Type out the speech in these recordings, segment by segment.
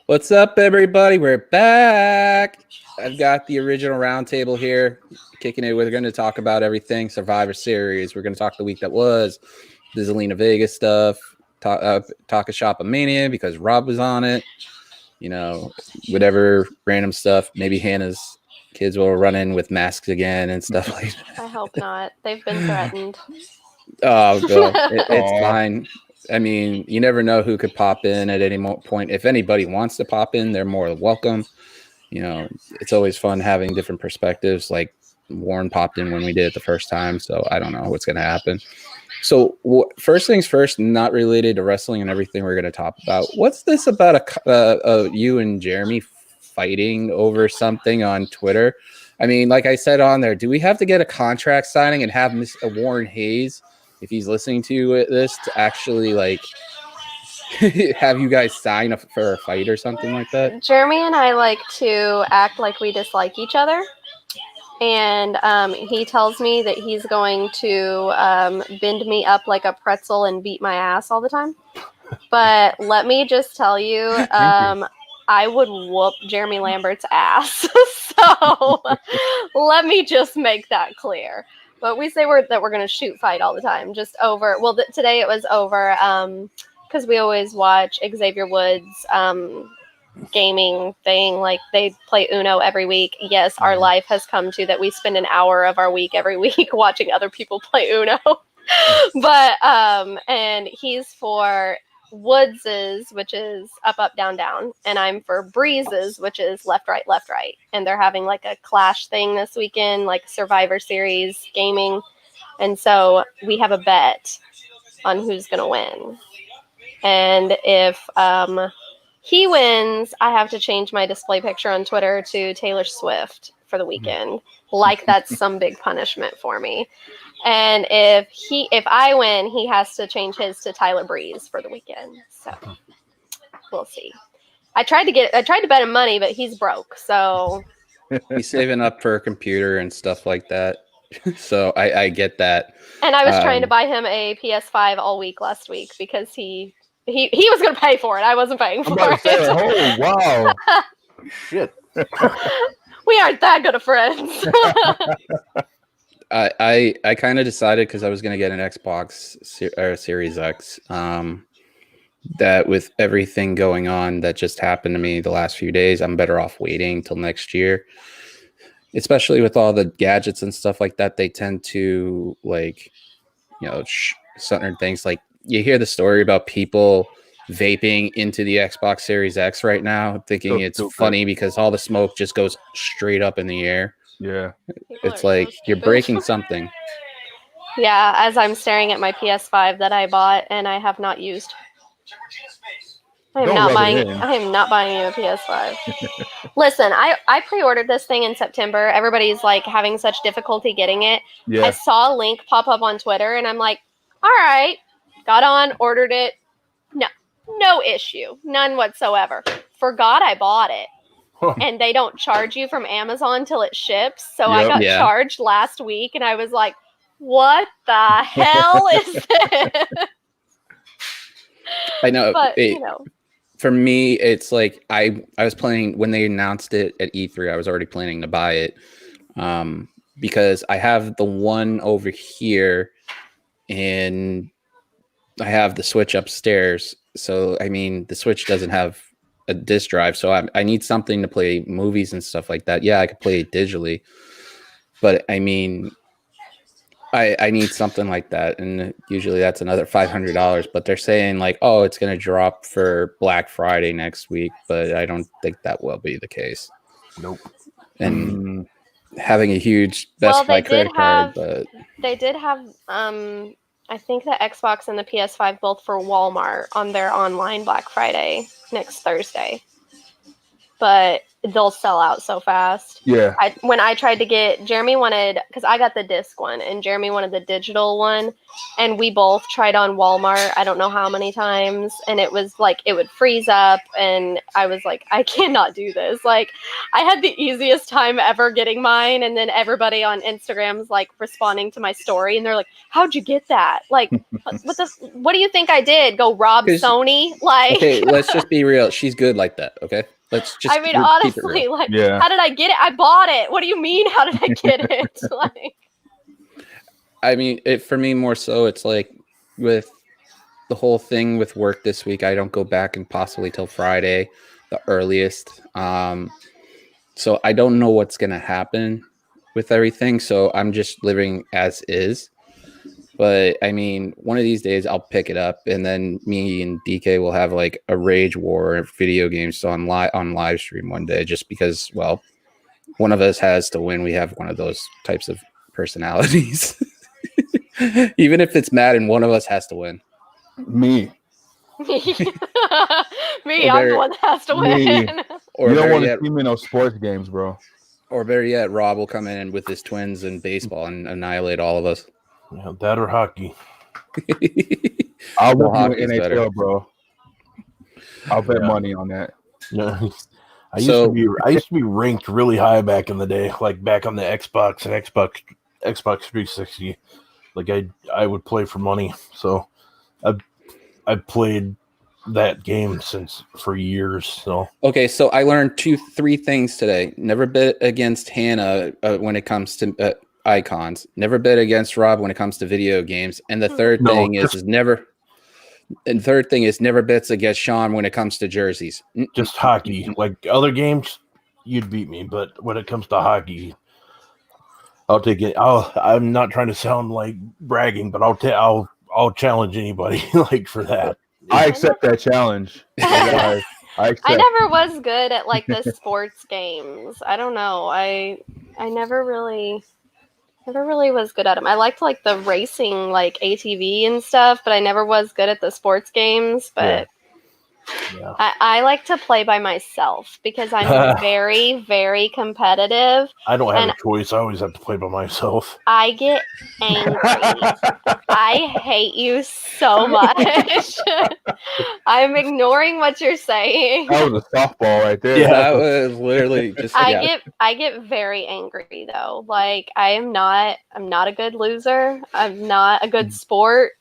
What's up, everybody? We're back. I've got the original roundtable here, kicking it. We're going to talk about everything Survivor Series. We're going to talk the week that was, the Zelina Vega stuff, talk a Shop of Mania because Rob was on it. You know, whatever random stuff. Maybe Hannah's kids will run in with masks again and stuff like that. I hope not. They've been threatened. Oh, well, it's fine. I mean, you never know who could pop in at any point. If anybody wants to pop in, they're more welcome. You know, it's always fun having different perspectives. Like Warren popped in when we did it the first time, so I don't know what's going to happen. So first things first, not related to wrestling and everything we're going to talk about. What's this about you and Jeremy fighting over something on Twitter? I mean, like I said on there, do we have to get a contract signing and have Mr. Warren Hayes, if he's listening to this, to actually like have you guys sign up for a fight or something like that? Jeremy and I like to act like we dislike each other. And he tells me that he's going to bend me up like a pretzel and beat my ass all the time. But let me just tell you, I would whoop Jeremy Lambert's ass. So let me just make that clear. But we say that we're going to shoot fight all the time, just over. Well, today it was over because we always watch Xavier Woods' gaming thing. Like they play Uno every week. Yes, our life has come to that we spend an hour of our week every week watching other people play Uno. But and he's for Woods's, which is up, up, down, down, and I'm for Breeze's, which is left, right, left, right. And they're having like a clash thing this weekend, like Survivor Series gaming. And so we have a bet on who's gonna win. And if he wins, I have to change my display picture on Twitter to Taylor Swift for the weekend. Like that's some big punishment for me. And if I win, he has to change his to Tyler Breeze for the weekend. So we'll see. I tried to bet him money, but he's broke. So he's saving up for a computer and stuff like that. So I get that. And I was trying to buy him a PS5 all week last week because he was going to pay for it. I wasn't paying for it. Oh, wow. Shit. We aren't that good of friends. I kind of decided because I was going to get an Xbox Series X. That with everything going on that just happened to me the last few days, I'm better off waiting till next year. Especially with all the gadgets and stuff like that, they tend to like, you know, certain things. Like you hear the story about people vaping into the Xbox Series X right now, thinking it's funny because all the smoke just goes straight up in the air. Yeah. It's like you're breaking something. Yeah, as I'm staring at my PS5 that I bought and I have not used. I am not buying you a PS5. Listen, I pre-ordered this thing in September. Everybody's like having such difficulty getting it. Yeah. I saw a link pop up on Twitter and I'm like, all right, got on, ordered it. No issue. None whatsoever. Forgot I bought it. And they don't charge you from Amazon till it ships. So I got charged last week and I was like, what the hell is this? I know. But, you know. For me, it's like I was planning when they announced it at E3, I was already planning to buy it because I have the one over here and I have the Switch upstairs. So, I mean, the Switch doesn't have a disc drive, so I need something to play movies and stuff like that. Yeah, I could play it digitally, but I mean, I need something like that, and usually that's another $500. But they're saying like, oh, it's going to drop for Black Friday next week, but I don't think that will be the case. Nope. And having a huge Best Buy credit card, but they did have I think the Xbox and the PS5 both for Walmart on their online Black Friday next Thursday. But they'll sell out so fast. Yeah. When I tried to get, Jeremy wanted, because I got the disc one and Jeremy wanted the digital one, and we both tried on Walmart I don't know how many times, and it was like it would freeze up, and I was like, I cannot do this. Like, I had the easiest time ever getting mine, and then everybody on Instagram's like responding to my story, and they're like, how'd you get that? Like, what do you think I did? Go rob Sony? Like, okay, let's just be real. She's good like that, okay? Let's just. I mean, honestly, like, yeah. How did I get it? I bought it. What do you mean? How did I get it? Like, I mean, for me more so, it's like with the whole thing with work this week. I don't go back and possibly till Friday, the earliest. So I don't know what's gonna happen with everything. So I'm just living as is. But I mean, one of these days I'll pick it up, and then me and DK will have like a rage war of video games on live stream one day, just because, well, one of us has to win. We have one of those types of personalities. Even if it's Madden, one of us has to win. Me. Me, I'm the one that has to win. Or you don't want to see me in those sports games, bro. Or better yet, Rob will come in with his twins in baseball and annihilate all of us. Yeah, that or hockey. I'll bet you NHL, better. Bro. I'll bet money on that. Yeah. I used to be ranked really high back in the day, like back on the Xbox and Xbox 360. Like I would play for money. So I've played that game for years. So okay, so I learned 3 things today. Never bet against Hannah when it comes to icons. Never bet against Rob when it comes to video games. And the third thing is never bets against Sean when it comes to jerseys. Just hockey. Like other games, you'd beat me, but when it comes to hockey, I'll take it. I'm not trying to sound like bragging, but I'll challenge anybody like for that. I accept that challenge. I never was good at like the sports games. I don't know. I never really was good at them. I liked like the racing, like ATV and stuff, but I never was good at the sports games. But yeah. I like to play by myself because I'm very, very competitive. I don't have a choice. I always have to play by myself. I get angry. I hate you so much. I'm ignoring what you're saying. That was a softball right there. Yeah, that was literally just. I get very angry though. Like I'm not a good loser. I'm not a good sport.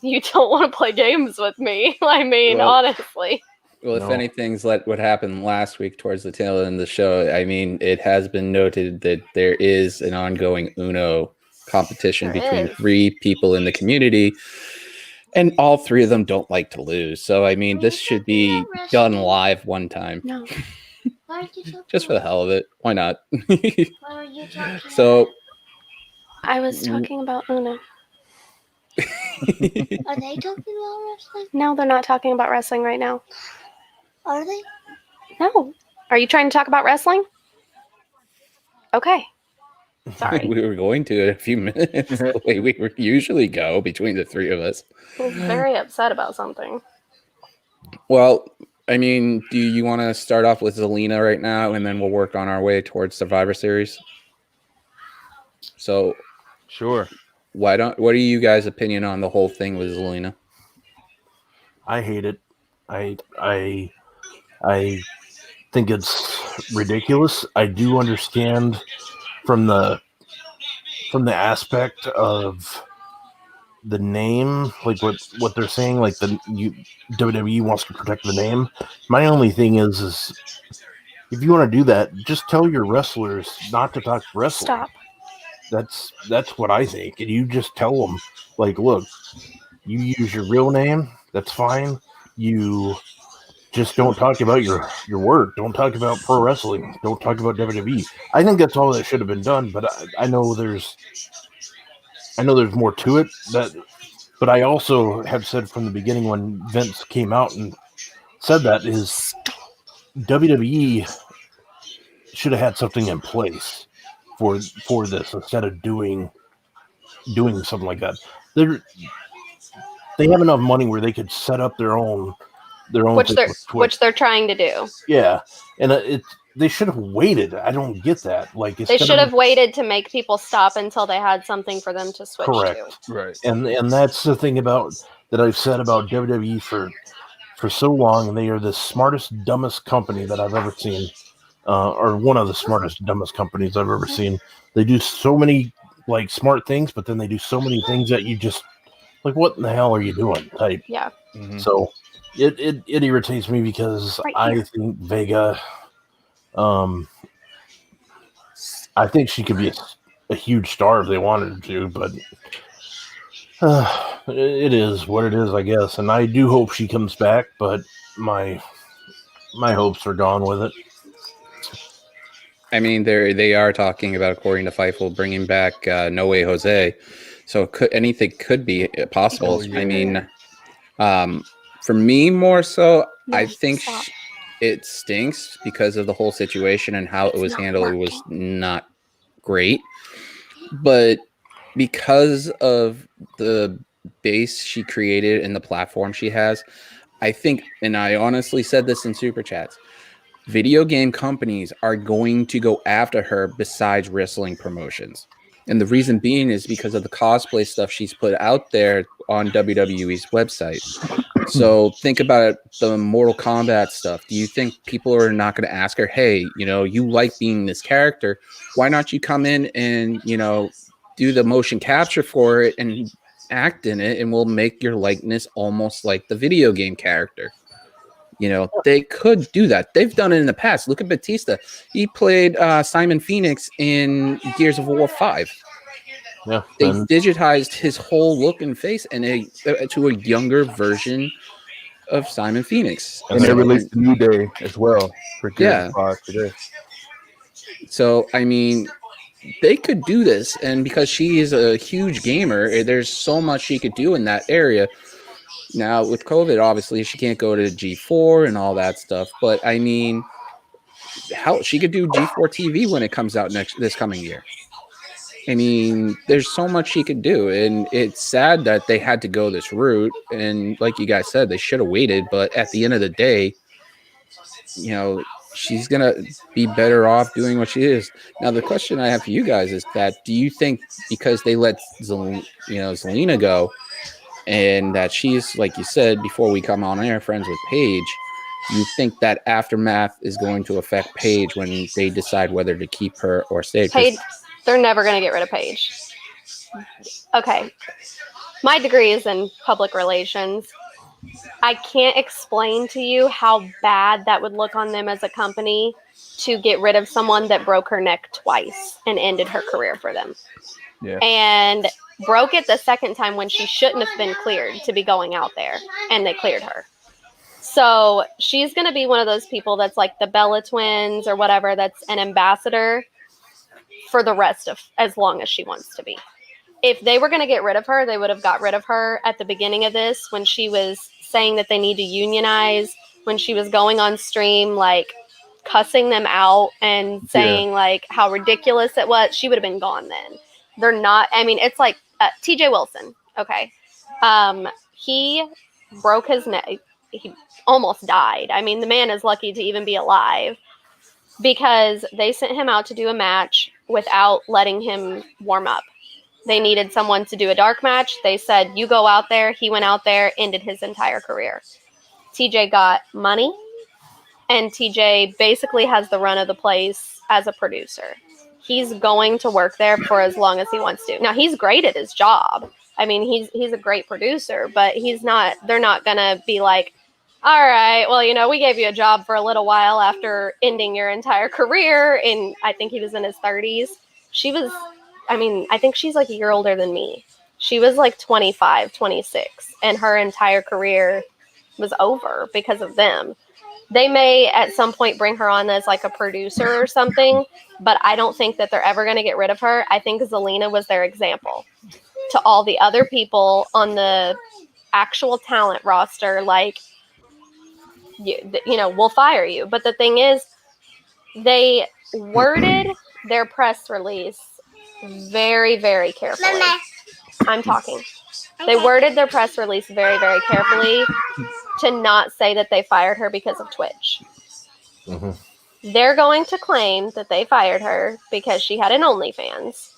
You don't want to play games with me. I mean, honestly. Well, if anything's like what happened last week towards the tail end of the show, I mean, it has been noted that there is an ongoing Uno competition between 3 people in the community, and all 3 of them don't like to lose. So, I mean, this should be done live one time. No. Just for the hell of it. Why not? So, I was talking about Uno. Are they talking about wrestling? No, they're not talking about wrestling right now. Are they? No. Are you trying to talk about wrestling? Okay. Sorry. We were going to in a few minutes. The way we usually go between the 3 of us. I was very upset about something. Well, I mean, do you want to start off with Zelina right now, and then we'll work on our way towards Survivor Series? So, sure. What are you guys' opinion on the whole thing with Zelina? I hate it. I think it's ridiculous. I do understand from the aspect of the name, like what they're saying, like WWE wants to protect the name. My only thing is if you want to do that, just tell your wrestlers not to talk wrestling. Stop. That's what I think. And you just tell them, like, look, you use your real name. That's fine. You just don't talk about your work. Don't talk about pro wrestling. Don't talk about WWE. I think that's all that should have been done. But I know there's more to it. But I also have said from the beginning when Vince came out and said that is WWE should have had something in place for this instead of doing something like that. They have enough money where they could set up their own their own which they're trying to do. Yeah, and they should have waited. I don't get that. Like they should have waited to make people stop until they had something for them to switch correct. to. Right. And that's the thing that I've said about WWE for so long, and they are the smartest, dumbest company that I've ever seen, or one of the smartest, dumbest companies I've ever seen. They do so many like smart things, but then they do so many things that you just like, what in the hell are you doing? Type. Yeah. Mm-hmm. So it irritates me because I think Vega, I think she could be a huge star if they wanted her to, but it is what it is, I guess. And I do hope she comes back, but my hopes are gone with it. I mean, they are talking about, according to Fightful, bringing back No Way Jose. So anything could be possible. I mean, for me more so, I think it stinks because of the whole situation and how it was handled. It was not great. But because of the base she created and the platform she has, I think, and I honestly said this in Super Chats, video game companies are going to go after her besides wrestling promotions. And the reason being is because of the cosplay stuff she's put out there on WWE's website. So think about it, the Mortal Kombat stuff. Do you think people are not going to ask her, hey, you like being this character? Why not you come in and, do the motion capture for it and act in it, and we'll make your likeness almost like the video game character? They could do that. They've done it in the past. Look at Batista. He played Simon Phoenix in Gears of War 5. Yeah, they digitized his whole look and face and to a younger version of Simon Phoenix. And they released the New Day as well for Gears of 5 today. So, I mean, they could do this. And because she is a huge gamer, there's so much she could do in that area. Now, with COVID, obviously, she can't go to G4 and all that stuff. But, I mean, how she could do G4 TV when it comes out this coming year. I mean, there's so much she could do. And it's sad that they had to go this route. And like you guys said, they should have waited. But at the end of the day, she's going to be better off doing what she is. Now, the question I have for you guys is that, do you think because they let Zelina go, and that she's, like you said, before we come on air, friends with Paige, you think that aftermath is going to affect Paige when they decide whether to keep her or stay? Paige, they're never going to get rid of Paige. Okay. My degree is in public relations. I can't explain to you how bad that would look on them as a company to get rid of someone that broke her neck twice and ended her career for them. Yeah. And broke it the second time when she shouldn't have been cleared to be going out there, and they cleared her. So she's going to be one of those people that's like the Bella Twins or whatever, that's an ambassador for the rest of as long as she wants to be. If they were going to get rid of her, they would have got rid of her at the beginning of this when she was saying that they need to unionize, when she was going on stream like cussing them out and saying like how ridiculous it was. She would have been gone then. They're not, I mean, it's like TJ Wilson. Okay. He broke his neck. He almost died. I mean, the man is lucky to even be alive because they sent him out to do a match without letting him warm up. They needed someone to do a dark match. They said, you go out there. He went out there, ended his entire career. TJ got money, and TJ basically has the run of the place as a producer. He's going to work there for as long as he wants to. Now, he's great at his job. I mean, he's a great producer, but they're not going to be like, all right, well, we gave you a job for a little while after ending your entire career. And I think he was in his 30s. I think she's like a year older than me. She was like 25, 26, and her entire career was over because of them. They may at some point bring her on as like a producer or something, but I don't think that they're ever going to get rid of her. I think Zelina was their example to all the other people on the actual talent roster. Like, we'll fire you. But the thing is, they worded their press release very, very carefully. Mama. I'm talking. They worded their press release very, very carefully to not say that they fired her because of Twitch. Mm-hmm. They're going to claim that they fired her because she had an OnlyFans.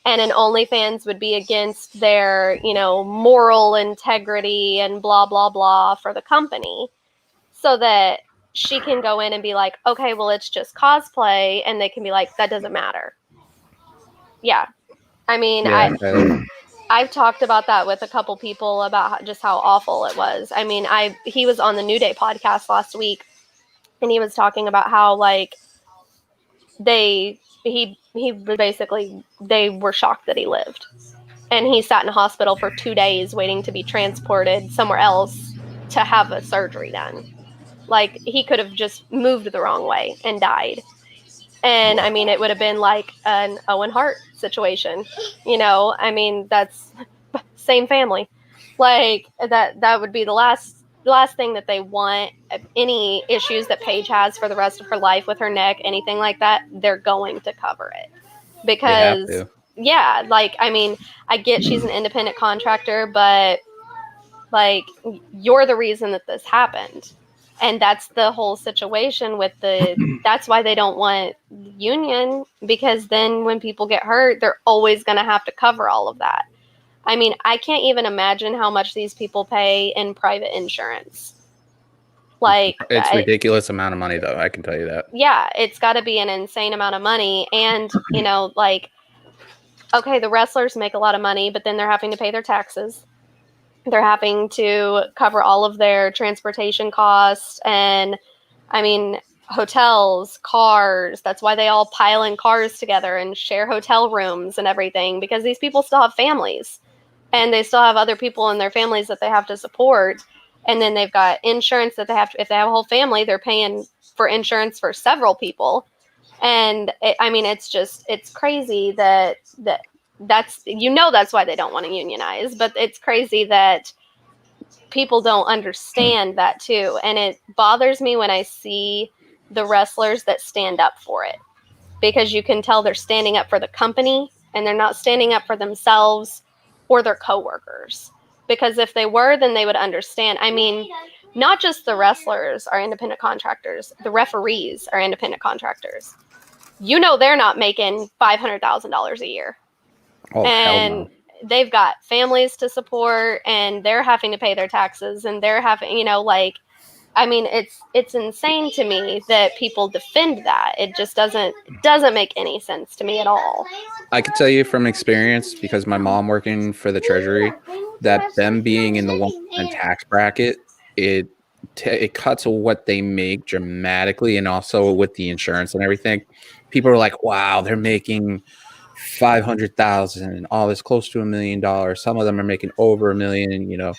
And an OnlyFans would be against their, moral integrity and blah, blah, blah for the company. So that she can go in and be like, okay, well, it's just cosplay. And they can be like, that doesn't matter. Yeah. I mean, I've talked about that with a couple people about just how awful it was. I mean, he was on the New Day podcast last week, and he was talking about how, like, they were shocked that he lived. And he sat in a hospital for 2 days waiting to be transported somewhere else to have a surgery done. Like, he could have just moved the wrong way and died. And, I mean, it would have been like an Owen Hart situation. I mean, that's same family. Like, that would be the last thing that they want. Any issues that Paige has for the rest of her life with her neck, anything like that, they're going to cover it. Because, yeah, like, I mean, I get she's an independent contractor, but, like, you're the reason that this happened. And that's the whole situation with that's why they don't want union, because then when people get hurt, they're always going to have to cover all of that. I mean, I can't even imagine how much these people pay in private insurance. Like, it's ridiculous amount of money, though. I can tell you that. Yeah, it's got to be an insane amount of money. And, like, okay, the wrestlers make a lot of money, but then they're having to pay their taxes. They're having to cover all of their transportation costs and, I mean, hotels, cars. That's why they all pile in cars together and share hotel rooms and everything, because these people still have families and they still have other people in their families that they have to support. And then they've got insurance that they have to, if they have a whole family, they're paying for insurance for several people. And it's crazy that's that's why they don't want to unionize, but it's crazy that people don't understand that too. And it bothers me when I see the wrestlers that stand up for it, because you can tell they're standing up for the company and they're not standing up for themselves or their coworkers. Because if they were, then they would understand. I mean, not just the wrestlers are independent contractors, the referees are independent contractors. They're not making $500,000 a year. Oh, and they've got families to support, and they're having to pay their taxes, and they're having, it's insane to me that people defend that. It just doesn't make any sense to me at all. I can tell you from experience, because my mom working for the Treasury, that them being in the 1% tax bracket, it cuts what they make dramatically, and also with the insurance and everything. People are like, wow, they're making $500,000 and all this, close to $1 million. Some of them are making over $1 million.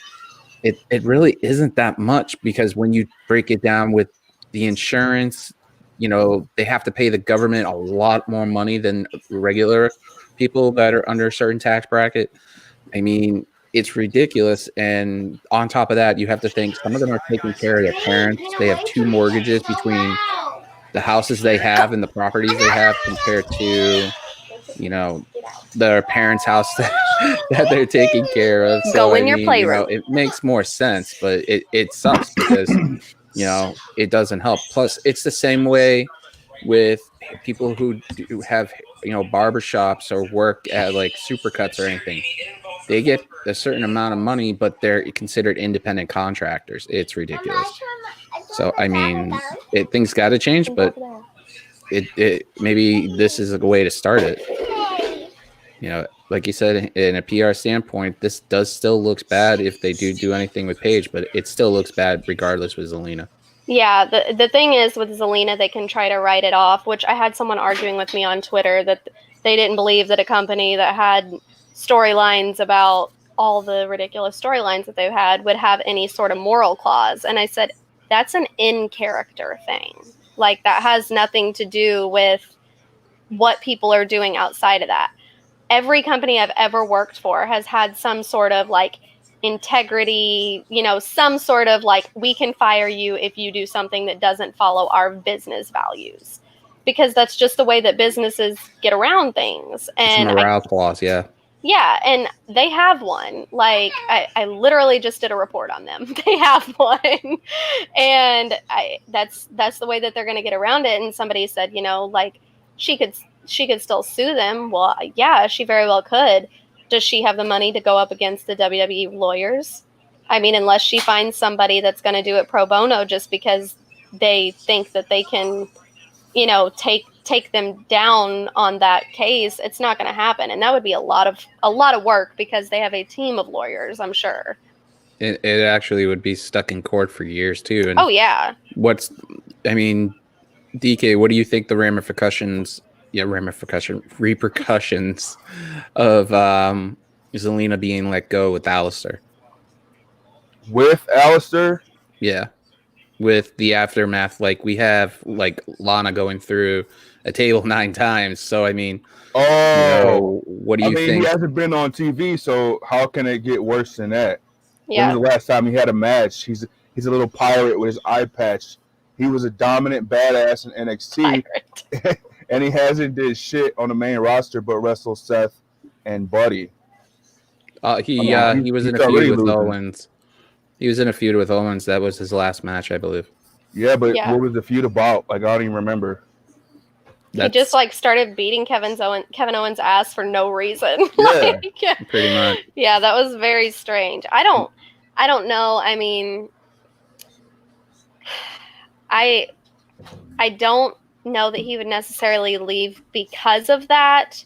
It really isn't that much, because when you break it down with the insurance, they have to pay the government a lot more money than regular people that are under a certain tax bracket. I mean, it's ridiculous. And on top of that, you have to think some of them are taking care of their parents. They have 2 mortgages between the houses they have and the properties they have, compared to their parents' house that they're taking care of. So go in your playroom. It makes more sense, but it sucks because it doesn't help. Plus, it's the same way with people who do have barbershops or work at like Supercuts or anything. They get a certain amount of money, but they're considered independent contractors. It's ridiculous. So I mean, things got to change, but it maybe this is a way to start it. Like you said, in a PR standpoint, this does still looks bad if they do anything with Paige, but it still looks bad regardless with Zelina. Yeah, the thing is with Zelina, they can try to write it off, which I had someone arguing with me on Twitter that they didn't believe that a company that had storylines about all the ridiculous storylines that they've had would have any sort of moral clause. And I said, that's an in-character thing. Like, that has nothing to do with what people are doing outside of that. Every company I've ever worked for has had some sort of like integrity, some sort of like, we can fire you if you do something that doesn't follow our business values, because that's just the way that businesses get around things. And it's a morale clause, yeah. Yeah, and they have one. Like, I literally just did a report on them. They have one. And that's the way that they're going to get around it. And somebody said, like, she could still sue them. Well, yeah, she very well could. Does she have the money to go up against the WWE lawyers? I mean, unless she finds somebody that's going to do it pro bono just because they think that they can, take them down on that case, it's not going to happen. And that would be a lot of work because they have a team of lawyers, I'm sure. It actually would be stuck in court for years too. And oh yeah. DK, what do you think the repercussions of Zelina being let go with Alistair? With Alistair? Yeah. With the aftermath, like we have like Lana going through a table 9 times. So I mean, what do you think? He hasn't been on TV, so how can it get worse than that? Yeah. When was the last time he had a match? He's a little pirate with his eye patch. He was a dominant badass in NXT, and he hasn't did shit on the main roster but wrestle Seth and Buddy. He was in a feud with Owens. He was in a feud with Owens. That was his last match, I believe. Yeah, but what was the feud about? Like, I don't even remember. He just like started beating Kevin Owens' ass for no reason. Yeah, pretty much. Yeah, that was very strange. I don't know. I mean, I don't know that he would necessarily leave because of that,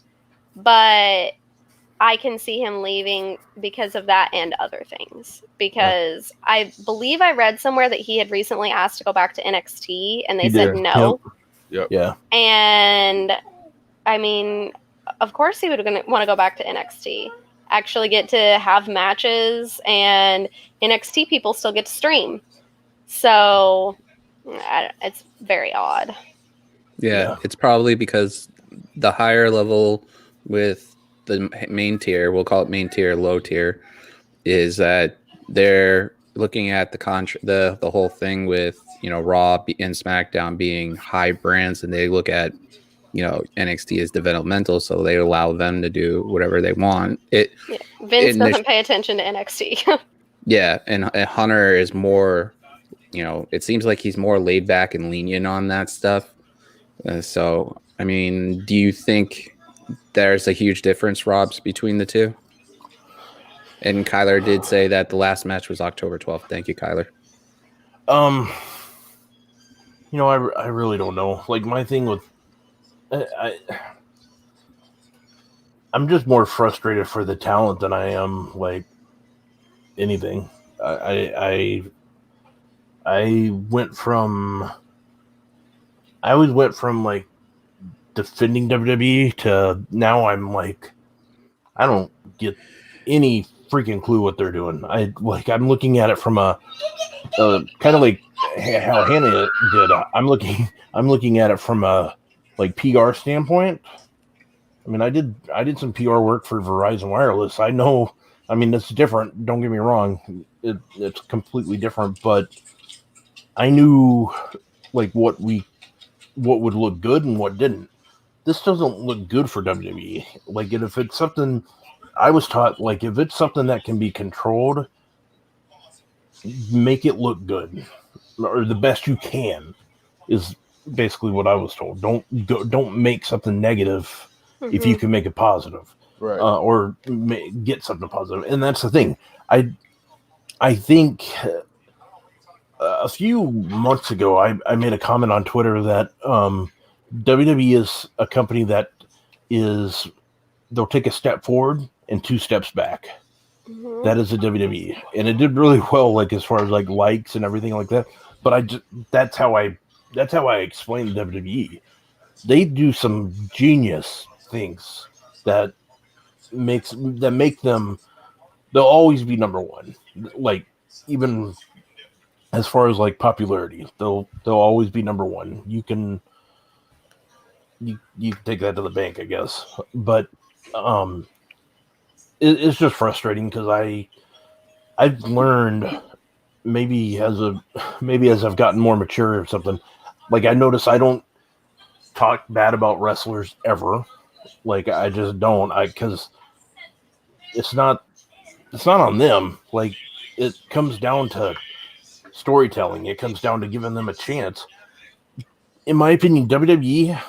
but I can see him leaving because of that and other things. Because I believe I read somewhere that he had recently asked to go back to NXT, and they said no. Yep. Yeah. And I mean, of course he would want to go back to NXT. Actually get to have matches, and NXT people still get to stream. So it's very odd. Yeah, it's probably because the higher level with the main tier, we'll call it main tier, low tier, is that they're looking at the whole thing with, Raw and SmackDown being high brands, and they look at, NXT as developmental, so they allow them to do whatever they want. Vince doesn't pay attention to NXT. Yeah, and Hunter is more, it seems like he's more laid back and lenient on that stuff. So, I mean, do you think there's a huge difference, Robs, between the two? And Kyler did say that the last match was October 12th. Thank you, Kyler. I really don't know. Like, my thing with I'm just more frustrated for the talent than I am like anything. I always went from like defending WWE to now I'm like, I don't get any freaking clue what they're doing. I'm looking at it from a kind of like how Hannah did. I'm looking at it from a like PR standpoint. I mean, I did some PR work for Verizon Wireless. I know. I mean, it's different. Don't get me wrong. It's completely different. But I knew like what would look good and what didn't. This doesn't look good for WWE. Like, and if it's something I was taught, like if it's something that can be controlled, make it look good or the best you can is basically what I was told. Don't make something negative if you can make it positive, right? Or get something positive. And that's the thing. I think a few months ago, I made a comment on Twitter that WWE is a company that they'll take a step forward and 2 steps back. Mm-hmm. That is a WWE, and it did really well, like as far as like likes and everything like that. But that's how I explain WWE. They do some genius things that make them. They'll always be number one. Like even as far as like popularity, they'll always be number one. You can take that to the bank, I guess. But it's just frustrating because I've learned maybe as I've gotten more mature or something. Like I notice I don't talk bad about wrestlers ever. Like I just don't. Because it's not on them. Like, it comes down to storytelling. It comes down to giving them a chance. In my opinion, WWE,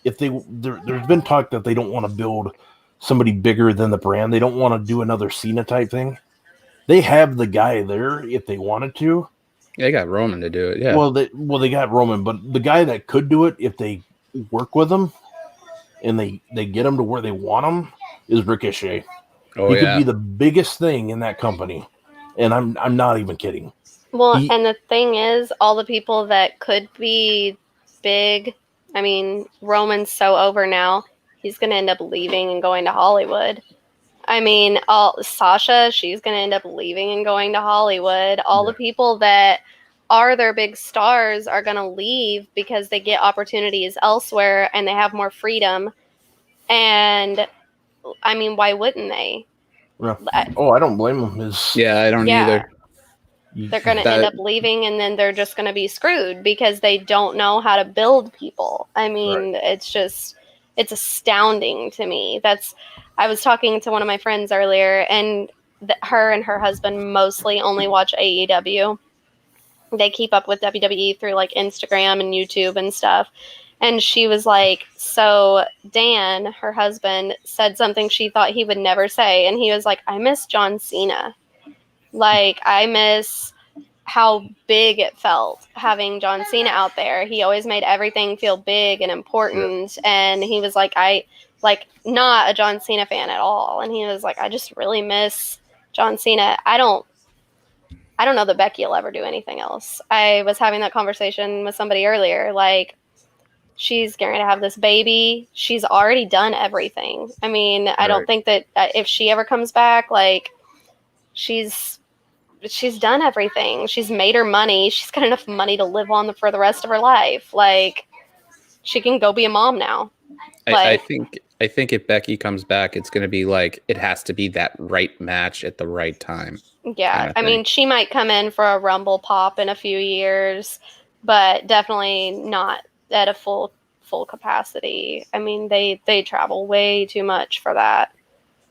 there's been talk that they don't want to build somebody bigger than the brand. They don't want to do another Cena type thing. They have the guy there if they wanted to. They got Roman to do it. Yeah. Well, they got Roman, but the guy that could do it if they work with him and they get him to where they want him is Ricochet. Oh, he could be the biggest thing in that company, and I'm not even kidding. Well, and the thing is, all the people that could be big, I mean, Roman's so over now, he's going to end up leaving and going to Hollywood. I mean, Sasha, she's going to end up leaving and going to Hollywood. All the people that are their big stars are going to leave because they get opportunities elsewhere and they have more freedom. And, I mean, why wouldn't they? Yeah. I don't blame them. I don't either. They're going to end up leaving, and then they're just going to be screwed because they don't know how to build people. I mean, it's astounding to me. I was talking to one of my friends earlier, and her and her husband mostly only watch AEW. They keep up with WWE through like Instagram and YouTube and stuff. And she was like, so Dan, her husband, said something she thought he would never say. And he was like, I miss John Cena. Like, I miss how big it felt having John Cena out there. He always made everything feel big and important. Yeah. And he was like, not a John Cena fan at all. And he was like, I just really miss John Cena. I don't know that Becky will ever do anything else. I was having that conversation with somebody earlier. Like, she's going to have this baby. She's already done everything. I mean, I don't think that if she ever comes back, like, she's done everything. She's made her money. She's got enough money to live on for the rest of her life. Like, she can go be a mom now. I think if Becky comes back, it's going to be like, it has to be that right match at the right time. Yeah. I mean, she might come in for a Rumble pop in a few years, but definitely not at a full capacity. I mean, they travel way too much for that.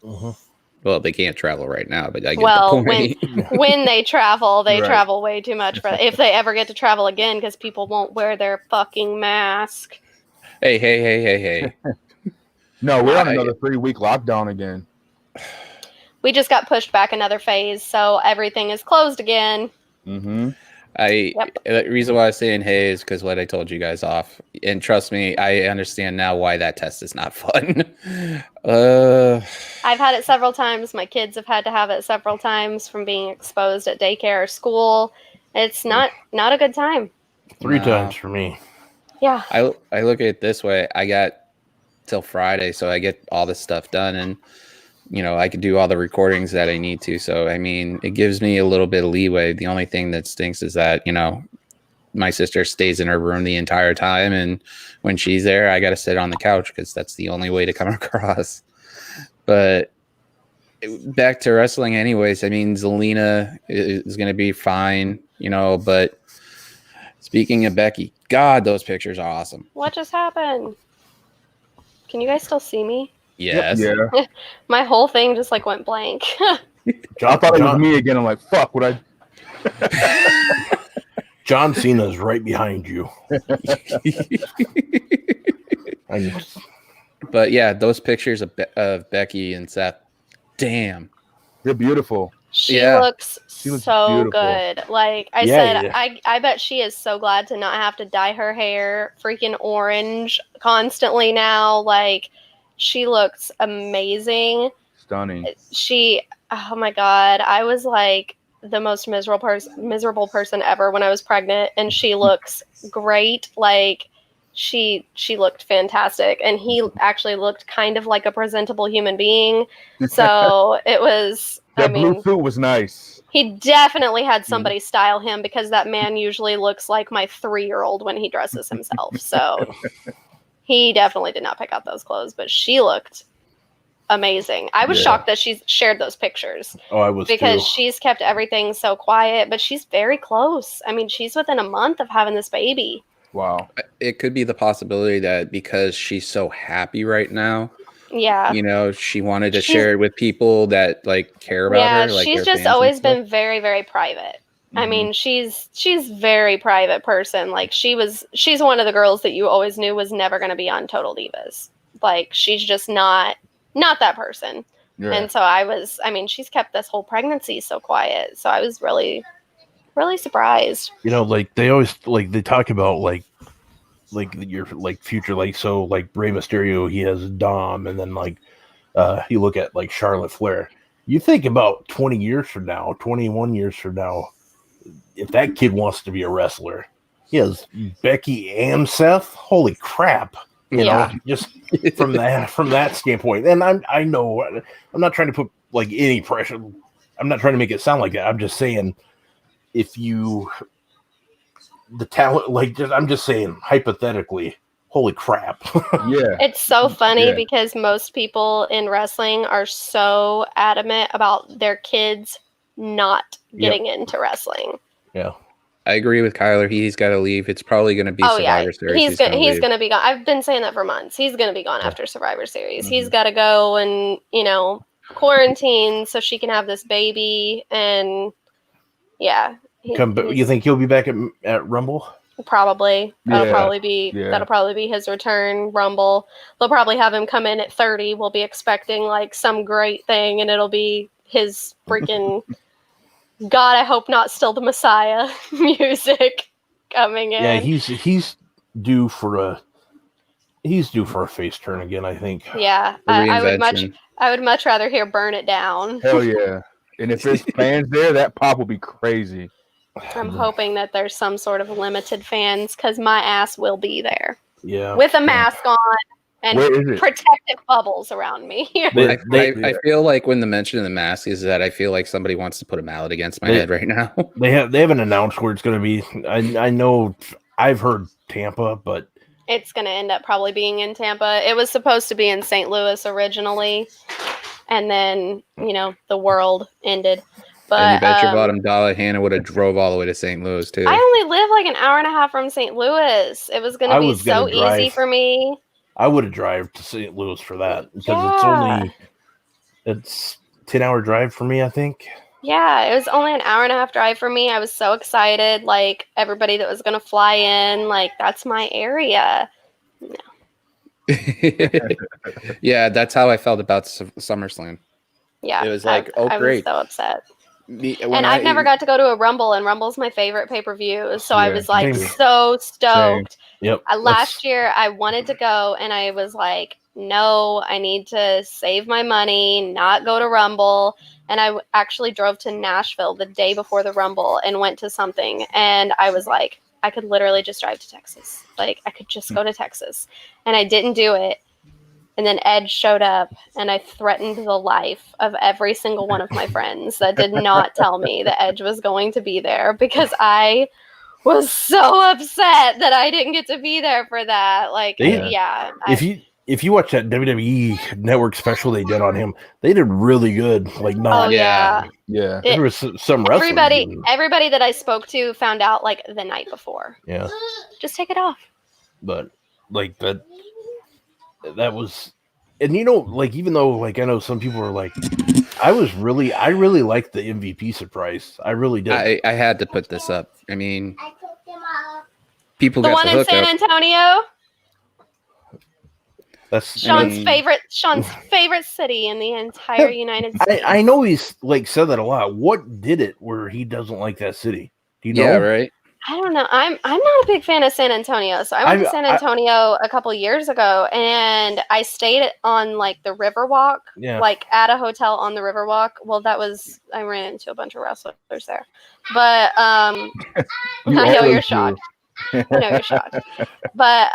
Mm-hmm. Well, they can't travel right now, but I get the point. when they travel, they travel way too much for if they ever get to travel again, because people won't wear their fucking mask. Hey. No, we're on another 3-week lockdown again. We just got pushed back another phase, so everything is closed again. Mm-hmm. The reason why I was saying hey is because what I told you guys off. And trust me, I understand now why that test is not fun. I've had it several times. My kids have had to have it several times from being exposed at daycare or school. It's not a good time. 3 times for me. Yeah. I look at it this way. I got till Friday, so I get all this stuff done, and I could do all the recordings that I need to. So, I mean, it gives me a little bit of leeway. The only thing that stinks is that, my sister stays in her room the entire time. And when she's there, I got to sit on the couch because that's the only way to come across. But back to wrestling anyways. I mean, Zelina is going to be fine, but speaking of Becky, God, those pictures are awesome. What just happened? Can you guys still see me? Yes. Yeah. My whole thing just went blank. I thought it was me again. I'm like, fuck, what John Cena's right behind you. But yeah, those pictures of Becky and Seth, damn. They're beautiful. She looks so beautiful. Good. Like I said, I bet she is so glad to not have to dye her hair freaking orange constantly now. Like, she looks amazing. Stunning. Oh my God. I was like the most miserable person ever when I was pregnant, and she looks great. Like, she looked fantastic, and he actually looked kind of like a presentable human being. So it was, blue suit was nice. He definitely had somebody style him, because that man usually looks like my 3-year-old when he dresses himself. So he definitely did not pick out those clothes, but she looked amazing. I was shocked that she shared those pictures. Oh, I was because too. She's kept everything so quiet, but she's very close. I mean, she's within a month of having this baby. Wow. It could be the possibility that because she's so happy right now, Yeah. You know, she wanted to share it with people that like care about her. Like she's her just fans always and stuff. been very, very private. I Mhm. mean, she's very private person. Like she's one of the girls that you always knew was never going to be on Total Divas. Like she's just not that person. Yeah. And so she's kept this whole pregnancy so quiet. So I was really, really surprised. You know, like they always like they talk about like your like future, like so like Rey Mysterio, he has Dom, and then like you look at like Charlotte Flair. You think about 20 years from now, 21 years from now, if that kid wants to be a wrestler, he has Becky and Seth. Holy crap! You know, just from that standpoint. And I know I'm not trying to put like any pressure. I'm not trying to make it sound like that. I'm just saying if you the talent, like I'm just saying hypothetically. Holy crap! Yeah, It's so funny because most people in wrestling are so adamant about their kids not getting into wrestling. Yeah. I agree with Kyler. He's got to leave. It's probably going to be Survivor Series. He's going to be gone. I've been saying that for months. He's going to be gone after Survivor Series. He's got to go and, quarantine so she can have this baby. And yeah. You think he'll be back at Rumble? Probably. That'll probably be his return Rumble. They'll probably have him come in at 30. We'll be expecting like some great thing, and it'll be his freaking God, I hope not Still the Messiah music coming in. Yeah, he's due for a face turn again, I think. Yeah, I would much rather hear Burn It Down. Hell yeah. And if there's fans there, that pop will be crazy. I'm hoping that there's some sort of limited fans because my ass will be there. Yeah. With a mask on and protective bubbles around me. I feel like when the mention of the mask is that I feel like somebody wants to put a mallet against my head right now. They haven't announced where it's going to be. I know I've heard Tampa, but it's going to end up probably being in Tampa. It was supposed to be in St. Louis originally, and then the world ended. But, and you bet your bottom dollar Hannah would have drove all the way to St. Louis too. I only live like an hour and a half from St. Louis. It was going to be so easy for me. I would have driven to St. Louis for that because it's 10-hour drive for me, I think. Yeah, it was only an hour and a half drive for me. I was so excited. Like everybody that was going to fly in, like that's my area. No. Yeah, that's how I felt about SummerSlam. Yeah, it was like, I great. was so upset. And I've never got to go to a Rumble, and Rumble's my favorite pay-per-view. So I was like so stoked. Yep. Last year I wanted to go, and I was like, no, I need to save my money, not go to Rumble. And I actually drove to Nashville the day before the Rumble and went to something. And I was like, I could literally just drive to Texas. Like I could just go to Texas. And I didn't do it. And then Edge showed up, and I threatened the life of every single one of my friends that did not tell me that Edge was going to be there because I was so upset that I didn't get to be there for that. Like, If you watch that WWE Network special they did on him, they did really good. Like, there was some wrestling. Everybody that I spoke to found out like the night before. Yeah, just take it off. But like that was, and like even though like I know some people are like, I really liked the MVP surprise. I really did. I had to put this up. I mean, people the got one the in hook San up. Antonio. That's Sean's favorite city in the entire United States. I know he's like said that a lot. What did it where he doesn't like that city? Do you know? Yeah, right. I don't know. I'm not a big fan of San Antonio. So I went to San Antonio a couple years ago, and I stayed on like the Riverwalk, like at a hotel on the Riverwalk. Well, I ran into a bunch of wrestlers there, but I know you're shocked. I know you're shocked, but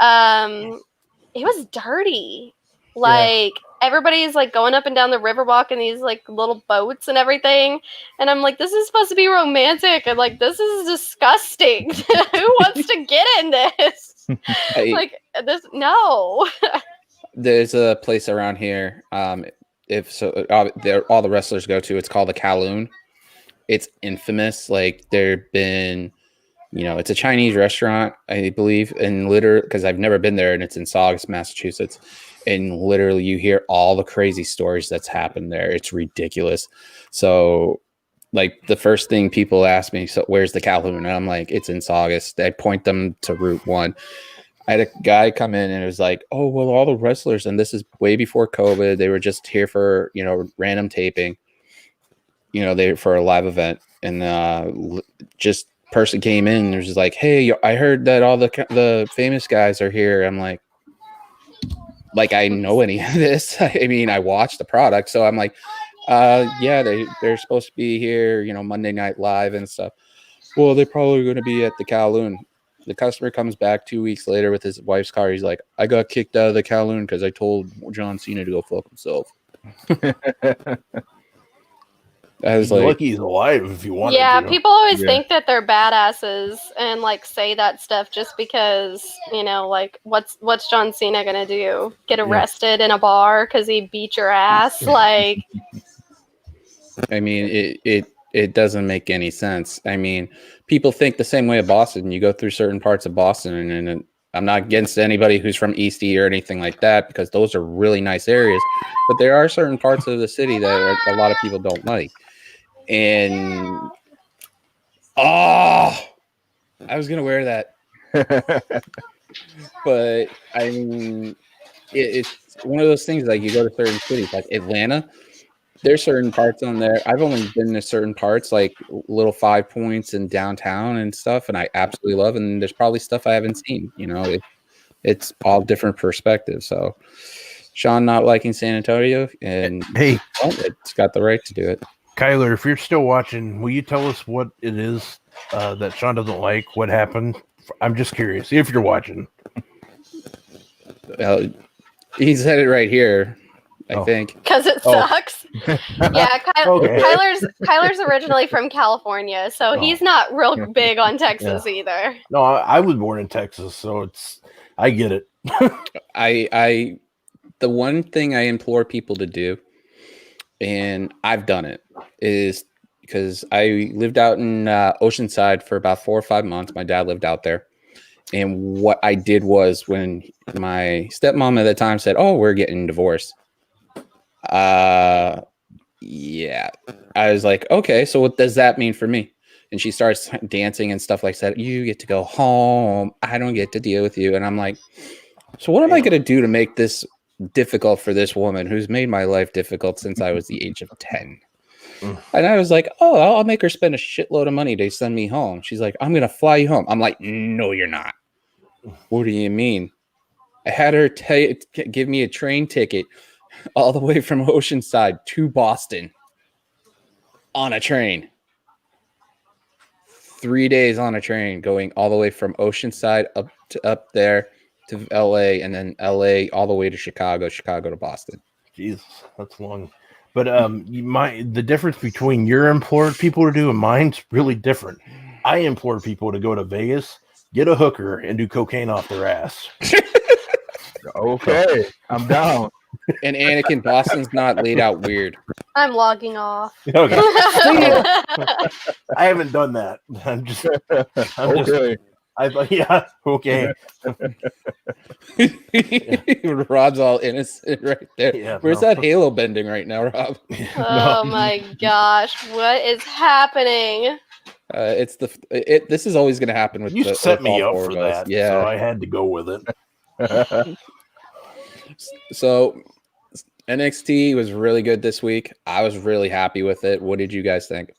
it was dirty. Like everybody's like going up and down the Riverwalk in these like little boats and everything. And I'm like, this is supposed to be romantic. And like, this is disgusting. Who wants to get in this? No. There's a place around here. All the wrestlers go to, it's called the Kowloon. It's infamous. Like there've been it's a Chinese restaurant, I believe, and literally, because I've never been there, and it's in Saugus, Massachusetts, and literally you hear all the crazy stories that's happened there. It's ridiculous. So, like, the first thing people ask me, so where's the Calhoun? And I'm like, it's in Saugus. I point them to Route 1. I had a guy come in and it was like, oh, well, all the wrestlers, and this is way before COVID, they were just here for, random taping, they for a live event. And just person came in and was just like, hey, I heard that all the famous guys are here. I'm like I know any of this. I mean, I watched the product, so I'm like, yeah, they're supposed to be here, Monday Night Live and stuff. Well, they're probably going to be at the Kowloon. The customer comes back 2 weeks later with his wife's car. He's like, I got kicked out of the Kowloon because I told John Cena to go fuck himself. I was lucky he's alive if you want. Yeah, people always think that they're badasses and like say that stuff just because, like what's John Cena gonna do? Get arrested in a bar because he beat your ass? Like, I mean, it doesn't make any sense. I mean, people think the same way of Boston. You go through certain parts of Boston, and I'm not against anybody who's from East E or anything like that, because those are really nice areas. But there are certain parts of the city that a lot of people don't like. And I was gonna wear that, but I mean, it's one of those things. Like, you go to certain cities, like Atlanta. There's certain parts on there. I've only been to certain parts, like little 5 Points and downtown and stuff, and I absolutely love. And there's probably stuff I haven't seen. It's all different perspectives. So, Sean not liking San Antonio, and hey, it's got the right to do it. Kyler, if you're still watching, will you tell us what it is that Sean doesn't like? What happened? I'm just curious if you're watching. He said it right here, I think. Because it sucks. Yeah, Kyler's originally from California, so he's not real big on Texas either. No, I was born in Texas, so I get it. The one thing I implore people to do, and I've done it, is because I lived out in Oceanside for about 4 or 5 months. My dad lived out there. And what I did was, when my stepmom at the time said, oh, we're getting divorced. Yeah. I was like, okay, so what does that mean for me? And she starts dancing and stuff like that. You get to go home. I don't get to deal with you. And I'm like, so what am I going to do to make this difficult for this woman who's made my life difficult since I was the age of 10? And I was like, oh, I'll make her spend a shitload of money to send me home. She's like, I'm going to fly you home. I'm like, no, you're not. What do you mean? I had her give me a train ticket all the way from Oceanside to Boston on a train. 3 days on a train going all the way from Oceanside up there to LA, and then LA all the way to Chicago to Boston. Jesus, that's long. But the difference between your implored people to do and mine's really different. I implore people to go to Vegas, get a hooker, and do cocaine off their ass. Okay, I'm down. And Anakin, Boston's not laid out weird. I'm logging off. Okay. I haven't done that. Yeah, okay. Rob's all innocent right there. Yeah, where's that halo bending right now, Rob? Oh my gosh, what is happening? This is always going to happen with you. Set me up for that, yeah. So I had to go with it. So NXT was really good this week. I was really happy with it. What did you guys think?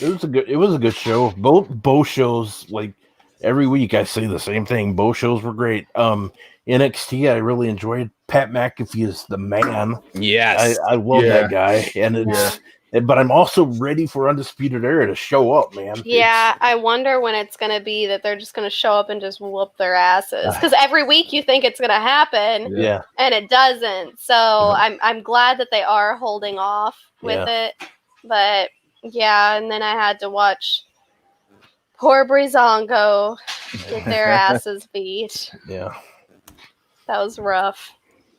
It was a good show. Both shows, like every week I say the same thing. Both shows were great. NXT I really enjoyed. Pat McAfee is the man. Yes. I love that guy. And but I'm also ready for Undisputed Era to show up, man. Yeah, I wonder when it's going to be that they're just going to show up and just whoop their asses. Because every week you think it's going to happen, and it doesn't. So I'm glad that they are holding off with it. But yeah, and then I had to watch poor Breezango get their asses beat. Yeah, that was rough.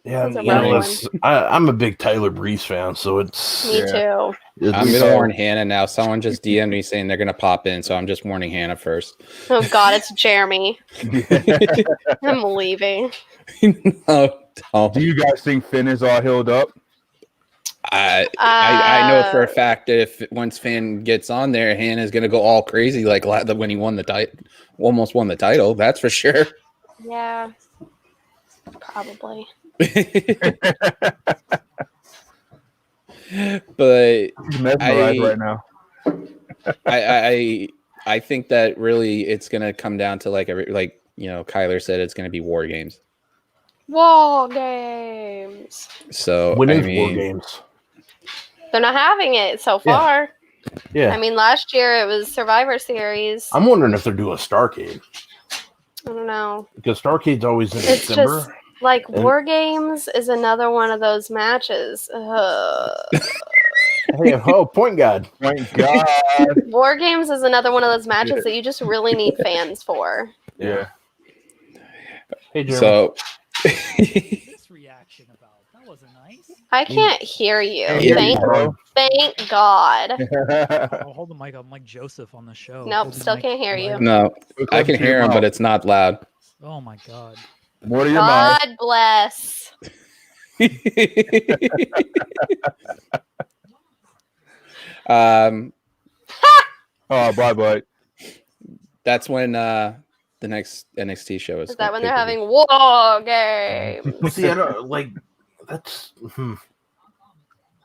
Yeah, Those are you know, rough it's, I'm a big Tyler Breeze fan, so it's. Me too. I'm gonna warn Hannah now. Someone just DM'd me saying they're gonna pop in, so I'm just warning Hannah first. Oh God, it's Jeremy. I'm leaving. No, don't. Do you guys think Finn is all healed up? I know for a fact that if once Finn gets on there, Hannah's gonna go all crazy like when he won the title, almost won the title. That's for sure. Yeah, probably. But He's mesmerized right now. I think that really it's gonna come down to like Kyler said, it's gonna be war games. War games. So When is war games? They're not having it so far. Yeah. I mean, last year it was Survivor Series. I'm wondering if they're doing Starcade. I don't know. Because Starcade's always in It's December. just like War Games is another one of those matches. Hey, point guard. Thank God. War Games is another one of those matches that you just really need fans for. Yeah. Hey, Jeremy. So This reaction about that wasn't nice. I can't hear you. Hey, Thank God. I'll hold the mic up. I'm like Joseph on the show. Nope, Hold the still mic can't hear you. right- no, I can hear him, but it's not loud. Oh my God. More to your mouth. God bless. um, Oh, bye. that's when the next NXT show is. Is that when they're pay-per-view. having War Games? See, I don't like that's.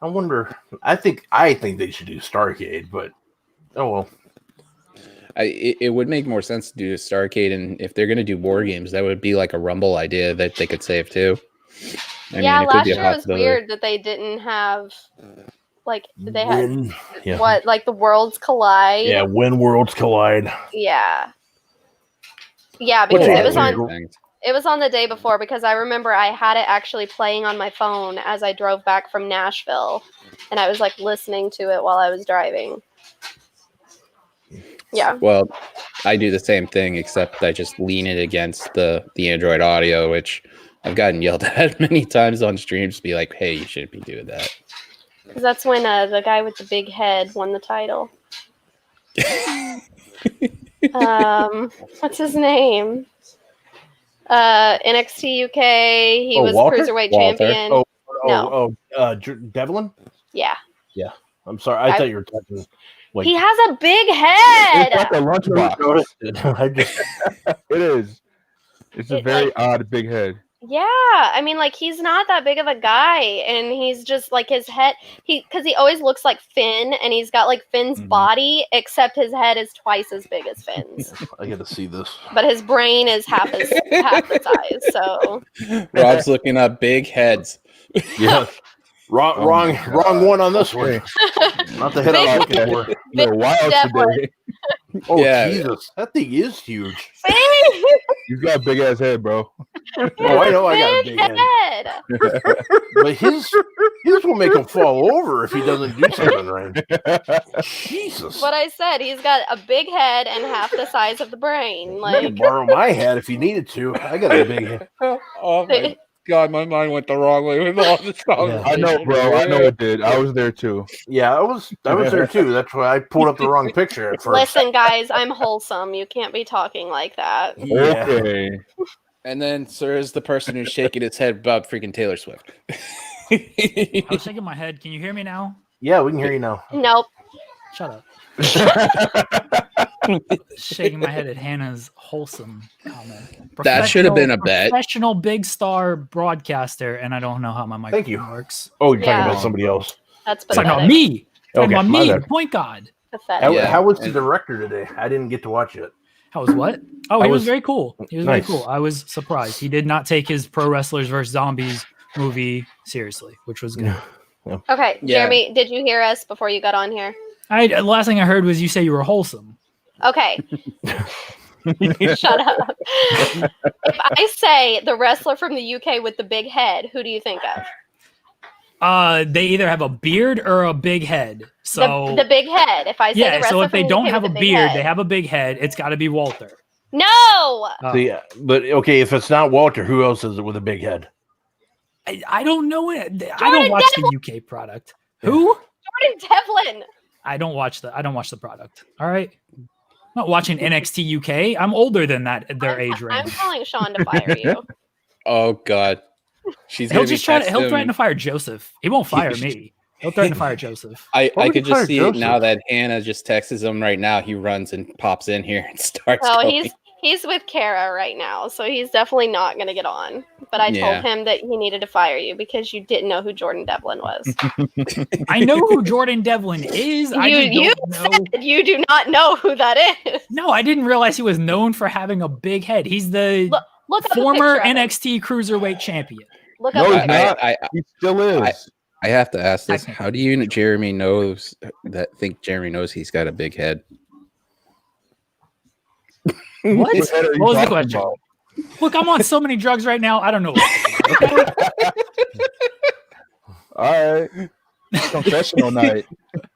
I wonder. I think they should do Starcade, but oh well. It would make more sense to do a Starcade, and if they're going to do war games, that would be like a Rumble idea that they could save too. Yeah, it could last be a year it was possibility. weird that they didn't have, like, they had, When, yeah. what, like the Worlds Collide? Yeah, when worlds collide. Yeah. Yeah, because Which it was is on Things. it was on the day before, because I remember I had it actually playing on my phone as I drove back from Nashville, and I was like listening to it while I was driving. Yeah. Well, I do the same thing, except I just lean it against the Android Audio, which I've gotten yelled at many times on streams to be like, hey, you shouldn't be doing that. Because that's when the guy with the big head won the title. What's his name? NXT UK. He was Walter? cruiserweight Walter. champion. Devlin? Yeah. I'm sorry. I thought you were talking like He has a big head. It's like a lunchbox. I just It is. It's a very odd big head. Yeah, I mean, like, he's not that big of a guy, and he's just like his head. Because he always looks like Finn, and he's got like Finn's body, except his head is twice as big as Finn's. I got to see this. But his brain is half the size. So Rob's looking up big heads. Yeah. Wrong one on this one. Not the head I was looking for. You're wild Devlin. today. Oh Yeah. Jesus, that thing is huge. You've got a big ass head, bro. Oh, I know I got a big head. But his will make him fall over if he doesn't do something right. Jesus. What I said, he's got a big head and half the size of the brain. You Like, can borrow my head if you needed to. I got a big head. Oh my God, my mind went the wrong way with all this Yeah. I know, bro. I know it did. I was there too. Yeah, I was there too. That's why I pulled up the wrong picture at first. listen, guys, I'm wholesome. You can't be talking like that. Yeah. Okay. And then Sir is the person who's shaking his head about freaking Taylor Swift. I was shaking my head. Can you hear me now? Yeah, we can hear you now. Nope. Shut up. Shaking my head at Hannah's wholesome comment. That should have been a bet. Professional big star broadcaster, and I don't know how my Thank you. microphone works. Oh, you're Yeah. talking about somebody else. That's It's like pathetic. about me. Okay, about my me, bad. the point guard. Pathetic. Yeah. How was the And- director today? I didn't get to watch it. How was what? Oh, I he was was- very cool. He was Nice. very cool. I was surprised. He did not take his Pro Wrestlers vs. Zombies movie seriously, which was good. Okay, Yeah. Jeremy, did you hear us before you got on here? The last thing I heard was you say you were wholesome. Okay. Shut up. If I say the wrestler from the UK with the big head, who do you think of? They either have a beard or a big head. So The big head. If I say the yeah, wrestler so if they from the don't UK have a with the big beard, head. they have a big head. It's got to be Walter. No. Oh. So, yeah, but okay, if it's not Walter, who else is it with a big head? I don't know it. I don't watch the UK product. Who? Jordan Devlin. I don't watch the product. All right. I'm not watching NXT UK. I'm older than that at their age range. I'm calling Sean to fire you. Oh God. He'll threaten to fire Joseph. He won't fire me. He'll threaten to fire Joseph. I could just see it now that Hannah just texts him right now. He runs and pops in here and starts. Oh, going. he's with Kara right now, so he's definitely not going to get on. But I told him that he needed to fire you because you didn't know who Jordan Devlin was. I know who Jordan Devlin is. You said you do not know who that is. No, I didn't realize he was known for having a big head. He's the look former NXT Cruiserweight champion. Look no, up he's not. He still is. I have to ask this: how do you, think Jeremy knows he's got a big head? What? What was the question? About? Look, I'm on so many drugs right now. I don't know. All right. Confessional night.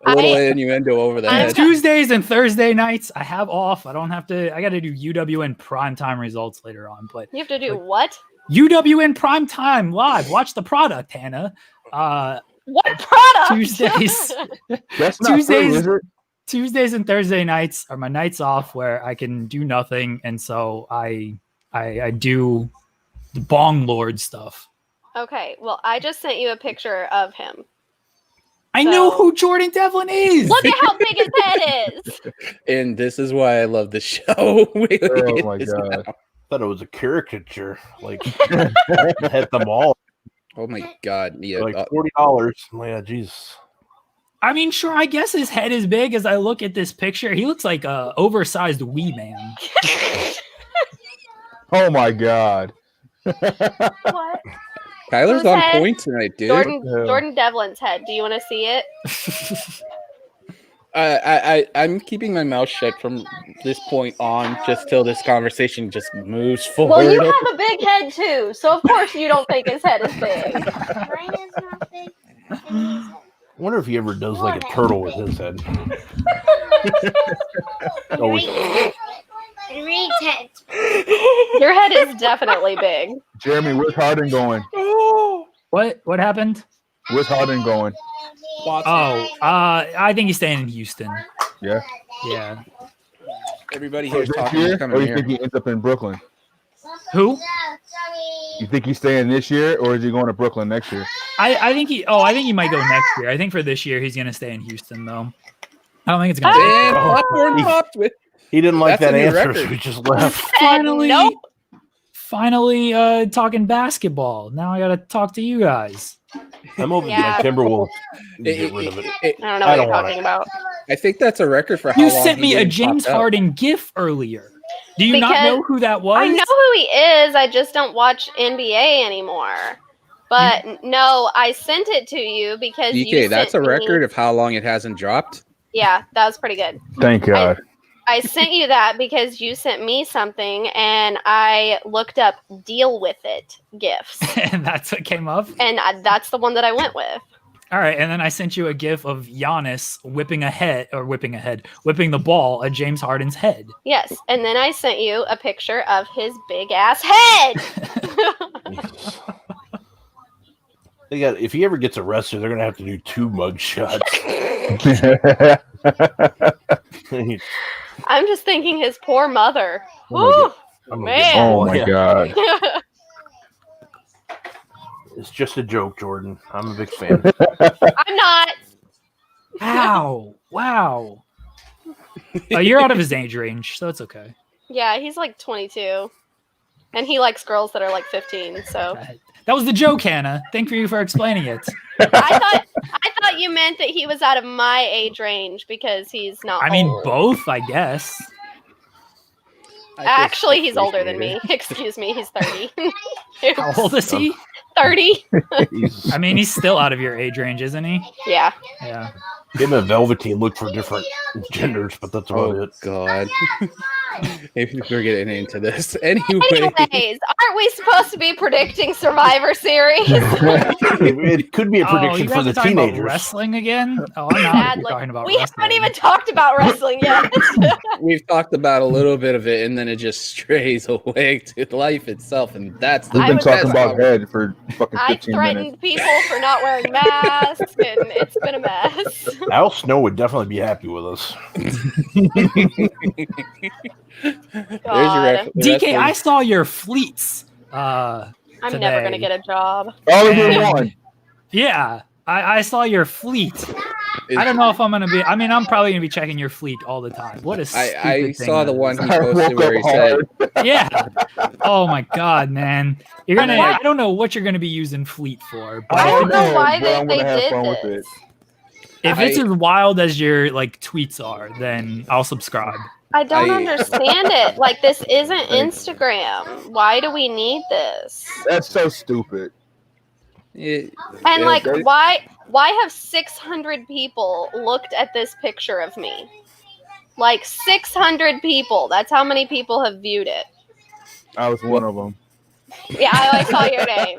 A little innuendo over the head. Tuesdays and Thursday nights, I have off. I don't have to. I got to do UWN primetime results later on. But you have to do what? UWN primetime live. Watch the product, Hannah. What product? Tuesdays. That's not free, is it? Tuesdays and Thursday nights are my nights off where I can do nothing, and so I do the Bong Lord stuff. Okay, well, I just sent you a picture of him. I know who Jordan Devlin is. Look at how big his head is. And this is why I love the show. Oh my God. I thought it was a caricature. Like, had them all. Oh my God. Yeah, like $40. Yeah, jeez. I mean, sure, I guess his head is big. As I look at this picture, he looks like a oversized wee man. Oh my God. What? Kyler's Whose on head? point tonight, dude. Jordan Devlin's head. Do you want to see it? I'm keeping my mouth shut from this point on, just till this conversation just moves forward. Well, you have a big head too, so of course you don't think his head is big. Mine is not big. I wonder if he ever does like a turtle with his head. Your head is definitely big. Jeremy, where's Harden going? What happened? Where's Harden going? I think he's staying in Houston. Yeah. Yeah. Everybody So here's this talking. year, Coming or you here. think he ends up in Brooklyn? Who? You think he's staying this year, or is he going to Brooklyn next year? I think he might go next year. I think for this year he's gonna stay in Houston though. I don't think it's gonna And popcorn popped with. He didn't like That's that a new answer, record. so he just left. Finally talking basketball. Now I gotta talk to you guys. I'm hoping Yeah. my Timberwolves get rid of it. I don't know what you're talking about. I think that's a record for how You long sent he me a didn't James pop out. Harden gif earlier. Do you not Because know who that was? I know who he is. I just don't watch NBA anymore. But no, I sent it to you because you DK, that's a sent me- record of how long it hasn't dropped. Yeah, that was pretty good. Thank God. I sent you that because you sent me something and I looked up "deal with it" gifs, And that's what came up. and that's the one that I went with. All right, and then I sent you a gif of Giannis whipping the ball at James Harden's head. Yes, and then I sent you a picture of his big ass head. They got. If he ever gets arrested, they're gonna have to do 2 mug shots. I'm just thinking his poor mother. Oh Woo, my man. Oh my God. It's just a joke, Jordan. I'm a big fan. I'm not. Wow. You're out of his age range, so it's okay. Yeah, he's like 22, and he likes girls that are like 15. So That was the joke, Hannah. Thank you for explaining it. I thought you meant that he was out of my age range because he's not. I mean, old. both, I guess. Actually, he's older than me. Excuse me, he's 30. How old is he? 30. I mean, he's still out of your age range, isn't he? Yeah. Yeah. Him and Velveteen look for different genders, but that's about it. God. Maybe we're getting into this. Anyways, aren't we supposed to be predicting Survivor Series? It could be a prediction you for guys the are talking about teenagers. wrestling again? Oh, I'm not Sadly, talking about we wrestling. haven't even talked about wrestling yet. we've talked about a little bit of it, and then it just strays away to life itself, and that's the We've been was talking gonna about head for fucking I 15 minutes. threatened people for not wearing masks, and it's been a mess. Al Snow would definitely be happy with us. God. DK, I saw your fleets. I'm today. never gonna get a job. All of them won. Yeah, I saw your fleet. I don't know if I'm gonna be. I mean, I'm probably gonna be checking your fleet all the time. What a stupid I thing saw the that one is. he posted where he said, Yeah. Oh my God, man. You're gonna. I don't know what you're gonna be using fleet for. But I don't know why but I'm they gonna have did fun with this. it. if it's as wild as your like tweets are, then I'll subscribe. I don't understand it. Like, this isn't Instagram. Why do we need this? That's so stupid. And Yeah, like, they- why have 600 people looked at this picture of me? Like 600 people. That's how many people have viewed it. I was one of them. Yeah, I saw your name.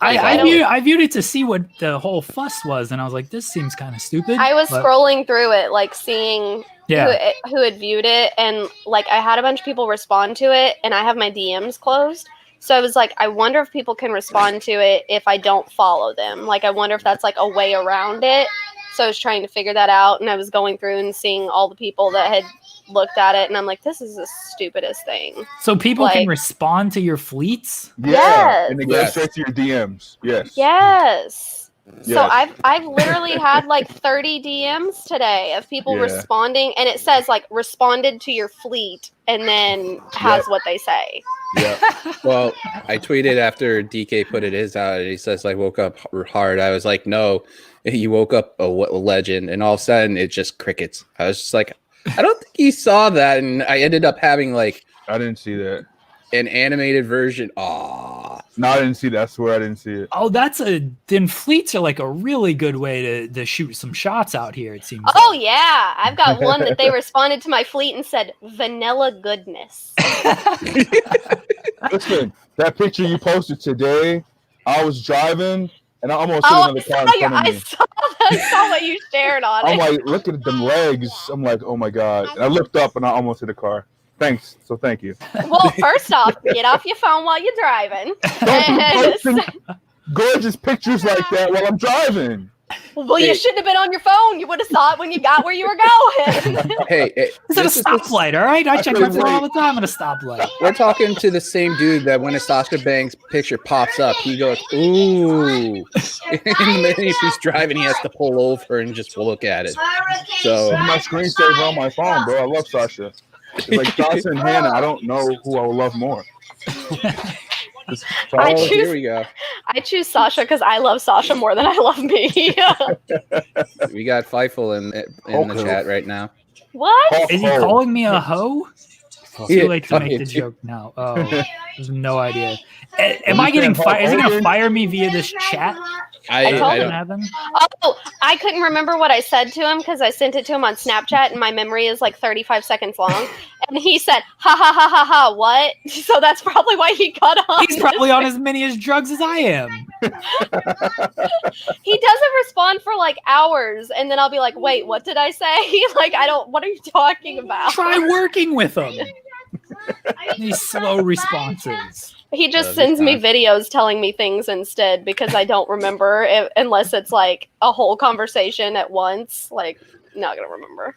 I viewed it to see what the whole fuss was, and I was like, this seems kind of stupid. I was but- scrolling through it, like seeing Yeah. who had viewed it, and like I had a bunch of people respond to it, and I have my DMs closed. So I was like, I wonder if people can respond to it if I don't follow them. Like, I wonder if that's like a way around it. So I was trying to figure that out, and I was going through and seeing all the people that had looked at it, and I'm like, this is the stupidest thing. So people can Like- respond to your fleets? Yeah. Yes. And they go straight to your DMs. Yes. Yes. So Yes. I've literally had like 30 DMs today of people Yeah. responding, and it says like responded to your fleet, and then has what they say. Yeah. well, I tweeted after DK put it his out, and he says, I woke up hard. I was like, no, you woke up a legend. And all of a sudden, it just crickets. I was just like, I don't think he saw that. And I ended up having like I didn't see that. an animated version. Aw. No, I didn't see that. I swear I didn't see it. Oh, then fleets are like a really good way to shoot some shots out here, it seems. Oh yeah, I've got one that they responded to my fleet and said vanilla goodness. Listen, that picture you posted today, I was driving and I almost hit another car in front of me. I saw what you shared on I'm it. like, look at them legs. I'm like, oh my God. And I looked up and I almost hit a car. Thanks. So thank you. Well, first off, get off your phone while you're driving. Don't be And- posting gorgeous pictures like that while I'm driving. well, you shouldn't have been on your phone. You would have saw it when you got where you were going. Hey, It's at a this is- stoplight, all right? I check my couldn't phone all wait. the time at a stoplight. we're talking to the same dude that when a Sasha Banks picture pops up, he goes, ooh. And then if he's driving, he has to pull over and just look at it. So This is my screensaver on my phone, bro. I love Sasha. It's like Sasha and Hannah. I don't know who I would love more. I oh, choose- here we go. I choose Sasha because I love Sasha more than I love me. We got Fightful in the Okay. chat right now. What? Is he Oh. calling me a hoe? It's Yeah, too late to make the yeah. joke now. Oh, there's no idea. Am I getting fired? Is he going to fire me via this chat? I told don't. him. Happen? Oh, I couldn't remember what I said to him because I sent it to him on Snapchat, and my memory is like 35 seconons long. And he said, "Ha ha ha ha ha, what?" So that's probably why he got on. He's probably on as many as drugs as I am. He doesn't respond for like hours, and then I'll be like, "Wait, what did I say?" Like, I don't. What are you talking about? Try working with him. These slow responses. He just That'd be sends me fine. videos telling me things instead because I don't remember it, unless it's like a whole conversation at once. Like, not gonna remember.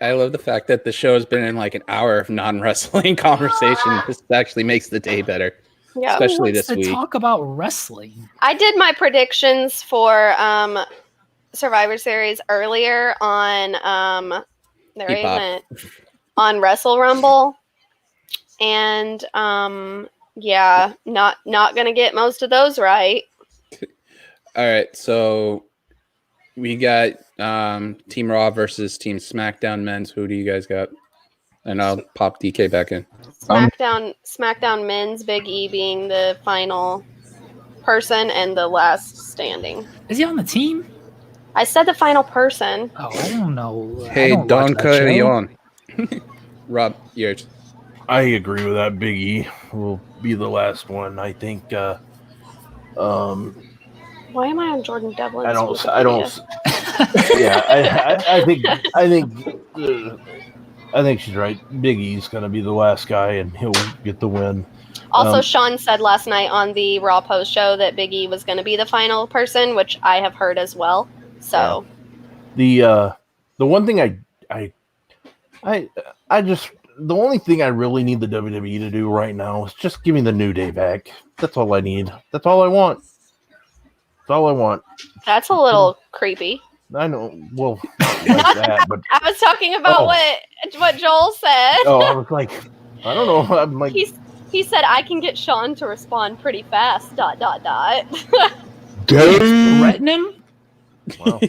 I love the fact that the show has been in like an hour of non-wrestling conversation. This actually makes the day better, Yeah, especially What's this to week. talk about wrestling? I did my predictions for Survivor Series earlier on there he Bebop. went on Wrestle Rumble, and yeah, not gonna get most of those right. All right, so we got Team Raw versus Team SmackDown men's. Who do you guys got? And I'll pop DK back in. SmackDown men's, Big E being the final person and the last standing. Is he on the team? I said the final person. Oh, I don't know. I Hey, don't watch Don that show. Carillon. Hey, Don Carillon. Rob, yours. I agree with that. Big E will be the last one. I think. Why am I on Jordan Devlin's I Wikipedia? don't. Yeah, I think she's right. Big E's gonna be the last guy, and he'll get the win. Also, Sean said last night on the Raw post show that Big E was going to be the final person, which I have heard as well. So the one thing the only thing I really need the WWE to do right now is just give me the New Day back. That's all I need. That's all I want. That's all I want. That's a little creepy. I know. Well, like that, but I was talking about what Joel said. oh, I was like, I don't know. I'm like, he said I can get Sean to respond pretty fast. ... Threaten him? wow.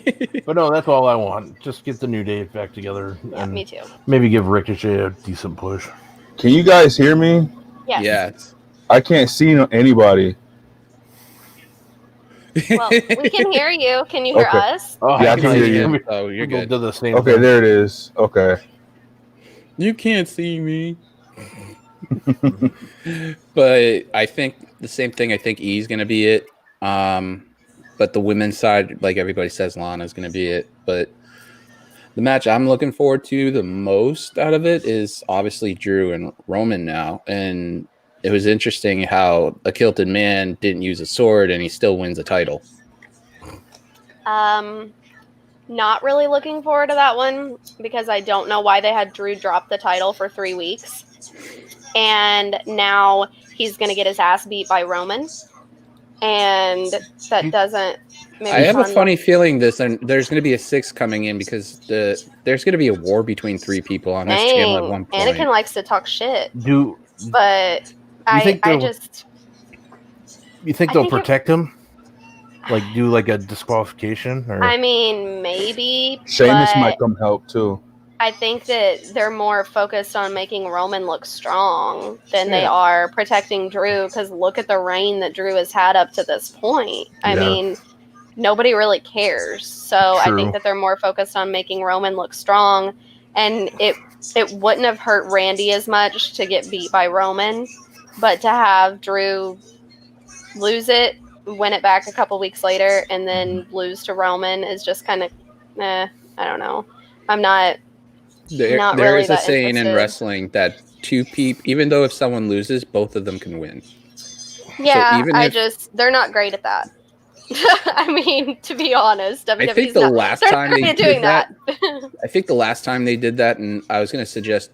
But no, that's all I want. Just get the New Day back together. Yeah, and me too. Maybe give Ricochet a decent push. Can you guys hear me? Yes. Yes. I can't see anybody. Well, we can hear you. Can you hear Okay. us? Oh, Yeah, I can hear you. Oh, you're We'll good. do the same Okay, thing. there it is. Okay. You can't see me. But I think the same thing. I think E's going to be it. But the women's side, like everybody says, Lana's going to be it. But the match I'm looking forward to the most out of it is obviously Drew and Roman now. And it was interesting how a kilted man didn't use a sword and he still wins a title. Not really looking forward to that one because I don't know why they had Drew drop the title for 3 weeks. And now he's going to get his ass beat by Roman. And that doesn't make I have a Sean funny feeling there's going to be a 6 coming in because there's going to be a war between 3 people on this channel at one point. Anakin likes to talk shit. You But think you they'll protect him? Like do like a disqualification? Or? I mean, maybe. Sheamus but might come help too. I think that they're more focused on making Roman look strong than they are protecting Drew, because look at the reign that Drew has had up to this point. I mean, nobody really cares. So True. I think that they're more focused on making Roman look strong, and it wouldn't have hurt Randy as much to get beat by Roman, but to have Drew lose it, win it back a couple weeks later, and then lose to Roman is just kind of, I don't know. I'm not. There really is a that saying in interested. wrestling that 2 people, even though if someone loses, both of them can win. Yeah, So they're not great at that. I mean, to be honest, WWE's I think the last time they doing did that, I think the last time they did that, and I was going to suggest,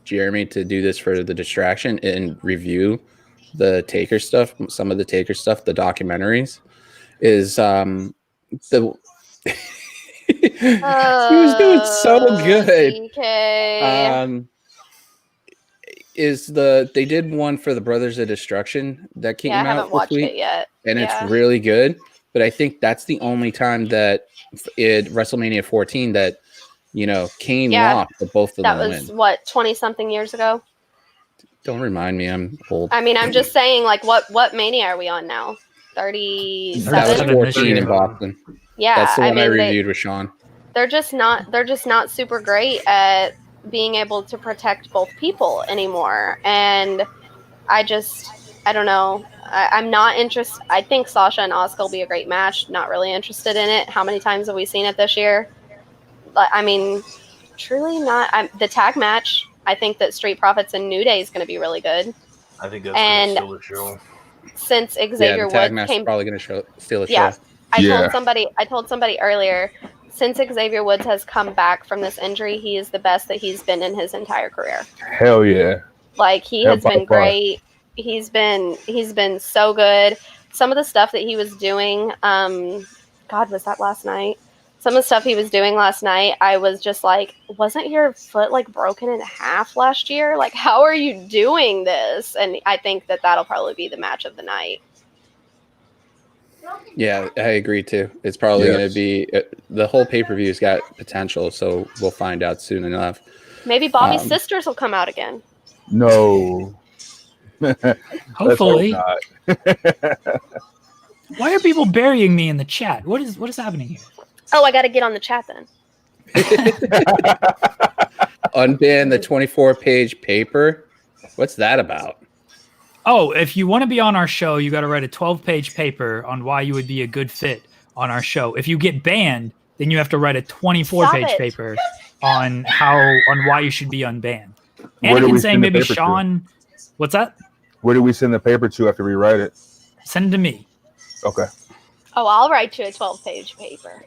Jeremy to do this for the distraction and review the Taker stuff, some of the Taker stuff, the documentaries, is the. He was doing so good. DK. They did one for the Brothers of Destruction that came I out haven't this watched week, it yet. and it's really good. But I think that's the only time that at WrestleMania 14 that Kane lost, but both of that them was win. what 20-something years ago. Don't remind me, I'm old. I mean, I'm just saying, like, what Mania are we on now? 37. That was 14 in year. Boston. Yeah, That's the one I mean, reviewed with Sean. they're just not super great at being able to protect both people anymore. And I don't know. I'm not interested. I think Sasha and Asuka will be a great match. Not really interested in it. How many times have we seen it this year? But I mean, truly not. The tag match, I think that Street Profits and New Day is going to be really good. I think that's going to steal the show. Since Xavier the tag Woods match came, is probably going to steal a yeah, show. I told somebody earlier, since Xavier Woods has come back from this injury, he is the best that he's been in his entire career. Hell yeah. Like, he has been great. He's been so good. Some of the stuff that he was doing, God, was that last night? Some of the stuff he was doing last night, I was just like, wasn't your foot like broken in half last year? Like, how are you doing this? And I think that that'll probably be the match of the night. Yeah, I agree too. It's probably going to be the whole pay-per-view's got potential, so we'll find out soon enough. Maybe Bobby's sisters will come out again. No. Hopefully. Let's hope not. Why are people burying me in the chat? What is happening here? Oh, I got to get on the chat then. Unban the 24-page paper. What's that about? Oh, if you want to be on our show, you got to write a 12-page paper on why you would be a good fit on our show. If you get banned, then you have to write a 24-page paper on why you should be unbanned. Anakin saying maybe Sean. What's that? Where do we send the paper to after we write it? Send it to me. Okay. Oh, I'll write you a 12-page paper.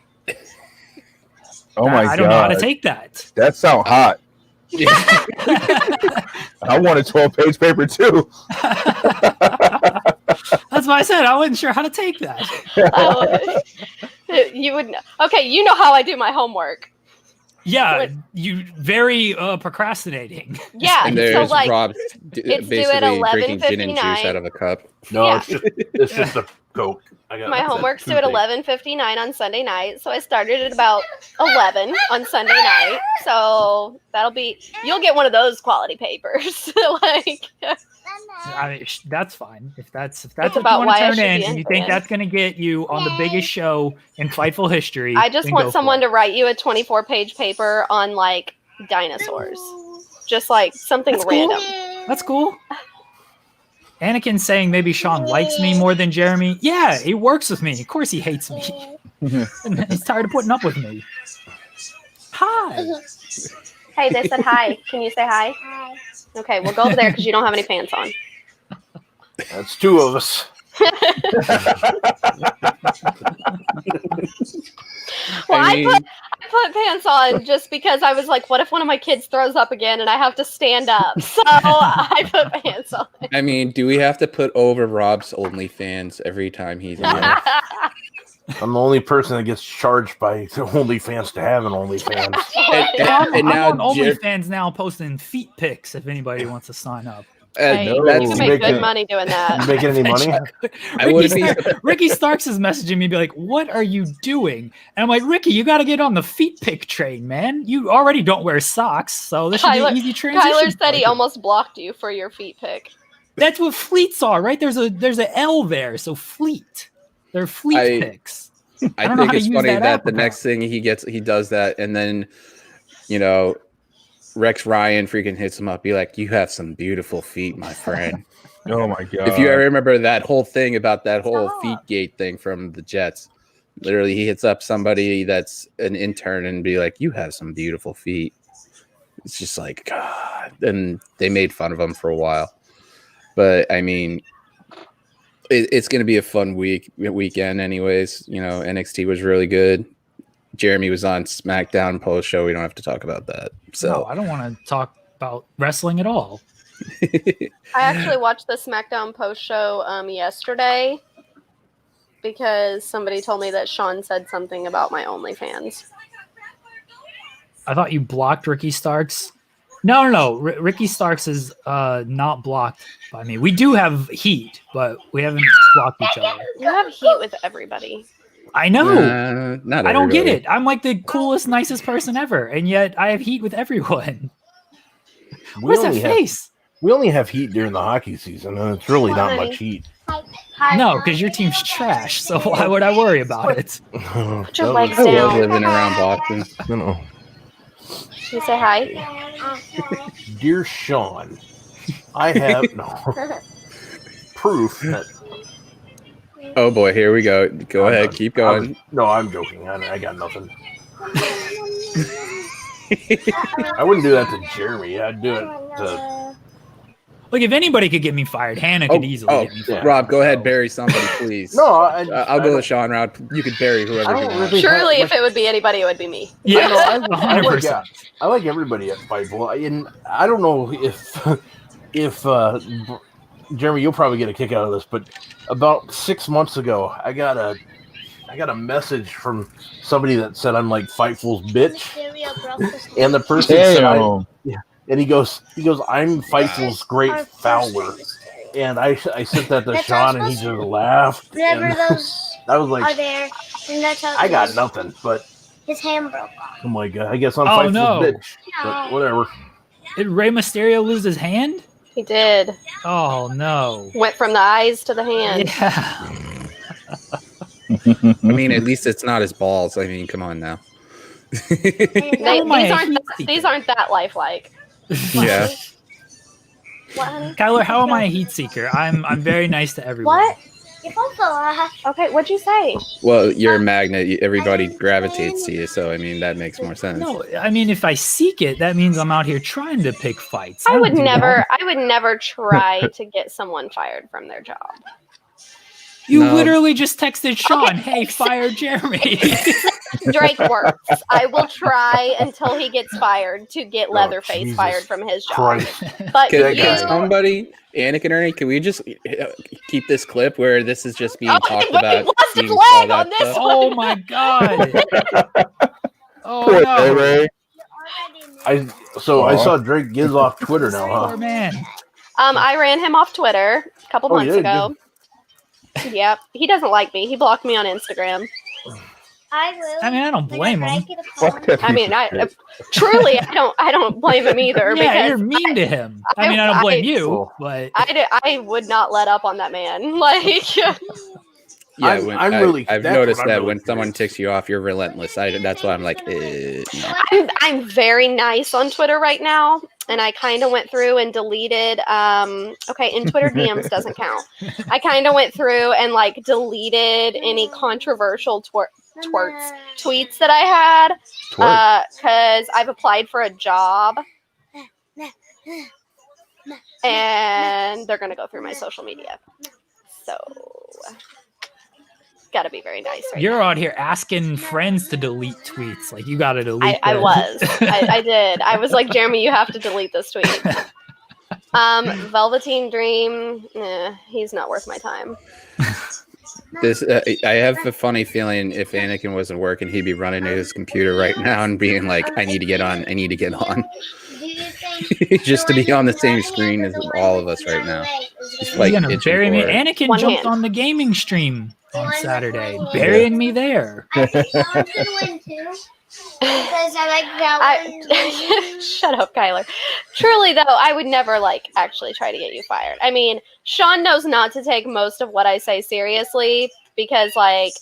Oh my god! I don't know how to take that. That sounds hot. I want a 12-page paper too. That's why I said I wasn't sure how to take that. You would know. Okay, you know how I do my homework. Yeah, you very procrastinating. Yeah, And there's so like Rob it's due basically at drinking gin and juice 11:59. out of a cup. No, Yeah. it's just a Coke. My homework's due at 11:59 on Sunday night, so I started at about 11 on Sunday night. So you'll get one of those quality papers. Like, Mama. That's fine. If that's what you about want why I to turn should in, be and you think influenced. that's going to get you on the biggest show in Fightful history, I just then want go for someone it. to write you a 24-page paper on like dinosaurs, just like something That's cool. random. That's cool. Anakin saying maybe Sean likes me more than Jeremy. Yeah, he works with me. Of course he hates me. And he's tired of putting up with me. Hi. Hey, they said hi. Can you say hi? Hi. Okay, we'll go over there because you don't have any pants on. That's two of us. Well, I mean- I put pants on just because I was like, what if one of my kids throws up again and I have to stand up? So I put pants on. I mean, do we have to put over Rob's OnlyFans every time he's on? Yeah. I'm the only person that gets charged by OnlyFans to have an OnlyFans. And now I'm on Jer- OnlyFans now posting feet pics if anybody wants to sign up. Hey, no. you that's can You make make good it- money doing You that. making any money? I wouldn't be. Ricky Starks is messaging me, be like, "What are you doing?" And I'm like, "Ricky, you got to get on the feet pic train, man. You already don't wear socks, so this should be an easy transition." Kyler said he for you." almost blocked you for your feet pic. That's what fleets are, right? There's a L there, so fleet. They're fleet pics. I don't know think how to it's use funny that that app, the next thing he does that, and then, Rex Ryan freaking hits him up. Be like, "You have some beautiful feet, my friend." Oh my god! If you ever remember that whole thing about that whole feet gate thing from the Jets, literally he hits up somebody that's an intern and be like, "You have some beautiful feet." It's just like, God. And they made fun of him for a while. But I mean, it's going to be a fun weekend anyways. NXT was really good. Jeremy was on Smackdown post show. We don't have to talk about that. No, So I don't want to talk about wrestling at all. I actually watched the SmackDown post show yesterday because somebody told me that Sean said something about my OnlyFans. I thought you blocked Ricky Starks. No. Ricky Starks is not blocked by me. We do have heat, but we haven't blocked each other. You have heat with everybody. I know. not I don't get everybody. it. I'm like the coolest, nicest person ever, and yet I have heat with everyone. Where's that face? We only have heat during the hockey season, and it's really not much heat. Hi. No, because your team's trash. So why would I worry about it? Put your legs I love down. living around Boston. No. You say hi. Dear Sean, I have proof that. Oh boy, here we go. Go ahead, keep going. I'm joking. I got nothing. I wouldn't do that to Jeremy. I'd do it to. Like, if anybody could get me fired, Hannah could easily get me fired. Rob, go ahead, bury somebody, please. No, I'll go with Sean Round. You could bury whoever you want. Surely, if it would be anybody, it would be me. Yeah, I 100%. I like everybody at Fightful, and I don't know if Jeremy, you'll probably get a kick out of this, but about 6 months ago, I got a message from somebody that said I'm like Fightful's bitch, and the person said, and he goes, I'm Fightful's great fowler, and I sent that to Sean, and he just laughed. Whenever those I was like, are there, then that's how I got nothing, but his hand broke off. oh my god, I guess I'm Oh, Fightful's no. bitch, but whatever. Did Rey Mysterio lose his hand? He did. Oh, no. Went from the eyes to the hand. Yeah. I mean, at least it's not his balls. I mean, come on now. These aren't that lifelike. Yeah. What, honey? Kyler, how am I a heat seeker? I'm very nice to everyone. What? You're also Okay, what'd you say? Well, you're a magnet. Everybody gravitates to you, so I mean that makes more sense. No, I mean if I seek it, that means I'm out here trying to pick fights. I would don't do never that. try to get someone fired from their job. You No. literally just texted Sean, Okay. "Hey, fire Jeremy." Drake works. I will try until he gets fired to get Leatherface Jesus fired from his job. Christ. But Can you, somebody, Anakin Ernie, can we just keep this clip where this is just being Okay, talked wait, about? what's the being flag all on that this stuff? Oh my god. Oh Poor no. Ray. I saw Drake Giz off Twitter now, Poor huh? man. I ran him off Twitter a couple months yeah, ago. Yep, he doesn't like me. He blocked me on Instagram. I will. I mean, I don't blame him. Fuck that I mean, piece of shit. truly, I don't blame him either. Yeah, because you're mean to him. I mean, I don't blame you, but I would not let up on that man. Like, Yeah, I'm I've that's noticed what I'm that really when someone curious. ticks you off, you're relentless. That's why I'm like, no. I'm very nice on Twitter right now, and I kind of went through and deleted. Okay, in Twitter DMs doesn't count. I kind of went through and like deleted any controversial tweets that I had because I've applied for a job, and they're gonna go through my social media. So, gotta be very nice. you're out here asking friends to delete tweets. Like you gotta delete. I them. was. I did. I was like, Jeremy, you have to delete this tweet. Velveteen Dream, he's not worth my time. This I have a funny feeling if Anakin wasn't working, he'd be running to his computer right now and being like, I need to get on. Just to be on the same screen as all of us right now. Just like You're gonna itching bury me. for it. Anakin One jumped hand. on the gaming stream on Saturday, burying me there. I think Sean's gonna win too. Because I like that one. Shut up, Kyler. Truly, though, I would never like actually try to get you fired. I mean, Sean knows not to take most of what I say seriously because, like,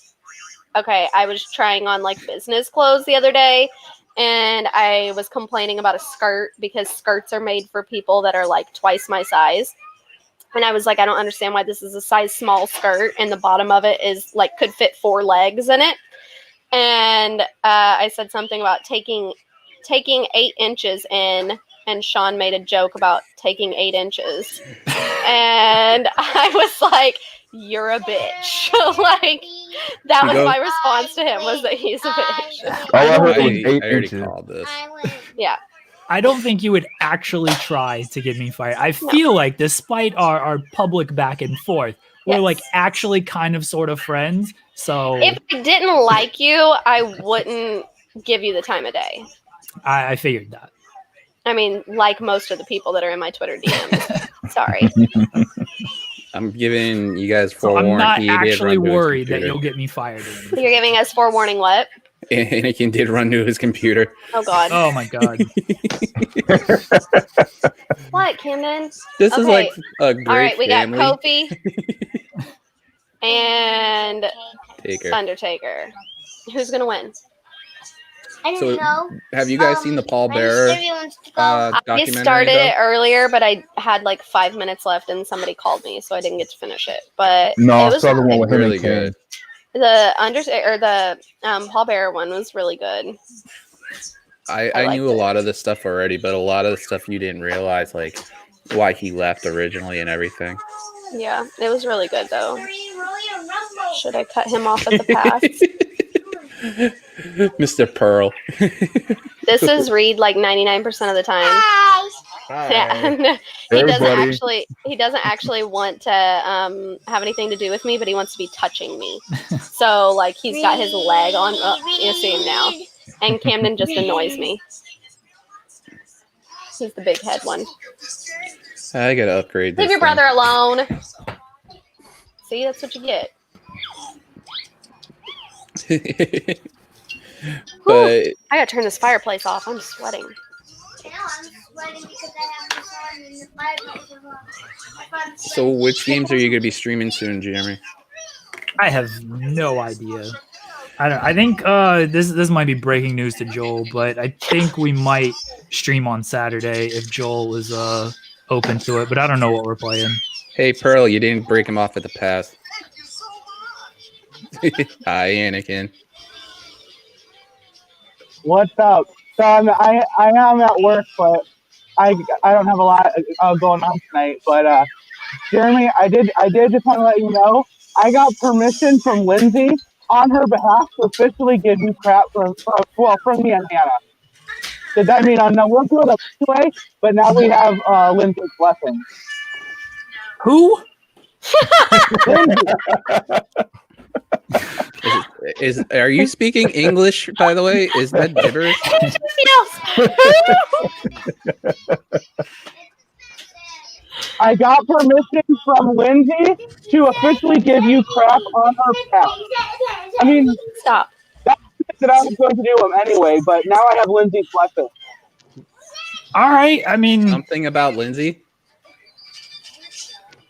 okay, I was trying on like business clothes the other day, and I was complaining about a skirt because skirts are made for people that are like twice my size. And I was like, I don't understand why this is a size small skirt, and the bottom of it is like could fit 4 legs in it. And I said something about taking 8 inches in, and Sean made a joke about taking 8 inches. And I was like, you're a bitch. Like, that was my response to him, was that he's a bitch. All I heard was I 8 already inches. called this. Yeah. I don't think you would actually try to get me fired. I feel like despite our public back and forth, we're Yes. like actually kind of sort of friends. So If I didn't like you, I wouldn't give you the time of day. I figured that. I mean, like most of the people that are in my Twitter DMs. Sorry. I'm giving you guys So forewarned. I'm not he did actually run to his worried that computer. you'll get me fired. You're giving us forewarning what? Anakin did run to his computer. Oh, God. Oh my god. What, Camden? This is Okay. like a great All right, we family. got Kofi and Taker. Undertaker. Who's going to win? I don't So, know. Have you guys seen the Paul My Bearer sister wants to go. I documentary? started though? it earlier, but I had like 5 minutes left and somebody called me, so I didn't get to finish it. But No, it I was saw the one with him Really and Kane. good. the Undertaker or the Paul Bearer one was really good. I liked knew a it. lot of this stuff already, but a lot of the stuff you didn't realize, like why he left originally and everything. Yeah, it was really good though. Royal Rumble. Should I cut him off at the pass? Mr. Pearl. This is Reed like 99% of the time. Hi. Yeah. Hey, buddy. He doesn't actually want to have anything to do with me, but he wants to be touching me. So like he's got his leg on. Oh, you see him now. And Camden just annoys me. He's the big head one. I gotta upgrade this. Leave your brother alone. See, that's what you get. But I gotta turn this fireplace off. I'm sweating. Now I'm sweating because I have this on in the fireplace. so which games are you gonna be streaming soon, Jeremy? I have no idea. I think this might be breaking news to Joel, but I think we might stream on Saturday if Joel is open to it. But I don't know what we're playing. Hey, Pearl, you didn't break him off at the pass. Hi, Anakin. What's up? So I am at work, but I don't have a lot going on tonight. But Jeremy, I did just want to let you know I got permission from Lindsay on her behalf to officially give you crap from me and Hannah. Does that mean I know we'll do it anyway? But now we have Lindsay's blessing. Who? Are you speaking English, by the way? Is that gibberish? I got permission from Lindsay to officially give you crap on her behalf. I mean, Stop. That's that I was going to do them anyway, but now I have Lindsay's blessing. All right. I mean, something about Lindsay.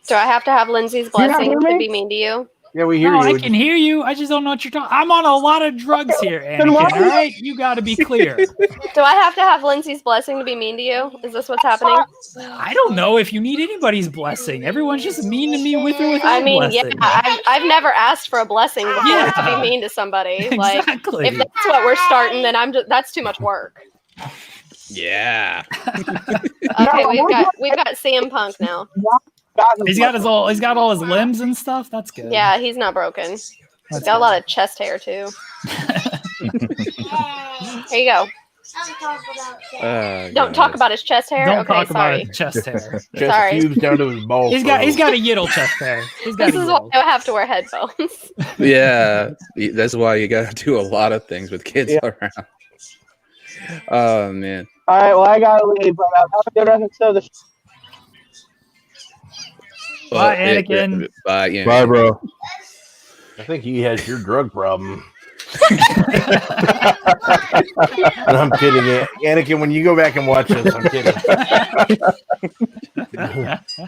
Do I have to have Lindsay's blessing to be mean to you? Yeah, we hear no, you. I can hear you. I just don't know what you're talking. I'm on a lot of drugs here, Anakin. All right, you got to be clear. Do I have to have Lindsay's blessing to be mean to you? Is this what's happening? I don't know if you need anybody's blessing. Everyone's just mean to me with or without I mean, blessing. yeah, I've never asked for a blessing before to be mean to somebody. Like, Exactly. if that's what we're starting, then that's too much work. Yeah. Okay, we've got CM Punk now. He's got all his limbs and stuff. That's good. Yeah, he's not broken. He's got a lot of chest hair too. Here you go. Don't talk about his chest hair. Don't okay, talk sorry. about his chest hair. Chest pubes down to his balls. He's got a yittle chest hair. This is why I have to wear headphones. Yeah, that's why you got to do a lot of things with kids around. Oh man. All right, well I gotta leave, but have a good rest of the show. Bye, Anakin. Bye, Anakin. Bye, bro. I think he has your drug problem. And I'm kidding, Anakin. When you go back and watch this, I'm kidding.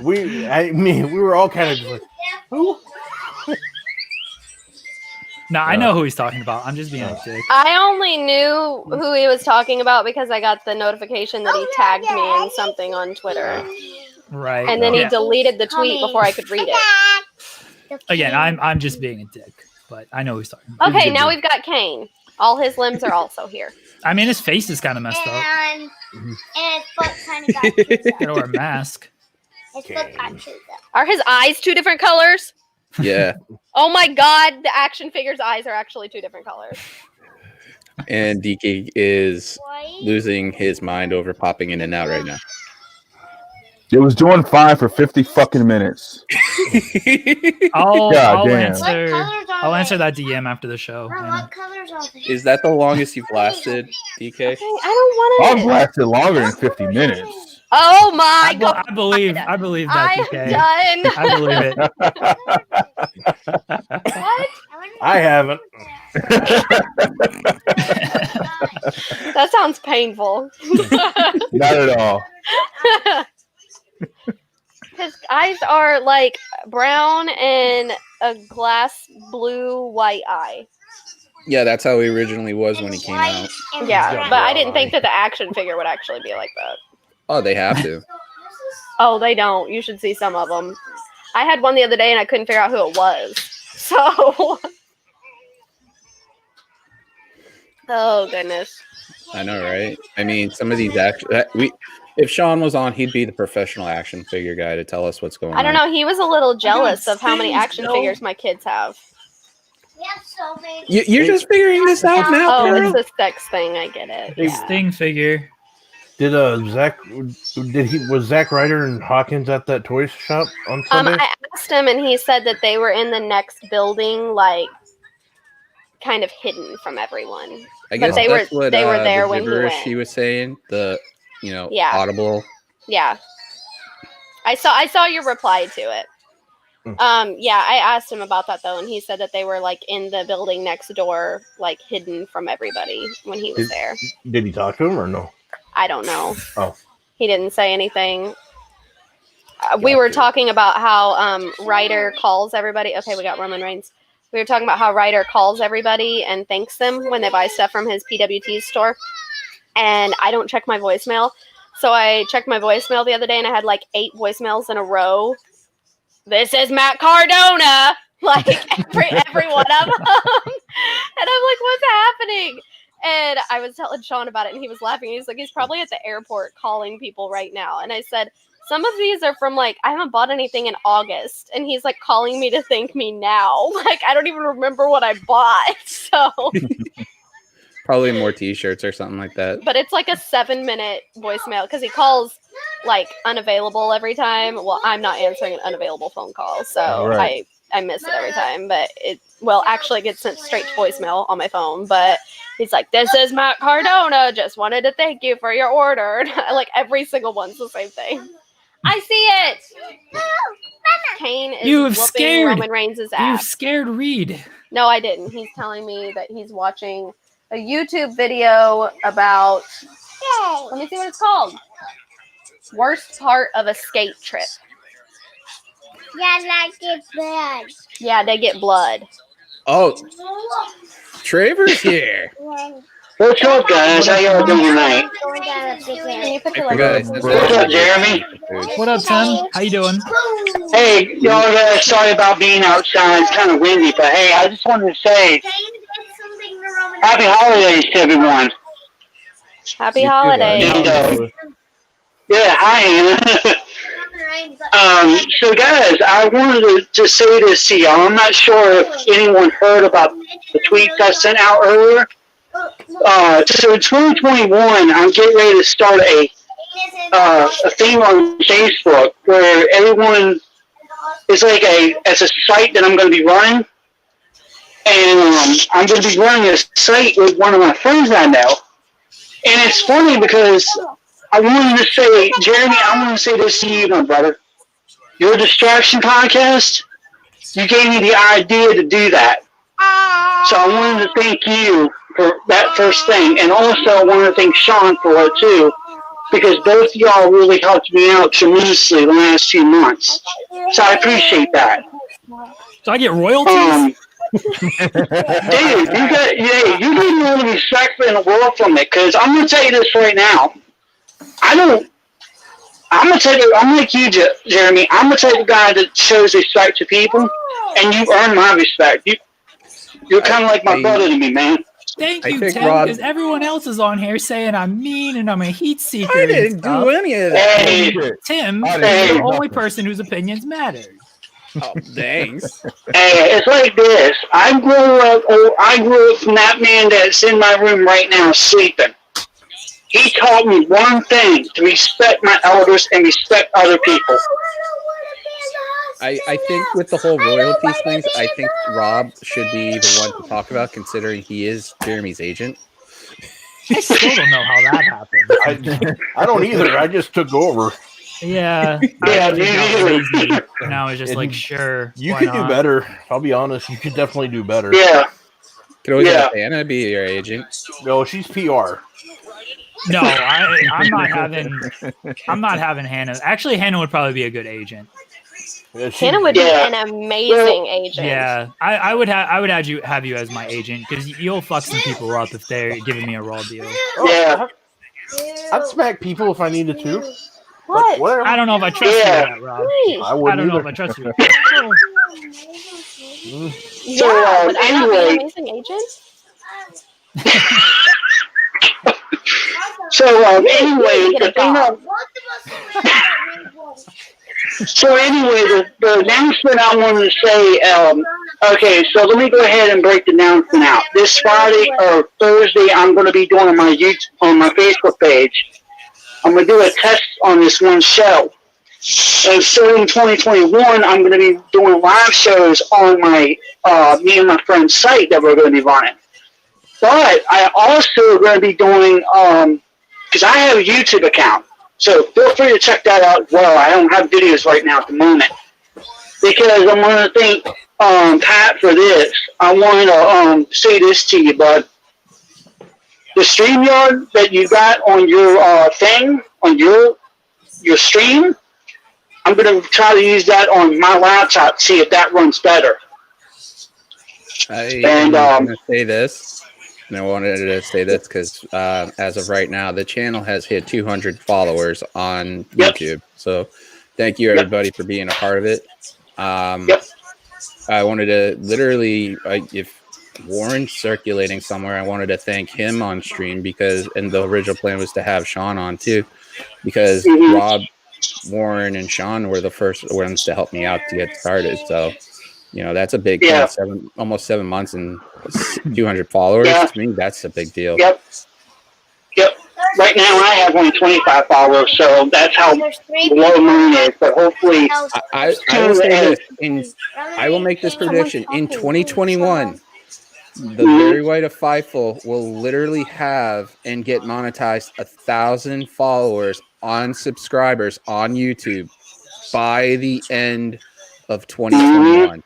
we were all kind of just like, who? No, I know who he's talking about. I'm just being a dick. I only knew who he was talking about because I got the notification that he tagged me in something on Twitter. Right. And then he deleted the tweet before I could read it. Again, I'm just being a dick, but I know who he's talking about. Okay, now we've got Kane. All his limbs are also here. I mean, his face is kind of messed up. And his foot kind of got chewed up. Gotta wear a mask. His foot got chewed up. Are his eyes two different colors? Yeah. Oh my god, the action figure's eyes are actually two different colors. And DK is losing his mind over popping in and out right now. It was doing fine for 50 fucking minutes. I'll damn. answer that DM after the show. Bro, what colors are they? Is that the longest you've lasted, DK? I don't want I've lasted longer than 50 minutes. Oh my god. I believe that, I'm DK. done. I believe it. What? I haven't. That sounds painful. Not at all. His eyes are like brown and a glass blue white eye. Yeah, that's how he originally was when he came out. Yeah, but I didn't think that the action figure would actually be like that. Oh, they have to. Oh, they don't. You should see some of them. I had one the other day and I couldn't figure out who it was. So. Oh, goodness. I know, right? I mean, some of these if Sean was on, he'd be the professional action figure guy to tell us what's going on. I don't know. He was a little jealous of how many action figures my kids have. We have so many. You're just figuring this out now. Oh, Pearl? it's a sex thing. I get it. Big Yeah. Sting figure. Was Zack Ryder and Hawkins at that toy shop on Sunday? I asked him, and he said that they were in the next building, like kind of hidden from everyone. I guess they that's were what, they were there the when he gibberish went. he was saying. The Yeah. audible. Yeah, I saw your reply to it. Yeah, I asked him about that though, and he said that they were like in the building next door, like hidden from everybody when he was there. Did he talk to him or no? I don't know. Oh. He didn't say anything. We were talking about how Ryder calls everybody. Okay, we got Roman Reigns. we were talking about how Ryder calls everybody and thanks them when they buy stuff from his PWT store. And I don't check my voicemail. So I checked my voicemail the other day and I had like 8 voicemails in a row. This is Matt Cardona. Like every one of them. And I'm like, what's happening? And I was telling Sean about it and he was laughing. He's like, he's probably at the airport calling people right now. And I said, some of these are from like, I haven't bought anything in August. And he's like calling me to thank me now. Like, I don't even remember what I bought. So probably more t-shirts or something like that. But it's like a 7-minute voicemail because he calls like unavailable every time. Well, I'm not answering an unavailable phone call. So Right. I miss it every time, but actually it gets sent straight to voicemail on my phone, but he's like, this is Matt Cardona, just wanted to thank you for your order. Like every single one's the same thing. I see it. Kane is whooping Roman Reigns' ass. You've scared Reed. No, I didn't. He's telling me that he's watching a YouTube video about, let me see what it's called. Worst part of a skate trip. Yeah, like get blood. Yeah, they get blood. Oh, Trevor's here. What's up, guys? How y'all doing tonight? Can you put your Guys, leg What's up, Jeremy? What up, Tim? How you doing? Hey, y'all, sorry about being outside. It's kind of windy, but hey, I just wanted to say happy holidays to everyone. Happy holidays. And, yeah, hi, Anna. So guys, I wanted to say this to y'all. I'm not sure if anyone heard about the tweets I sent out earlier. So in 2021, I'm getting ready to start a thing on Facebook where everyone is like it's a site that I'm going to be running, and I'm going to be running a site with one of my friends I know. And it's funny because I wanted to say, Jeremy, I want to say this to you, my brother. Your distraction podcast, you gave me the idea to do that. So I wanted to thank you for that first thing. And also I wanted to thank Sean for it too, because both of y'all really helped me out tremendously the last few months. So I appreciate that. So I get royalties? Dude, you need all the respect in the world from it, because I'm going to tell you this right now. I'm like you, Jeremy. I'm going to tell you the guy that shows respect to people, and you earn my respect. You're kind of like my brother to me, man. Thank you, Tim, because everyone else is on here saying I'm mean and I'm a heat seeker. I didn't do any of that. Hey, Tim is the only person whose opinions matter. Oh, thanks. Hey, it's like this. I grew up from that man that's in my room right now sleeping. He taught me one thing: to respect my elders and respect other people. I think with the whole royalties things, I think Rob should be the one to talk about, considering he is Jeremy's agent. I still don't know how that happened. I don't either. I just took over. Yeah. And I was just like, sure. You could do better. I'll be honest. You could definitely do better. Yeah. Could always have Anna be your agent. No, she's PR. No, I'm not having Hannah. Actually, Hannah would probably be a good agent. Yeah, Hannah would be an amazing agent. Yeah, I would have you as my agent, because you'll fuck some people up if they're giving me a raw deal. Yeah. I'd smack people if I needed to. What? Whatever. I don't know if I trust you with that, Rob. I don't know if I trust you with that. Yeah, would I not be an amazing agent? So anyway, the announcement I wanted to say, okay, so let me go ahead and break the announcement out. This Friday or Thursday, I'm going to be doing my Facebook page. I'm going to do a test on this one show. And starting 2021, I'm going to be doing live shows on my me and my friend's site that we're going to be running. But I also going to be doing, because I have a YouTube account, so feel free to check that out as well. I don't have videos right now at the moment. Because I want to thank Pat for this. I want to say this to you, bud. The StreamYard that you got on your thing, on your stream, I'm going to try to use that on my laptop to see if that runs better. And I'm going to say this, and I wanted to say this because as of right now, the channel has hit 200 followers on YouTube. So thank you, everybody, for being a part of it. I wanted to literally, if Warren's circulating somewhere, I wanted to thank him on stream because, and the original plan was to have Sean on too, because Rob, Warren, and Sean were the first ones to help me out to get started. So, you know, that's a big thing. Almost 7 months and 200 followers. To me, that's a big deal. Yep. Right now, I have only 25 followers, so that's how low mine is. But hopefully, I will say this. I will make this prediction in 2021. The Barry White of Fightful will literally have and get monetized 1,000 followers on subscribers on YouTube by the end of 2021.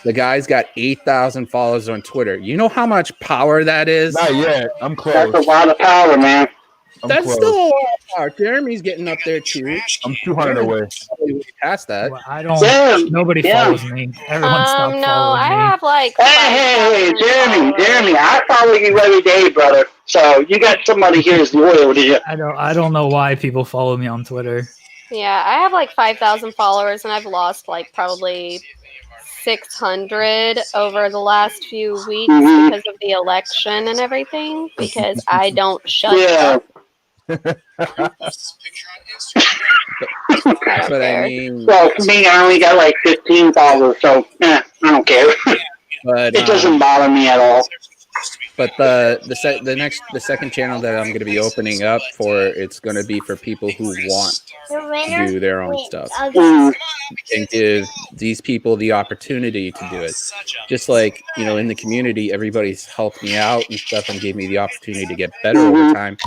The guy's got 8,000 followers on Twitter. You know how much power that is? Not yet. I'm close. That's a lot of power, man. That's close. Still a lot of power. Jeremy's getting up there too. I'm 200 away. Past that. Well, I don't. Nobody follows me. Everyone stopped following me. I have like. Hey, Jeremy, I follow you every day, brother. So you got somebody here who's loyal to you. I don't know why people follow me on Twitter. Yeah, I have like 5,000 followers, and I've lost like probably 600 over the last few weeks because of the election and everything. Because I don't shut up. But I mean, well, for me, I only got like 15 followers, so I don't care. But it doesn't bother me at all. But the second channel that I'm going to be opening up for, it's going to be for people who want to do their own stuff and give these people the opportunity to do it. Just like, you know, in the community, everybody's helped me out and stuff and gave me the opportunity to get better over time.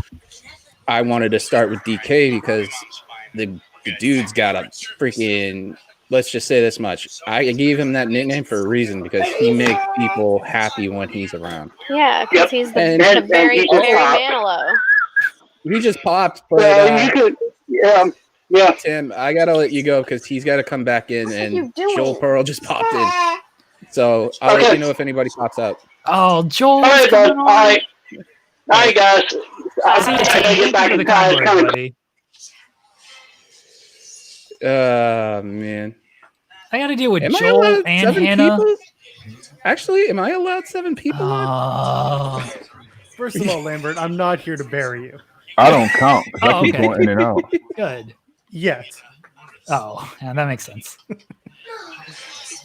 I wanted to start with DK because the dude's got a freaking, let's just say this much. I gave him that nickname for a reason because he makes people happy when he's around. Yeah, because he's the very Manilow. He just popped. But, Tim, I got to let you go because he's got to come back in, and Joel Pearl just popped in. So I'll let you know if anybody pops up. Oh, Joel. All right, guys. I gotta get back in time. Man. I got to deal with Joel and Hannah. People? Actually, am I allowed 7 people? First of all, Lambert, I'm not here to bury you. I don't count. I keep going in and out. Good. Yet. Oh, yeah, that makes sense.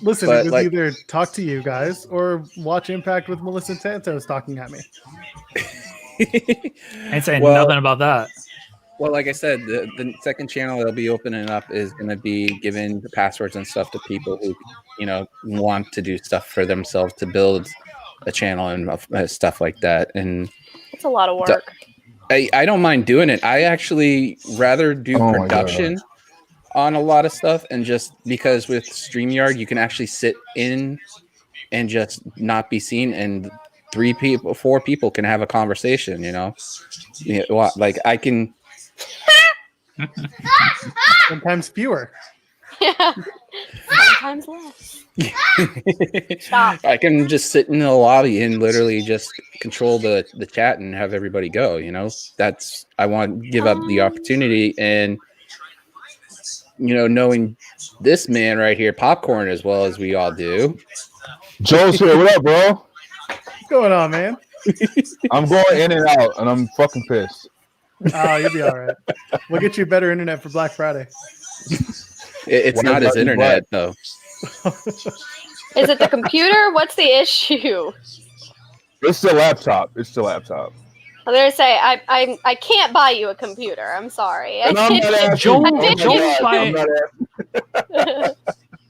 Listen, it was either talk to you guys or watch Impact with Melissa Santos talking at me. I ain't saying nothing about that. Well, like I said, the second channel they'll be opening up is going to be giving the passwords and stuff to people who, you know, want to do stuff for themselves to build a channel and stuff like that. And it's a lot of work. I don't mind doing it. I actually rather do production on a lot of stuff, and just because with StreamYard you can actually sit in and just not be seen, and 4 people can have a conversation. You know, like I can. Sometimes fewer. Yeah. Sometimes less. Stop. I can just sit in the lobby and literally just control the chat and have everybody go. You know, I want to give up the opportunity, and you know, knowing this man right here, Popcorn, as well as we all do. Joel's here. What up, bro? What's going on, man? I'm going in and out, and I'm fucking pissed. Oh, you'll be all right. We'll get you better internet for Black Friday. It's not his internet, though. Is it the computer? What's the issue? It's the laptop. I was gonna say I can't buy you a computer. I'm sorry.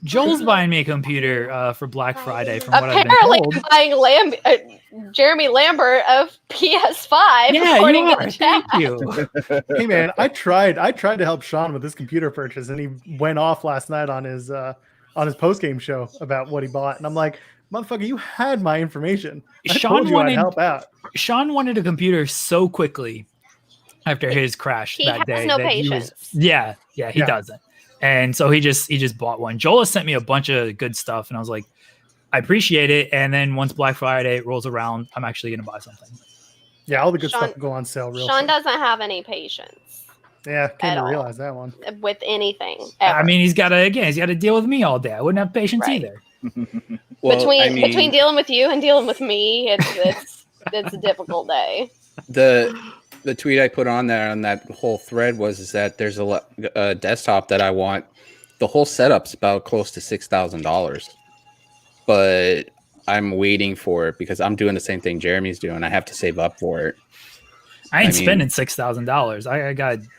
Joel's buying me a computer for Black Friday. From what I've been told. Apparently, buying Jeremy Lambert of PS5. Yeah, you are. Thank you. Hey man, I tried to help Sean with his computer purchase, and he went off last night on his post game show about what he bought, and I'm like, motherfucker, you had my information. I'd help out. Sean wanted a computer so quickly after his crash that day. He has no patience. He doesn't. And so he just bought one. Joel has sent me a bunch of good stuff, and I was like, I appreciate it. And then once Black Friday rolls around, I'm actually going to buy something. Yeah, all the good Sean- stuff will go on sale real Sean soon. doesn't have any patience Yeah, came at to all. realize that one. with anything. Ever. I mean, he's got to deal with me all day. I wouldn't have patience Right. either. Well, between dealing with you and dealing with me, it's a difficult day. the tweet I put on there on that whole thread is that there's a desktop that I want. The whole setup's about close to $6,000, but I'm waiting for it because I'm doing the same thing Jeremy's doing. I have to save up for it. I ain't spending $6,000.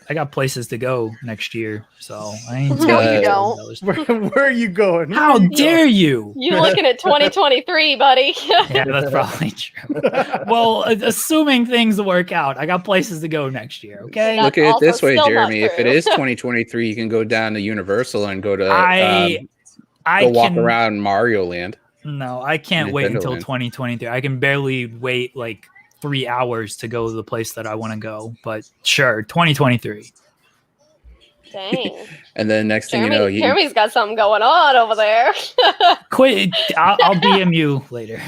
I got places to go next year, so I ain't. No, you don't. Where are you going? How dare you? You looking at 2023, buddy? Yeah, that's probably true. Well, assuming things work out, I got places to go next year. Okay. Look at it this way, still not Jeremy. If it true. is 2023, you can go down to Universal and go to I walk can- around Mario Land. No, I can't wait Nintendo until Land. 2023. I can barely wait like 3 hours to go to the place that I want to go. But sure, 2023. Dang. And then next thing you know, Jeremy's got something going on over there. Quit. I'll DM you later.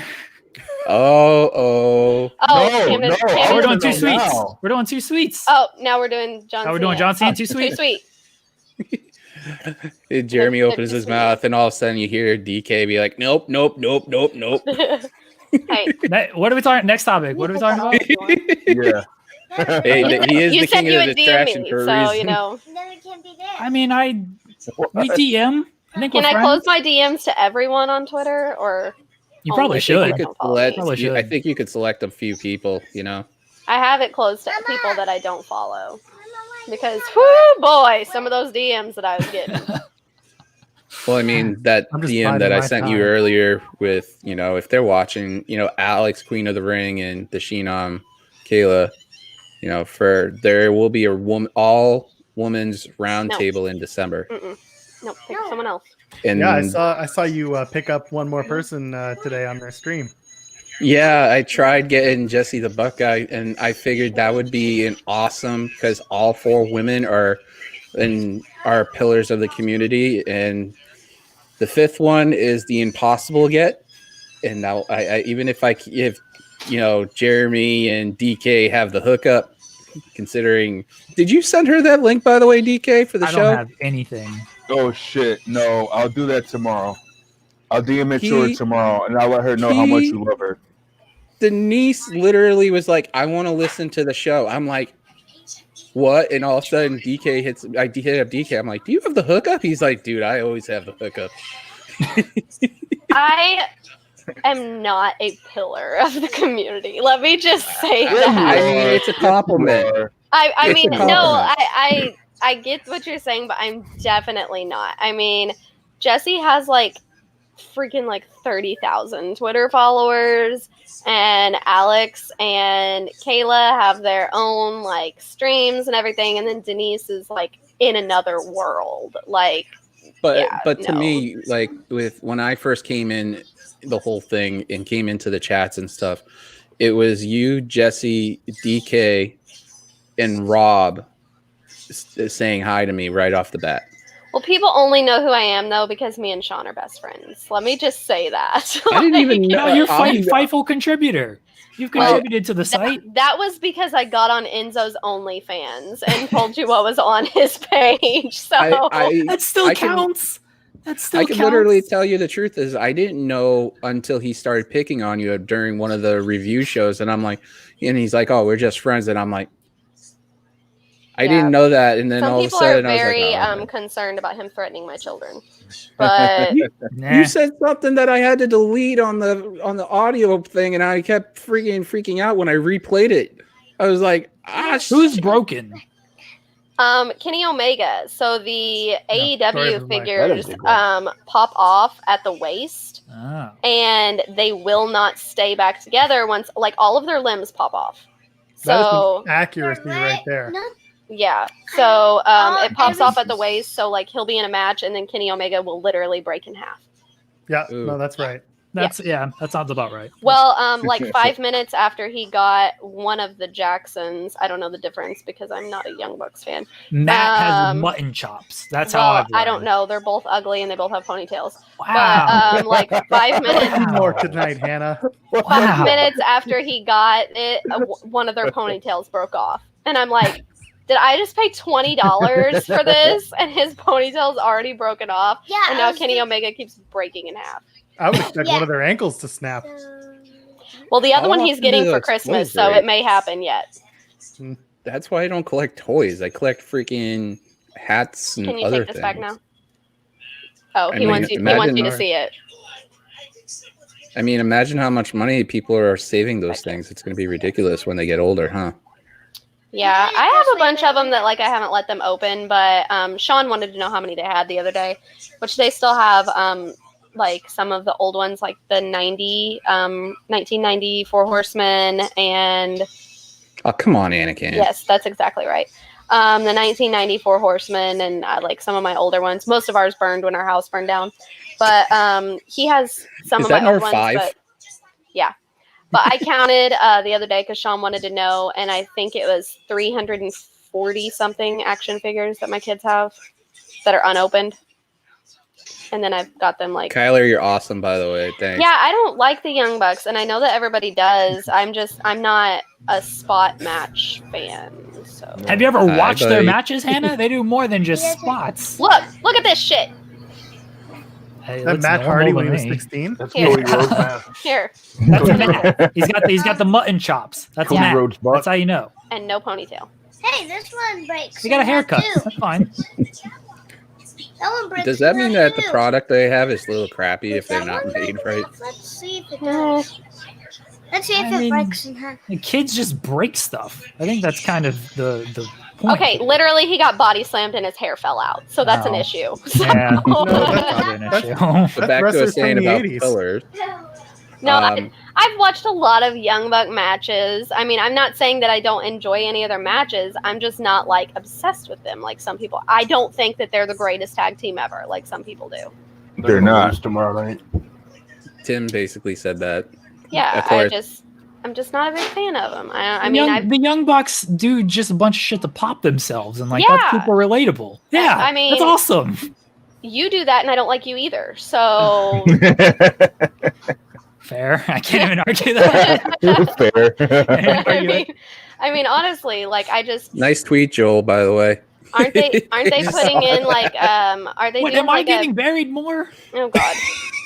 Oh, Cam is- Cam We're is- doing two sweets. We're doing two sweets. Oh, now we're doing John Now we're doing Cena. John Cena, two sweets. Too sweet. Jeremy opens his mouth, and all of a sudden you hear DK be like, "Nope, nope, nope, nope, nope." Hey, What are we talking? Next topic. What are we talking about? Yeah. Hey, he is you the said king you of would DM distraction me, for a so reason. you know. Then we can't be there. I mean, we DM. I think Can we're I friends. close my DMs to everyone on Twitter, or You only probably people should. that You don't could follow me? select, I think you could select a few people. You know. I have it closed to people that I don't follow because, whoo boy, some of those DMs that I was getting. Well, I mean that I'm just DM that biding I my sent you time. earlier with, if they're watching, Alex, Queen of the Ring, and the Sheenam, Kayla, there will be a all women's round No. table in December. Nope, pick someone else. And Yeah, I saw you pick up one more person today on their stream. yeah, I tried getting Jesse the Buckeye, and I figured that would be an awesome because all 4 women are pillars of the community, and the 5th one is the impossible get. And now, I even if Jeremy and DK have the hookup, considering, did you send her that link by the way, DK, for the I show? don't have anything. Oh shit! No, I'll do that tomorrow. I'll DM it to her tomorrow, and I'll let her know how much you love her. Denise literally was like, "I want to listen to the show." I'm like, "What?" And all of a sudden, DK hits. I hit up DK. I'm like, "Do you have the hookup?" He's like, "Dude, I always have the hookup." I am not a pillar of the community. Let me just say I that. mean, it's a compliment. I It's mean, a no, compliment. I get what you're saying, but I'm definitely not. I mean, Jesse has like freaking like 30,000 Twitter followers, and Alex and Kayla have their own like streams and everything, and then Denise is like in another world. Like, But to me, like when I first came in the whole thing and came into the chats and stuff, it was you, Jesse, DK, and Rob saying hi to me right off the bat. well, people only know who I am though because me and Sean are best friends. Let me just say that. I didn't even know. No, you're Fightful contributor. You've contributed to the site. That was because I got on Enzo's OnlyFans and told you what was on his page. So That still counts. That still I can counts. literally tell you the truth is I didn't know until he started picking on you during one of the review shows, and I'm like, and he's like, "Oh, we're just friends," and I'm like, I didn't know that, and then some all of a people sudden are I was like, very "Oh, okay." concerned about him threatening my children. But You said something that I had to delete on the audio thing, and I kept freaking out when I replayed it. I was like, who's broken? Kenny Omega. So the sorry AEW for my- figures pop off at the waist, Oh. and they will not stay back together once like all of their limbs pop off. That is So some accuracy right there. yeah, so it pops off at the waist. So like he'll be in a match, and then Kenny Omega will literally break in half. Yeah, Ooh. no, that's right. That sounds about right. Well, like 5 minutes after he got one of the Jacksons, I don't know the difference because I'm not a Young Bucks fan. Matt has mutton chops. That's how I've learned. I don't know. They're both ugly and they both have ponytails. Wow. But like 5 minutes. More tonight, Hannah. 5 minutes after he got it, one of their ponytails broke off, and I'm like, did I just pay $20 for this? And his ponytail's already broken off. Yeah. And now Kenny Omega keeps breaking in half. I would expect one of their ankles to snap. Well, the other How one he's often getting do for those Christmas, toys so break? it may happen yet. That's why I don't collect toys. I collect freaking hats and Can you other take this things. back now? Oh, I he mean, wants you to see it. I mean, imagine how much money people are saving those things. It's going to be ridiculous when they get older, huh? Yeah, I have a bunch of them that like I haven't let them open, but Sean wanted to know how many they had the other day, which they still have like some of the old ones, like the 1990 Four Horsemen and... Oh, come on, Anakin. Yes, that's exactly right. The 1990 Four Horsemen and like some of my older ones. Most of ours burned when our house burned down. But he has some of my old ones. But, yeah. But I counted the other day because Sean wanted to know, and I think it was 340-something action figures that my kids have that are unopened. And then I've got them like... Kyler, you're awesome, by the way. Thanks. Yeah, I don't like the Young Bucks, and I know that everybody does. I'm not a spot match fan. So have you ever watched their matches, Hannah? They do more than just spots. Look at this shit. Hey, that Matt Hardy when he was 16. That's Cody Rhodes, man. Here. That's Matt. He's got the mutton chops. That's Cody Matt. Rhodes butt. That's how you know. And no ponytail. Hey, this one breaks. He got a haircut. Too. That's fine. That one breaks. Does that mean that the too. product they have is a little crappy if they're not made right? Let's see if it does. Let's see if it breaks in half. The kids just break stuff. I think that's kind of the point. Okay, literally, he got body slammed and his hair fell out, so that's an issue. Yeah, No, that's probably an issue. But back to us wrestlers saying from the about 80s. pillars. No, I've watched a lot of Young Buck matches. I mean, I'm not saying that I don't enjoy any of their matches. I'm just not like obsessed with them like some people. I don't think that they're the greatest tag team ever, like some people do. They're not. Tomorrow night. Tim basically said that. Yeah, Of course. I'm just not a big fan of them. The Young Bucks do just a bunch of shit to pop themselves, and like Yeah. that's super relatable. Yeah, I mean, that's awesome. You do that, and I don't like you either. So Fair. I can't even argue that. Fair. I mean, honestly, like I just Nice tweet, Joel, by the way. aren't they putting in like are they Wait, doing am I like getting buried more? oh god,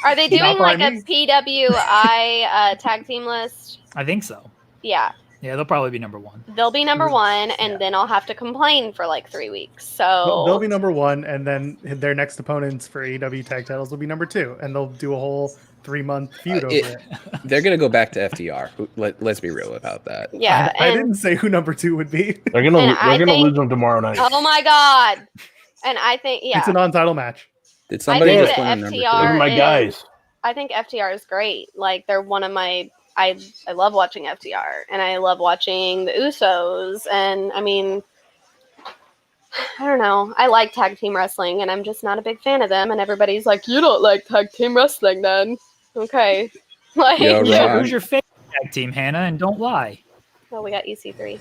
are they doing like a PWI tag team list? I think so. Yeah, Yeah, they'll probably be number one. they'll be number one, and then I'll have to complain for like 3 weeks. So They'll be number one, and then their next opponents for AEW tag titles will be number two, and they'll do a whole 3-month feud over it. They're going to go back to FTR. Let's be real about that. yeah, I and- didn't say who number two would be. They're And I gonna think- lose them tomorrow night. Oh my god! And I think It's a non-title match. Did somebody I think just that win a number FTR Those are my is- guys. I think FTR is great. Like they're one of my. I love watching FTR, and I love watching the Usos. And I mean, I don't know. I like tag team wrestling, and I'm just not a big fan of them. And everybody's like, "You don't like tag team wrestling, then?" Okay, like Yo, Ron. Who's your favorite tag team, Hannah? And don't lie. oh, we got EC3.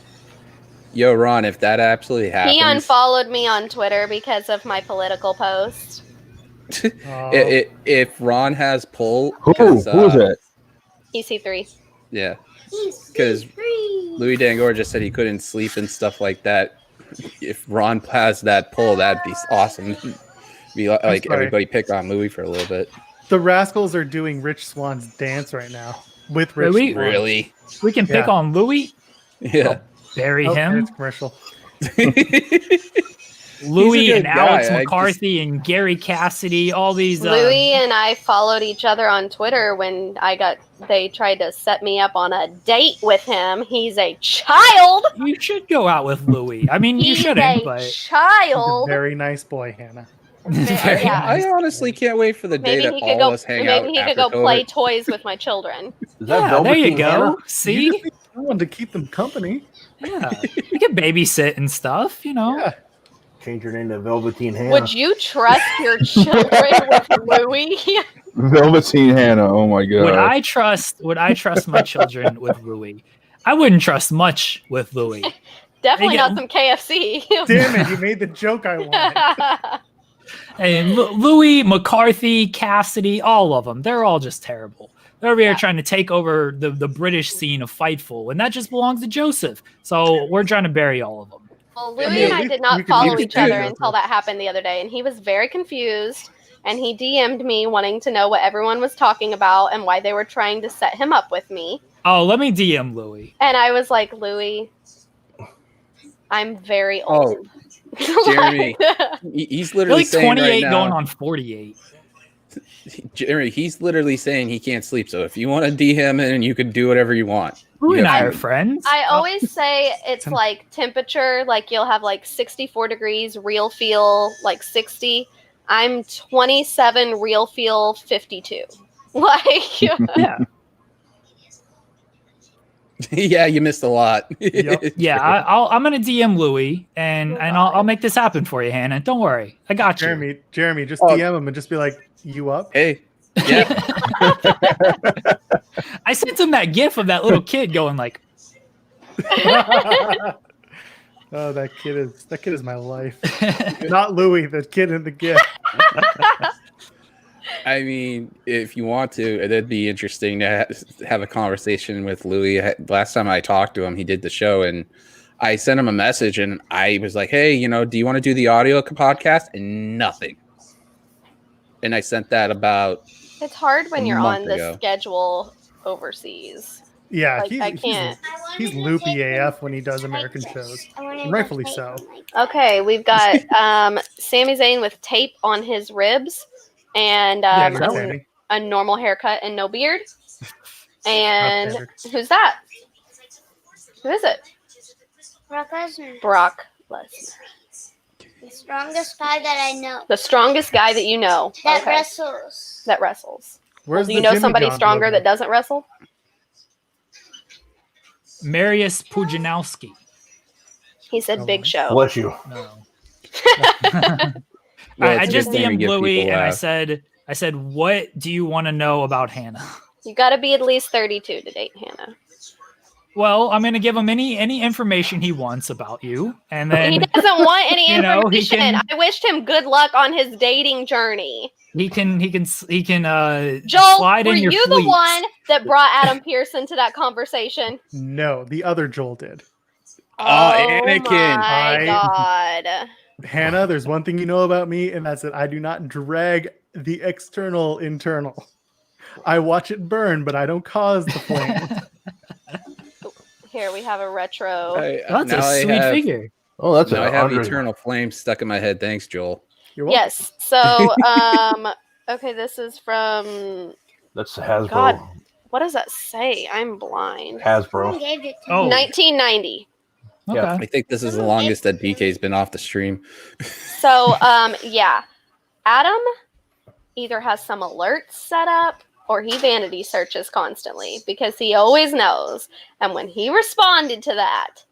Yo, Ron, if that absolutely happens, He unfollowed me on Twitter because of my political post. if Ron has pull, Who is that? EC3. Yeah, because Louis Dangor just said he couldn't sleep and stuff like that. If Ron has that pull, that'd be awesome. Be like sorry. everybody pick on Louis for a little bit. The Rascals are doing Rich Swan's dance right now with Rich Really? Swann. Really? We can pick Yeah. on Louis. Yeah. Bury Oh, him. it's commercial. Louis good and Alex guy. McCarthy and Gary Cassidy. All these. Louis and I followed each other on Twitter when they tried to set me up on a date with him. He's a child. You should go out with Louis. I mean, you He's shouldn't, a but He's a child. very nice boy, Hannah. Yeah. I honestly can't wait for the day Maybe that he could all go. us hang out. Maybe he after could go COVID. play toys with my children. Is that yeah, there Velveteen you go. Hannah? See, You just need someone to keep them company. yeah, you can babysit and stuff. You know, Yeah. Change your name to Velveteen Hannah. Would you trust your children with Louie? Velveteen Hannah. Oh my god. Would I trust my children with Louie? I wouldn't trust much with Louie. Definitely not some KFC. Damn it, you made the joke I wanted. And Louie, McCarthy, Cassidy, all of them, they're all just terrible. They're over here trying to take over the British scene of Fightful, and that just belongs to Joseph. So we're trying to bury all of them. Well, Louie and I did not follow each other until that happened the other day, and he was very confused, and he DM'd me wanting to know what everyone was talking about and why they were trying to set him up with me. Oh, let me DM Louie. And I was like, Louie, I'm very old. Oh, Jeremy, he's literally saying 28 right now, going on 48. Jeremy, he's literally saying he can't sleep. So if you want to DM and you can do whatever you want. Louie and I are friends. I always say it's like temperature, like you'll have like 64 degrees, real feel like 60. I'm 27, real feel 52. Like, yeah. Yeah, you missed a lot. Yeah, I'm gonna DM Louie and I'll make this happen for you, Hannah. Don't worry, I got you. Jeremy, just DM him and just be like, "You up?" Hey, yeah. I sent him that GIF of that little kid going like. Oh, that kid is my life. Not Louie, the kid in the GIF. I mean, if you want to, it'd be interesting to have a conversation with Louie. Last time I talked to him, he did the show, and I sent him a message, and I was like, "Hey, do you want to do the audio podcast?" And nothing. And I sent that about. It's hard when you're on the ago. schedule overseas. Yeah, like, I can't. He's loopy AF when he does American shows, and rightfully so. Okay, we've got Sami Zayn with tape on his ribs. And a normal haircut and no beard. And who's that? Who is it? Brock Lesnar. Brock Lesnar. The strongest guy that I know. The strongest guy that you know. That wrestles. That wrestles. Where's do you know somebody stronger that doesn't wrestle? Marius Pujanowski. He said Big Show. Bless you. No. Well, I just DM'd Louie and I laugh. said, what do you want to know about Hannah? You got to be at least 32 to date Hannah. Well, I'm going to give him any information he wants about you, and then he doesn't want any information. I wished him good luck on his dating journey. He can Joel, slide were in your you fleece. the one that brought Adam Pearce into that conversation? No, the other Joel did. Oh, Anakin! My God. Hannah, there's one thing you know about me, and that's that I do not drag the external internal. I watch it burn, but I don't cause the flame. Here we have a retro. That's a sweet figure. Oh, that's I have eternal flame stuck in my head. Thanks, Joel. You're welcome. Yes. So, okay, this is from. That's Hasbro. God, what does that say? I'm blind. Hasbro. 1990. Okay. Yeah, I think this is the longest that BK's been off the stream. So, yeah, Adam either has some alerts set up or he vanity searches constantly because he always knows. And when he responded to that,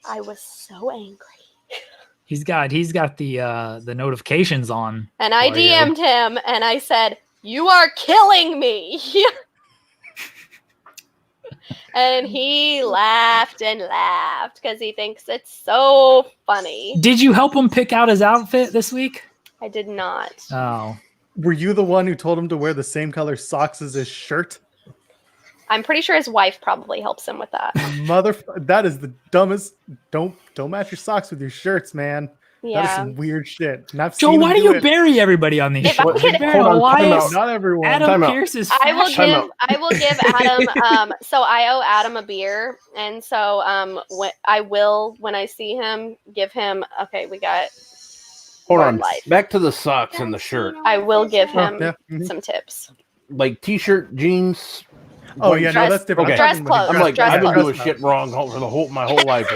I was so angry. He's got the notifications on. And I DM'd him and I said, "You are killing me." And he laughed and laughed because he thinks it's so funny. Did you help him pick out his outfit this week? I did not. Oh. Were you the one who told him to wear the same color socks as his shirt? I'm pretty sure his wife probably helps him with that. That is the dumbest. Don't match your socks with your shirts, man. Yeah. That is some weird shit. Joe, why do you bury everybody on these shows? Not everyone. Adam Pearce is I will give Adam so I owe Adam a beer, and so when I see him give him we got Hold on. Back to the socks and the shirt. I will give him some tips. Like t-shirt, jeans. Oh yeah, no, that's different. Okay. Dress clothes. I'm like, dress I've been clothes. doing shit wrong for my whole life.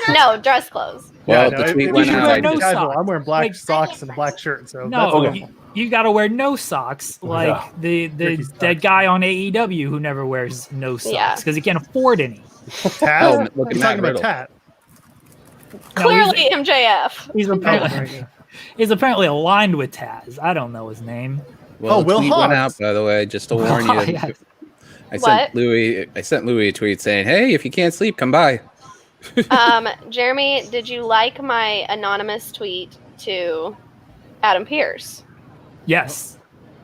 No, dress clothes. Well, yeah, the tweet went out. I'm wearing black socks and a black shirt, so no, you got to wear no socks, like the guy on AEW who never wears no socks because he can't afford any. Tat? Look at You're talking Matt about Tat. Clearly MJF. He's apparently aligned with Taz. I don't know his name. Well, Will tweet went out, Hobbs. by the way, just to warn you. Yes. I sent Louis a tweet saying, "Hey, if you can't sleep, come by." Jeremy, did you like my anonymous tweet to Adam Pearce? Yes.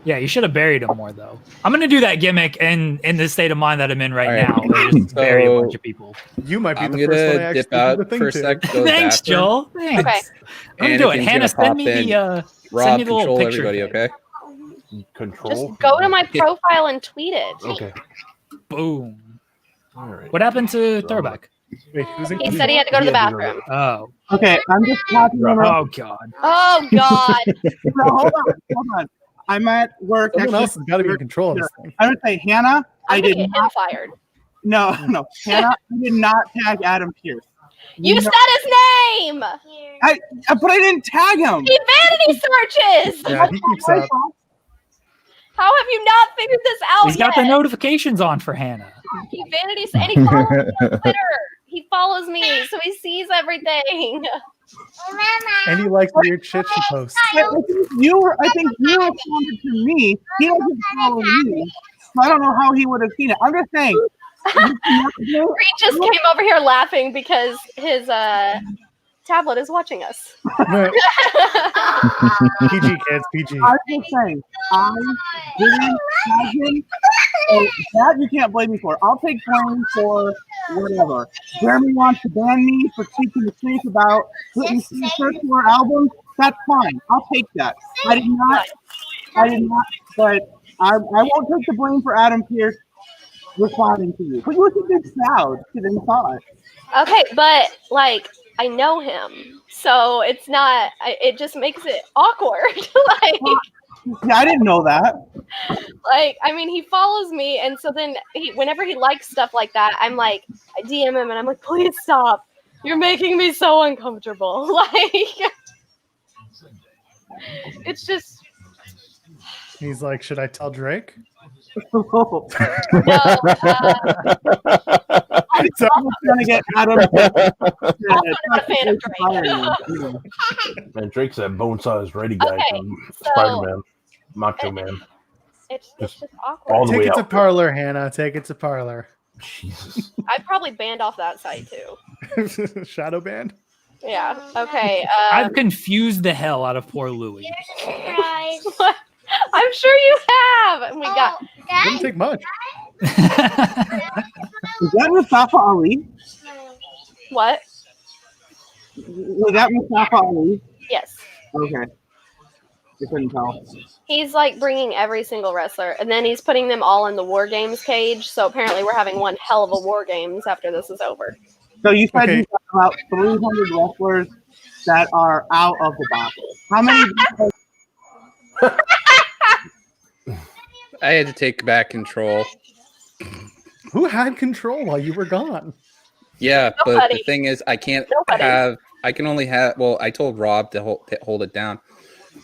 Yeah, you should have buried him more, though. I'm going to do that gimmick in the state of mind that I'm in right now. Just bury a bunch of people. You might be I'm the first one I gonna actually dip out do the thing for a to. sec. Go to the Thanks, bathroom. Joel. Thanks. Okay. I'm gonna do it. Anakin's Hannah, gonna send pop me in. the Rob, little control picture everybody, thing. okay? Control. Just go to my profile and tweet it. Okay. Boom. All right. What happened to Throwback? Wait, who's in He said he had to go to the bathroom. Oh. Okay, I'm just talking to Oh, God. Oh, God. No, hold on. I'm at work. Someone actually. else has got to be in control of this thing. I would say, Hannah, I'm I gonna did get him not. fired. No, Hannah, I did not tag Adam Pearce. You said his name. But I didn't tag him. He vanity searches. Yeah, he keeps up. How have you not figured this out He's got yet? the notifications on for Hannah. He vanity and he follows me on Twitter. He follows me, so he sees everything. And he likes weird shit she posts. I think you responded to me. He doesn't follow me. So I don't know how he would have seen it. I'm just saying. Reed just came over here laughing because his tablet is watching us. PG kids, PG. I'm just saying. I didn't tag him. So that you can't blame me for. I'll take blame for whatever. Jeremy wants to ban me for speaking the truth about putting search to our album. That's fine. I'll take that. I did not, but I won't take the blame for Adam Pearce responding to you. But you were a big crowd to the thought. Okay, but like I know him, so it's not. It just makes it awkward. Yeah, I didn't know that. I mean, he follows me, and so then whenever he likes stuff like that, I'm like, I DM him, and I'm like, please stop. You're making me so uncomfortable. It's just. He's like, should I tell Drake? No. Someone's gonna get Adam. I'm not a fan of Drake. Man, Drake's that bone size ready guy from so- Spider-Man, Macho Man. It's just awkward. All the Take way it to out. Parlor, Hannah. Take it to Parlor. Jesus. I probably banned off that site too. Shadow band. Yeah. Okay. I've confused the hell out of poor Louis. I'm sure you have. And we got. Didn't take much. Is that Mustafa Ali? What? Was that Mustafa Ali? Yes. Okay. I couldn't tell. He's like bringing every single wrestler, and then he's putting them all in the War Games cage. So apparently, we're having one hell of a War Games after this is over. So you said Okay. you got about 300 wrestlers that are out of the box. How many? I had to take back control. Who had control while you were gone? Yeah, but Nobody. the thing is, I can't Nobody. have. I can only have. Well, I told Rob to hold it down,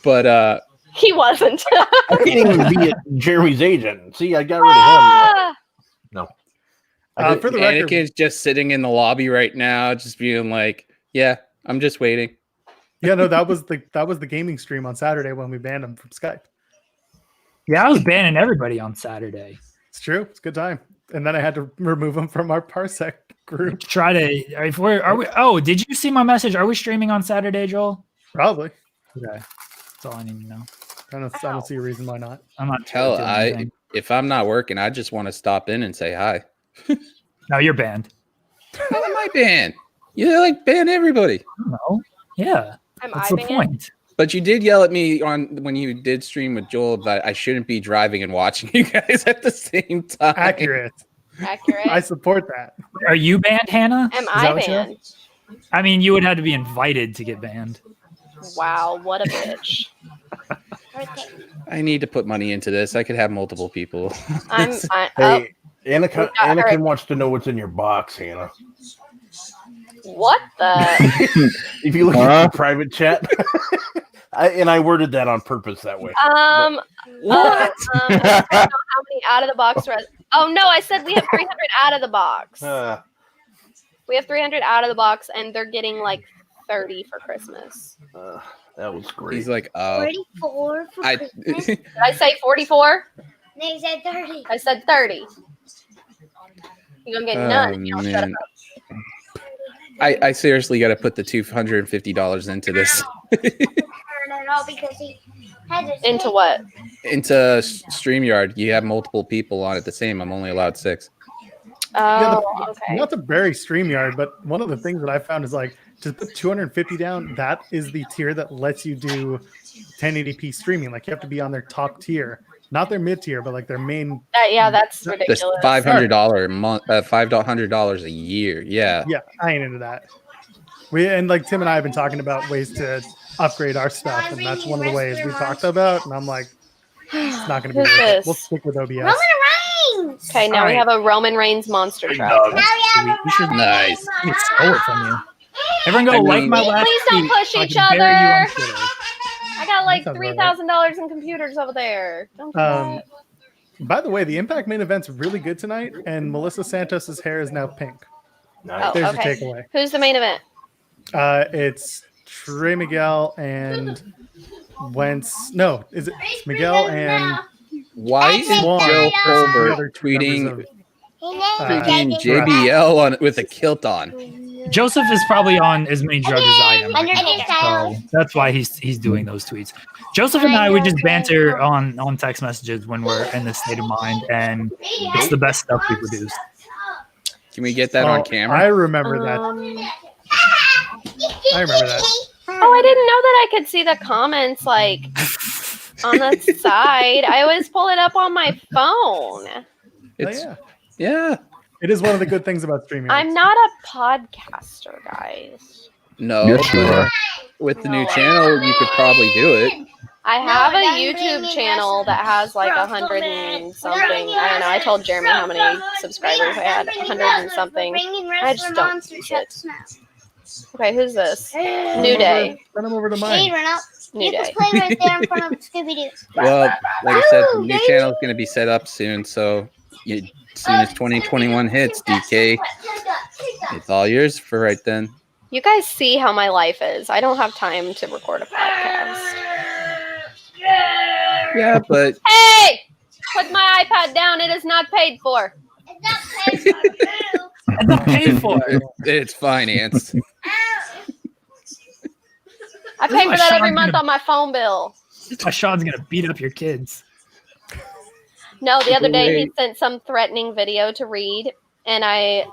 but He wasn't. I can't even be Jeremy's agent. See, I got rid of him. Ah! No. For the record, Anakin's just sitting in the lobby right now, just being like, "Yeah, I'm just waiting." yeah, no, that was the gaming stream on Saturday when we banned him from Skype. Yeah, I was banning everybody on Saturday. It's true. It's a good time. And then I had to remove him from our Parsec group. Try to. If are we? Oh, did you see my message? Are we streaming on Saturday, Joel? Probably. Okay, that's all I need to know. I don't see a reason why not. I'm not. Hell, doing anything. if I'm not working, I just want to stop in and say hi. No, you're banned. How am I banned? You like ban everybody. No. Yeah. I'm That's the eyeing it. point. But you did yell at me when you did stream with Joel that I shouldn't be driving and watching you guys at the same time. Accurate. Accurate. I support that. Are you banned, Hannah? Am Is I that what you banned? have? I mean, you would have to be invited to get banned. Wow, what a bitch. I need to put money into this. I could have multiple people. Hey, Anakin wants to know what's in your box, Hannah. What the? If you look at the private chat, I worded that on purpose that way. I don't know how many out of the box. Oh no, I said we have 300 out of the box. We have 300 out of the box, and they're getting like 30 for Christmas. That was great. He's like, 44 for Christmas. Did I say 44? No, you said 30. I said 30. You're gonna get none. You don't shut up. I seriously got to put the $250 into this. Into what? Into StreamYard. You have multiple people on it the same. I'm only allowed 6. Oh, okay. Not to bury StreamYard, but one of the things that I found is like to put 250 down. That is the tier that lets you do 1080p streaming. Like you have to be on their top tier, not their mid tier, but like their main. Yeah, that's ridiculous. $500 a month, $500 a year. Yeah. Yeah, I ain't into that. And like Tim and I have been talking about ways to upgrade our stuff, and that's one of the ways we talked about. And I'm like, it's not going to be worth it. We'll stick with OBS. Roman Reigns. Okay, now we have a Roman Reigns monster truck. Nice. I stole it from you. Everyone go like my last Please don't tweet push so I each can bury you on other. Twitter. I got like That sounds about $3,000 in computers over there. Don't do that. By the way, the Impact main event's really good tonight, and Melissa Santos's hair is now pink. Oh, There's okay. your takeaway. Who's the main event? It's Trey Miguel and Wentz. No, is it it's Miguel and Why is Swan? Joe The Colbert other two tweeting members freaking JBL on with a kilt on? Joseph is probably on as many drugs as I am. Undertaker style. So that's why he's doing those tweets. Joseph and I, we just banter on text messages when we're in this state of mind, and it's the best stuff we produce. Can we get that on camera? I remember that. I remember that. Oh, I didn't know that I could see the comments like on the side. I always pull it up on my phone. It's, yeah. It is one of the good things about streaming. I'm not a podcaster, guys. No, Yes, you are. with the new channel, you could probably do it. I have a YouTube channel that has like 100 and something. I don't know. I told Jeremy how many subscribers I had. 100 and something. I just don't use it. Okay, who's this? New Day. Send them over to Hey, mine. run out. New You Day. can play right there in front of Scooby-Doo. Well, like I said, the new channel is going to be set up soon. So as soon as 2021 hits, DK, it's all yours for right then. You guys see how my life is. I don't have time to record a podcast. Yeah, but Hey! Put my iPad down. It is not paid for. It's not paid for. It's financed. I pay for that every month on my phone bill. That's why Sean's gonna beat up your kids. No, the other day he sent some threatening video to Reed, and I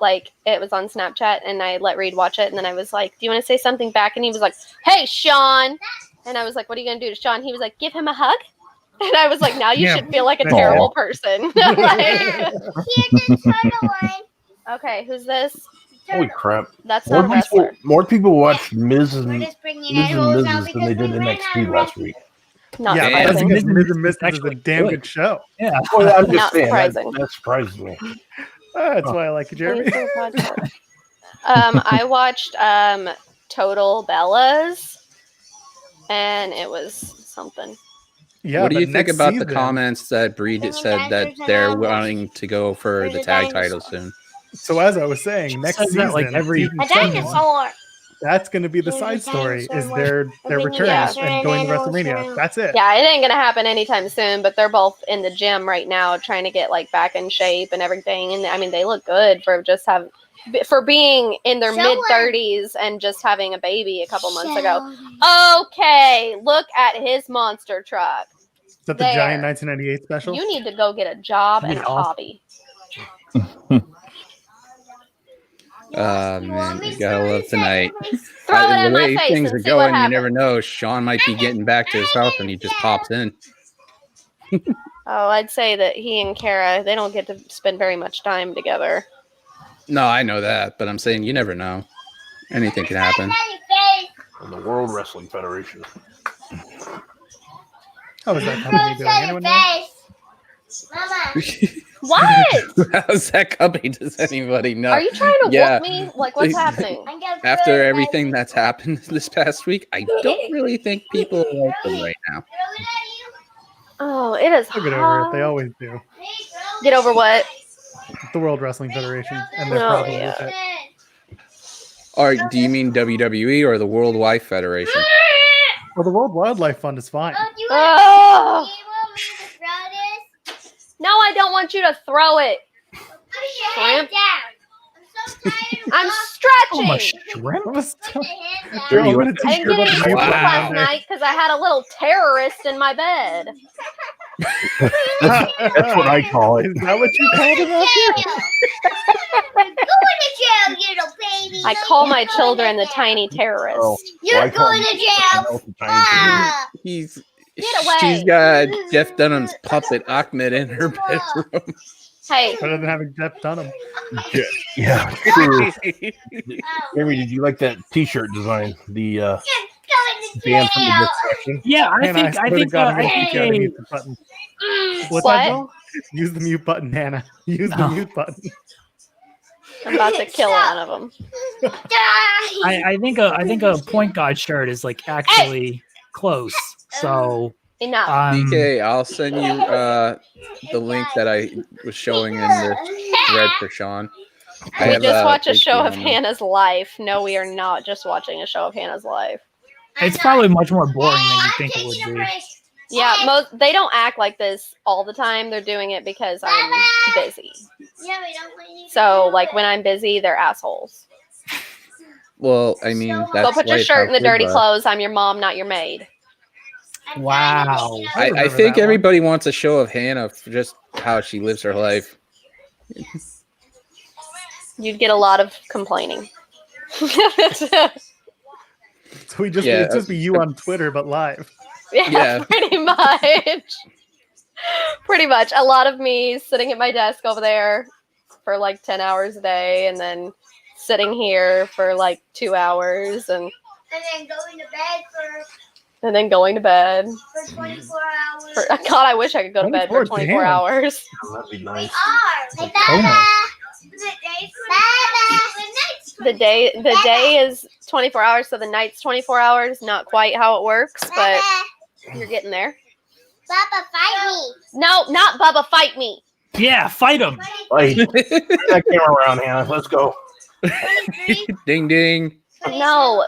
it was on Snapchat, and I let Reed watch it, and then I was like, "Do you want to say something back?" And he was like, "Hey, Sean," and I was like, "What are you gonna do to Sean?" He was like, "Give him a hug," and I was like, "Now you should feel like a terrible person." Okay, who's this? Holy crap! That's not a wrestler. More people watched Miz and We're just bringing Mrs. animals out than they did because we ran NXT out last of week. Not Yeah, Yeah, that's surprising. because Miz and Mrs. is a damn good show. Yeah. Well, I'm just Not saying surprising. that surprises me. That's why I like you, Jeremy. I watched Total Bellas, and it was something. Yeah, what do but you think next about the season- comments that Breed said that they're wanting to go for the tag title soon? So as I was saying, next Says that, season, like, every- season A 7, dinosaur. that's going to be the There's side a story. Is dinosaur. their return Yeah. and going to WrestleMania? That's it. Yeah, it ain't gonna happen anytime soon. But they're both in the gym right now, trying to get back in shape and everything. And I mean, they look good for being in their Show mid her. 30s and just having a baby a couple months ago. Show Okay, look at his monster truck. Is that the There. giant 1998 special? You need to go get a job and a hobby. Man, you gotta love tonight. Throw it in The my way face things and are see what going, you happens. never know. Sean might be getting back to his house and he just pops in. Oh, I'd say that he and Kara, they don't get to spend very much time together. No, I know that, but I'm saying you never know. Anything can happen. And the World Wrestling Federation. How is that company doing? Anyone know? Mama. What? How's that company? Does anybody know? Are you trying to Yeah. whoop me? What's happening? After everything that's happened this past week, I don't really think people like them right now. Oh, it is They'll get over hot. it. They always do. Get over what? The World Wrestling Federation and their Oh, problem yeah. with it. Or do you mean WWE or the World Wildlife Federation? Well, the World Wildlife Fund is fine. Oh. No, I don't want you to throw it. Shrimp. I'm stretching. Oh, my shrimp? I'm Dirty gonna like teach I'm you about getting the sleep mute button last down there. night because I had a little terrorist in my bed. That's what I call it. Is that what you called him out here? I call my children the tiny terrorist. Oh, You're I call going him to jail. the tiny He's Get away. She's got Jeff Dunham's puppet Ahmed in her bedroom. Hey, Better than having Jeff Dunham. kid. Yeah, true. Amy, did you like that T-shirt design? The band from the section. Yeah, I Hannah, think swear to God, I'm gonna teach you how to a- mute the button. What's What? that, Joel? Use the mute button, Hannah. Use the No. mute button. I'm about to kill one of them. I think a point guard shirt is like actually close. So Enough. DK, I'll send you the link that I was showing in the thread for Sean. I We have, just watch a picture show on of there. Hannah's life. No, we are not just watching a show of Hannah's life. it's probably much more boring than you think it would be. Yeah, they don't act like this all the time. They're doing it because I'm busy. So, like, when I'm busy, they're assholes. Well, I mean, that's Go put your life, shirt in how the dirty good, clothes. I'm your mom, not your maid. Wow. I remember think that one. everybody wants a show of Hannah for just how she lives her life. You'd get a lot of complaining. So we just Yeah, it's just be you on Twitter, but live. Yeah. Pretty much. Pretty much. A lot of me sitting at my desk over there for like 10 hours a day and then sitting here for like 2 hours and then going to bed going to bed. for 24 hours. God, I wish I could go to bed for 24 damn. hours. Oh, that'd be nice. Like The day is 24 hours, so the night's 24 hours. Not quite how it works, but you're getting there. Papa, fight me. No, not Bubba, fight me. Yeah, fight him. Hey, turn that camera around, Hannah. Let's go. Ding ding. No,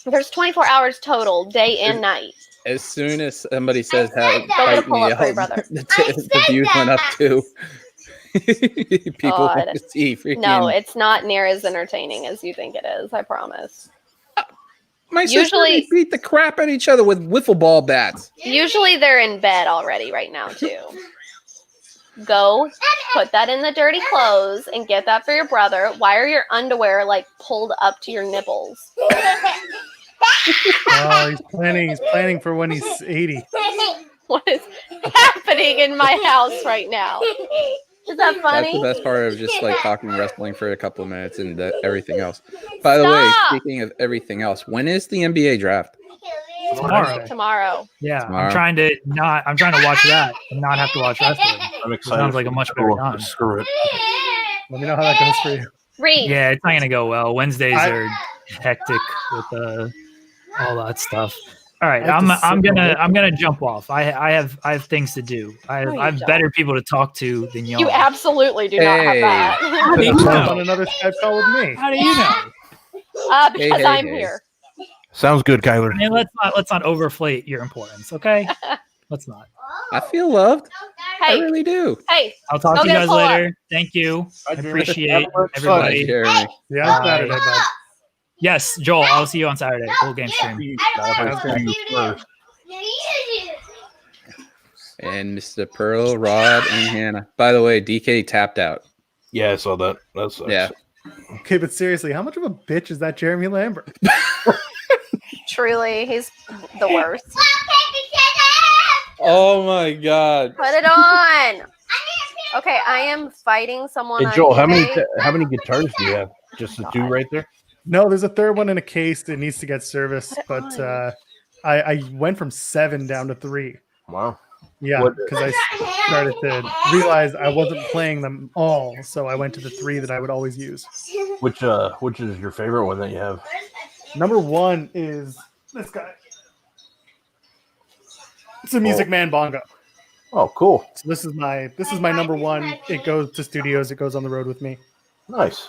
there's 24 hours total, day and night. As soon as somebody says how Go get a fight me, pull-up for your brother. the views went up too. People want God. to see freaking. No, it's not near as entertaining as you think it is. I promise. My sister, usually- they beat the crap out of each other with wiffle ball bats. Usually they're in bed already right now too. Go put that in the dirty clothes and get that for your brother. Why are your underwear like pulled up to your nipples? Oh, he's planning for when he's 80. What is happening in my house right now? Is that That's the funny? best part of just like talking wrestling for a couple of minutes and everything else. By the way, Stop! speaking of everything else, when is the NBA draft? Tomorrow. Tomorrow. Yeah, Tomorrow. I'm trying to watch that and not have to watch wrestling. I'm excited. Sounds like a much better Oh, time. Screw it. Let me know how that goes for you. Read. Yeah, it's not gonna go well. Wednesdays are hectic with all that stuff. All right, I have to I'm sit gonna jump off. I have things to do. I No, you have don't. better people to talk to than y'all. You absolutely do not have Hey. How that. do you Jump know? on another Skype call with me. How do you know? Because Hey, I'm hey. here. Sounds good, Kyler. I mean, let's not overflate your importance, okay? Let's not. I feel loved. I Hey, really do. hey, I'll talk Go to you get a guys pull-up. later. Thank you. I Jeremy. appreciate Have a good everybody. Jeremy. Yeah, Bye. on Saturday, bud. Yes, Joel, I'll see you on Saturday. Full game stream. And Mr. Pearl, Rod, and Hannah. By the way, DK tapped out. Yeah, I saw that. That sucks. Yeah. Okay, but seriously, how much of a bitch is that Jeremy Lambert? truly, he's the worst. Oh my God. Put it on. Okay, I am fighting someone. Hey, on Joel, how eBay. many guitars do you have? Just the two right there? No, there's a third one in a case that needs to get serviced, but I went from 7 down to 3. Wow. Yeah, What- because I started to realize I wasn't playing them all, so I went to the 3 that I would always use. Which is your favorite one that you have? Number 1 is this guy. It's a Music Man bongo. Oh, cool. So this is my number 1. It goes to studios. It goes on the road with me. Nice.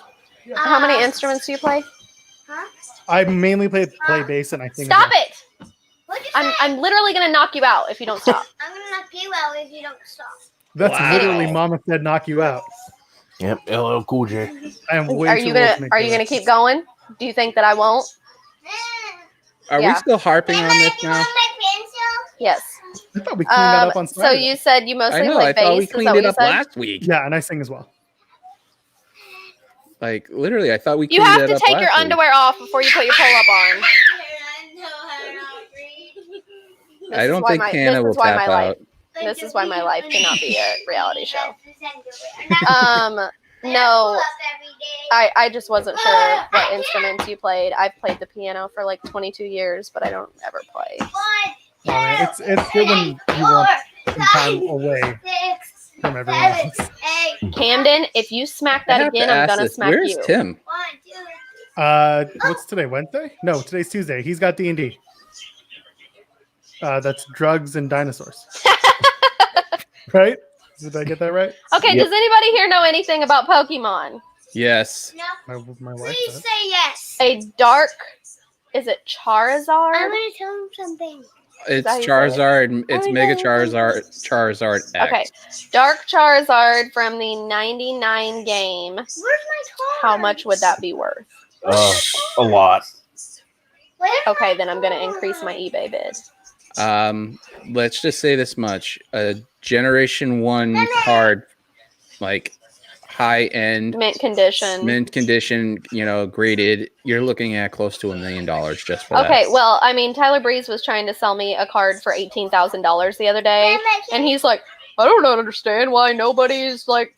How many instruments do you play? Huh? I mainly play bass and I sing. Stop as well. it! What'd you say? I'm literally gonna knock you out if you don't stop. I'm gonna knock you out if you don't stop. That's Wow. literally Mama said knock you out. Yep, LL Cool J. I am way Are too you old gonna to make Are you that. gonna keep going? Do you think that I won't? Are we Yeah. still harping on this now? Yes. I thought we cleaned that up on So Saturday. you said you I mostly know. play I bass. thought we Is that cleaned what it you up said? last week. Yeah, and I sing as well. Like literally, I thought we. You cleaned have it to up take last your week. underwear off before you put your pull up on. I don't think Hannah will tap out. This is why my life cannot be a reality show. No, I just wasn't sure what instruments you played. I've played the piano for like 22 years, but I don't ever play. Oh, man, it's good when you want some time away from everyone else. Camden, if you smack I that have again, to I'm ask gonna this. smack Where's you. Tim? What's today? Wednesday? No, today's Tuesday. He's got D&D. That's drugs and dinosaurs. Right? Did I get that right? Okay, Yep. does anybody here know anything about Pokemon? Yes. My wife Please does. say yes. A dark, is it Charizard? I'm gonna tell him something. It's that how you say it? Charizard. It's I Mega know. Charizard X. Okay, Dark Charizard from the 99 game. Where's my car? How much would that be worth? A lot. Okay, then I'm gonna increase my eBay bid. Let's just say this much: a Generation 1 card, like high end, Mint condition. mint condition, graded. You're looking at close to $1 million just for that. Okay, well, I mean, Tyler Breeze was trying to sell me a card for $18,000 the other day, and he's like, I don't understand why nobody's like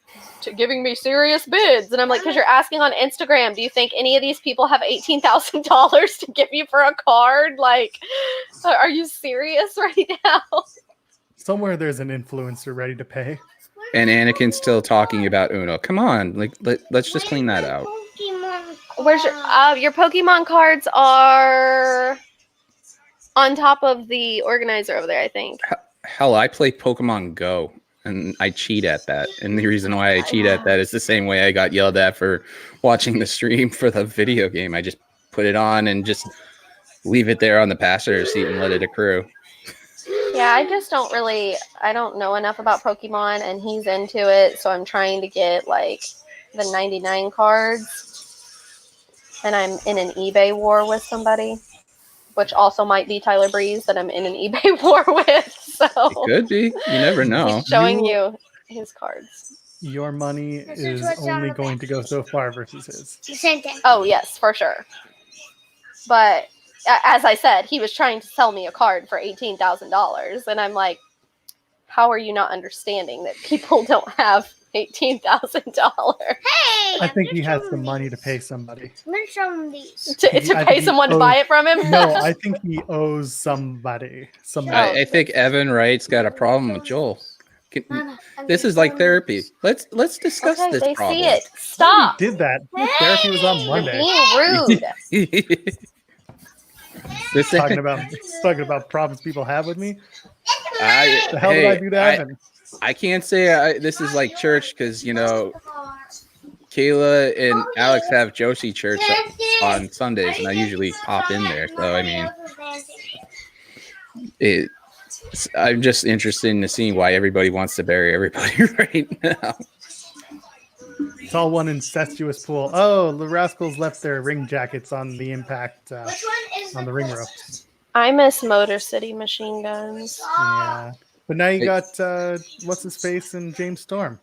giving me serious bids. And I'm like, because you're asking on Instagram. Do you think any of these people have $18,000 to give you for a card? Like, are you serious right now? Somewhere there's an influencer ready to pay. And Anakin's still talking about Uno. Come on, let's just clean that out. Where's your Pokemon cards are on top of the organizer over there, I think. Hell, I play Pokemon Go, and I cheat at that. And the reason why I cheat at that is the same way I got yelled at for watching the stream for the video game. I just put it on and just leave it there on the passenger seat and let it accrue. Yeah, I just I don't know enough about Pokemon, and he's into it, so I'm trying to get, like, the 99 cards, and I'm in an eBay war with somebody, which also might be Tyler Breeze that I'm in an eBay war with, so... It could be. You never know. He's showing you his cards. Your money is only going to go so far versus his. Oh, yes, for sure. But... as I said, he was trying to sell me a card for $18,000, and I'm like, how are you not understanding that people don't have $18,000? Hey! I think he has the money to pay somebody. I'm gonna show him these. To pay someone to buy it from him? No, I think he owes somebody. I think Evan Wright's got a problem with Joel. This is like therapy. Let's discuss Okay, this they problem. see it. Stop. He did that. Therapy was on Monday. Being rude. talking about problems people have with me. The hell Hey, did I do to Evan? I can't say this is like church because Kayla and Alex have Josie church on Sundays, and I usually pop in there. So I mean, I'm just interested in seeing why everybody wants to bury everybody right now. It's all one incestuous pool. Oh, the Rascals left their ring jackets on the Impact on the ring ropes. I miss Motor City Machine Guns. Yeah, but now you got what's his face and James Storm.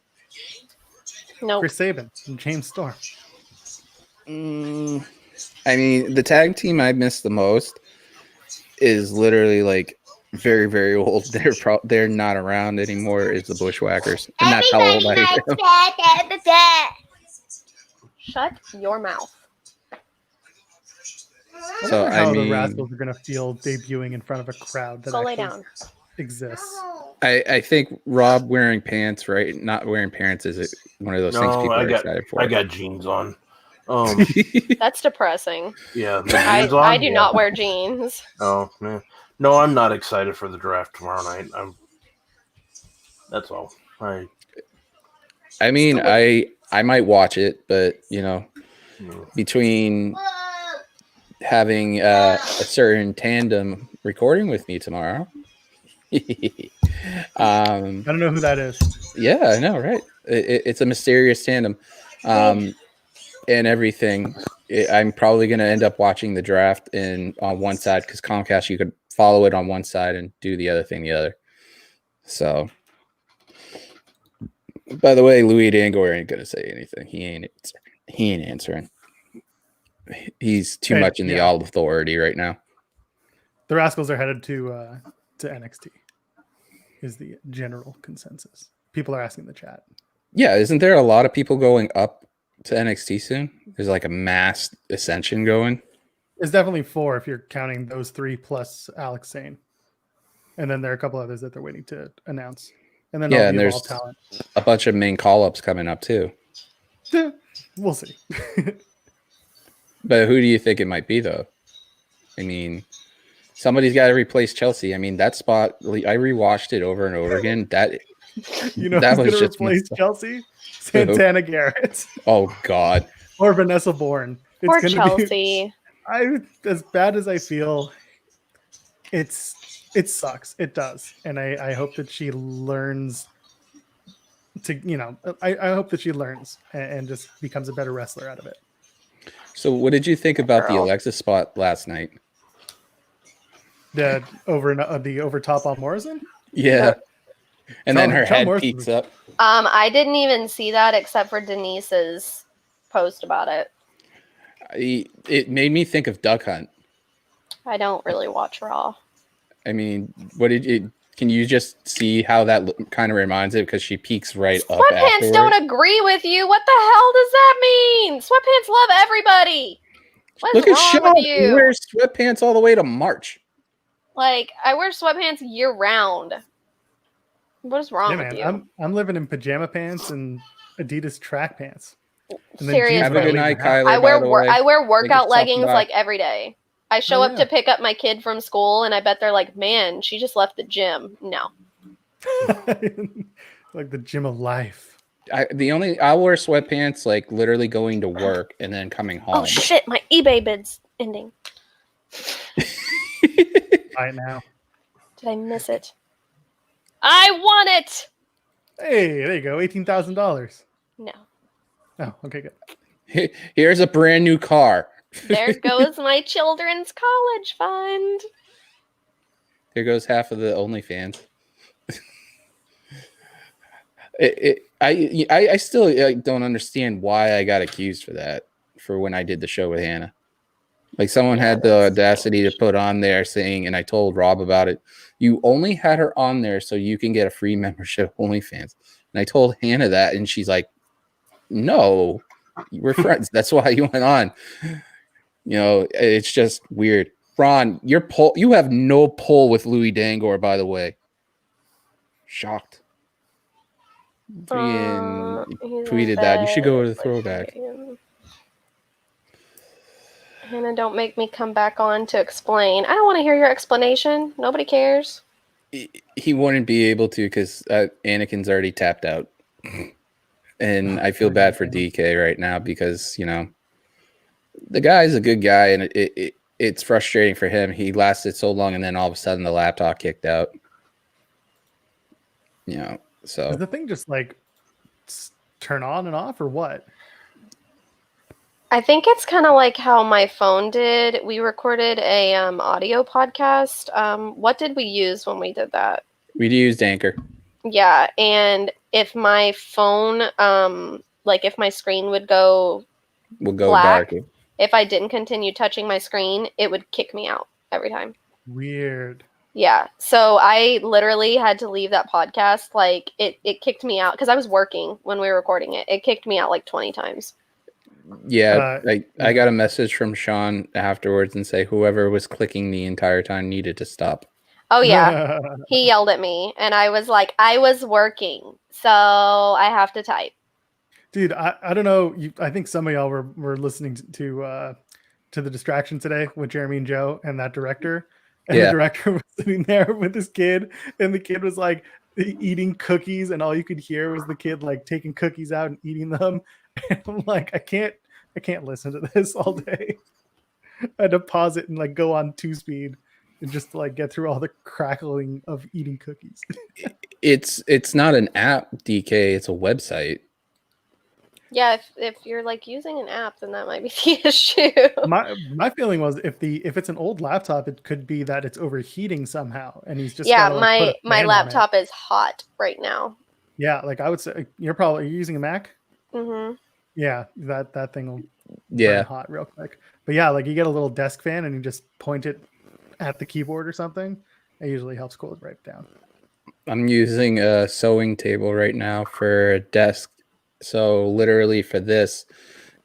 Nope. Chris Sabin and James Storm. I mean, the tag team I miss the most is literally like very, very old. They're not around anymore. Is the Bushwhackers, and that's how old I am. Shut your mouth. So How the Rascals are gonna feel debuting in front of a crowd that Go lay actually down. exists. I think Rob wearing pants, right? Not wearing pants is one of those things people are excited for. I got jeans on. That's depressing. Yeah, the jeans on? I do not wear jeans. Oh man, no, I'm not excited for the draft tomorrow night. That's all. I mean, I might watch it, but between having a certain tandem recording with me tomorrow. I don't know who that is. Yeah, I know, right? It's a mysterious tandem, and everything. I'm probably going to end up watching the draft on one side because Comcast, you could follow it on one side and do the other thing the other. So, by the way, Louis Dangor ain't going to say anything. He ain't answering. He's too much in the all authority right now. The Rascals are headed to NXT. Is the general consensus. People are asking in the chat. Yeah, isn't there a lot of people going up to NXT soon? There's like a mass ascension going. There's definitely 4 if you're counting those 3 plus Alex Sane. And then there are a couple others that they're waiting to announce. And then and there's talent. A bunch of main call-ups coming up too. Yeah, we'll see. But who do you think it might be though? I mean, somebody's got to replace Chelsea. I mean, that spot, I rewatched it over and over again. That that was just replace Chelsea? Santana Garrett. Oh God. Or Vanessa Bourne. Or Chelsea. As bad as I feel, it sucks. It does. And I hope that she learns to, I hope that she learns and just becomes a better wrestler out of it. So what did you think about the Alexa spot last night? The over top on Morrison? Yeah. And then her head peeks up. I didn't even see that except for Denise's post about it. It made me think of Duck Hunt. I don't really watch Raw. I mean, can you just see how that kind of reminds it? Because she peeks right up. Sweatpants don't agree with you. What the hell does that mean? Sweatpants love everybody. What's wrong with you? He wears sweatpants all the way to March. Like, I wear sweatpants year round. What is wrong with you? I'm living in pajama pants and Adidas track pants. Seriously, have a good night, Kyler, I wear workout leggings like every day. I show up to pick up my kid from school, and I bet they're like, "Man, she just left the gym." No, like the gym of life. I'll wear sweatpants like literally going to work and then coming home. Oh shit! My eBay bid's ending. Right now. Did I miss it? I want it. Hey, there you go. $18,000. No. Oh, okay, good. Here's a brand new car. There goes my children's college fund. There goes half of the OnlyFans. I still don't understand why I got accused for that for when I did the show with Hannah. Like someone had the audacity to put on there saying, and I told Rob about it, you only had her on there so you can get a free membership OnlyFans. And I told Hannah that, and she's like, no, we're friends. That's why you went on. It's just weird. Ron, you have no pull with Louis Dangor, by the way. Shocked. Tweeted that. You should go to the throwback. Hannah, don't make me come back on to explain. I don't want to hear your explanation. Nobody cares. He wouldn't be able to because Anakin's already tapped out. And I feel bad for DK right now because, the guy's a good guy and it's frustrating for him. He lasted so long and then all of a sudden the laptop kicked out. So. Does the thing just like turn on and off or what? I think it's kind of like how my phone did. We recorded a audio podcast. What did we use when we did that? We used Anchor. Yeah, and if my phone, if my screen would go black, dark. If I didn't continue touching my screen, it would kick me out every time. Weird. Yeah, so I literally had to leave that podcast. Like, it kicked me out because I was working when we were recording it. It kicked me out like 20 times. Yeah, I got a message from Sean afterwards and say whoever was clicking the entire time needed to stop. Oh, yeah. He yelled at me, and I was like, I was working, so I have to type. Dude, I don't know. I think some of y'all were listening to the Distraction today with Jeremy and Joe and that director. And the director was sitting there with his kid, and the kid was like eating cookies, and all you could hear was the kid like taking cookies out and eating them. And I'm like, I can't I can't listen to this all day. I had to pause it and like go on 2-speed and just like get through all the crackling of eating cookies. It's not an app, DK. It's a website. Yeah, if you're like using an app, then that might be the issue. My feeling was if it's an old laptop, it could be that it's overheating somehow, and he's just my laptop is hot right now. Yeah, like I would say, you're using a Mac. Mm-hmm. Yeah, that thing will burn hot real quick. But yeah, like you get a little desk fan and you just point it at the keyboard or something. It usually helps cool it right down. I'm using a sewing table right now for a desk. So literally for this,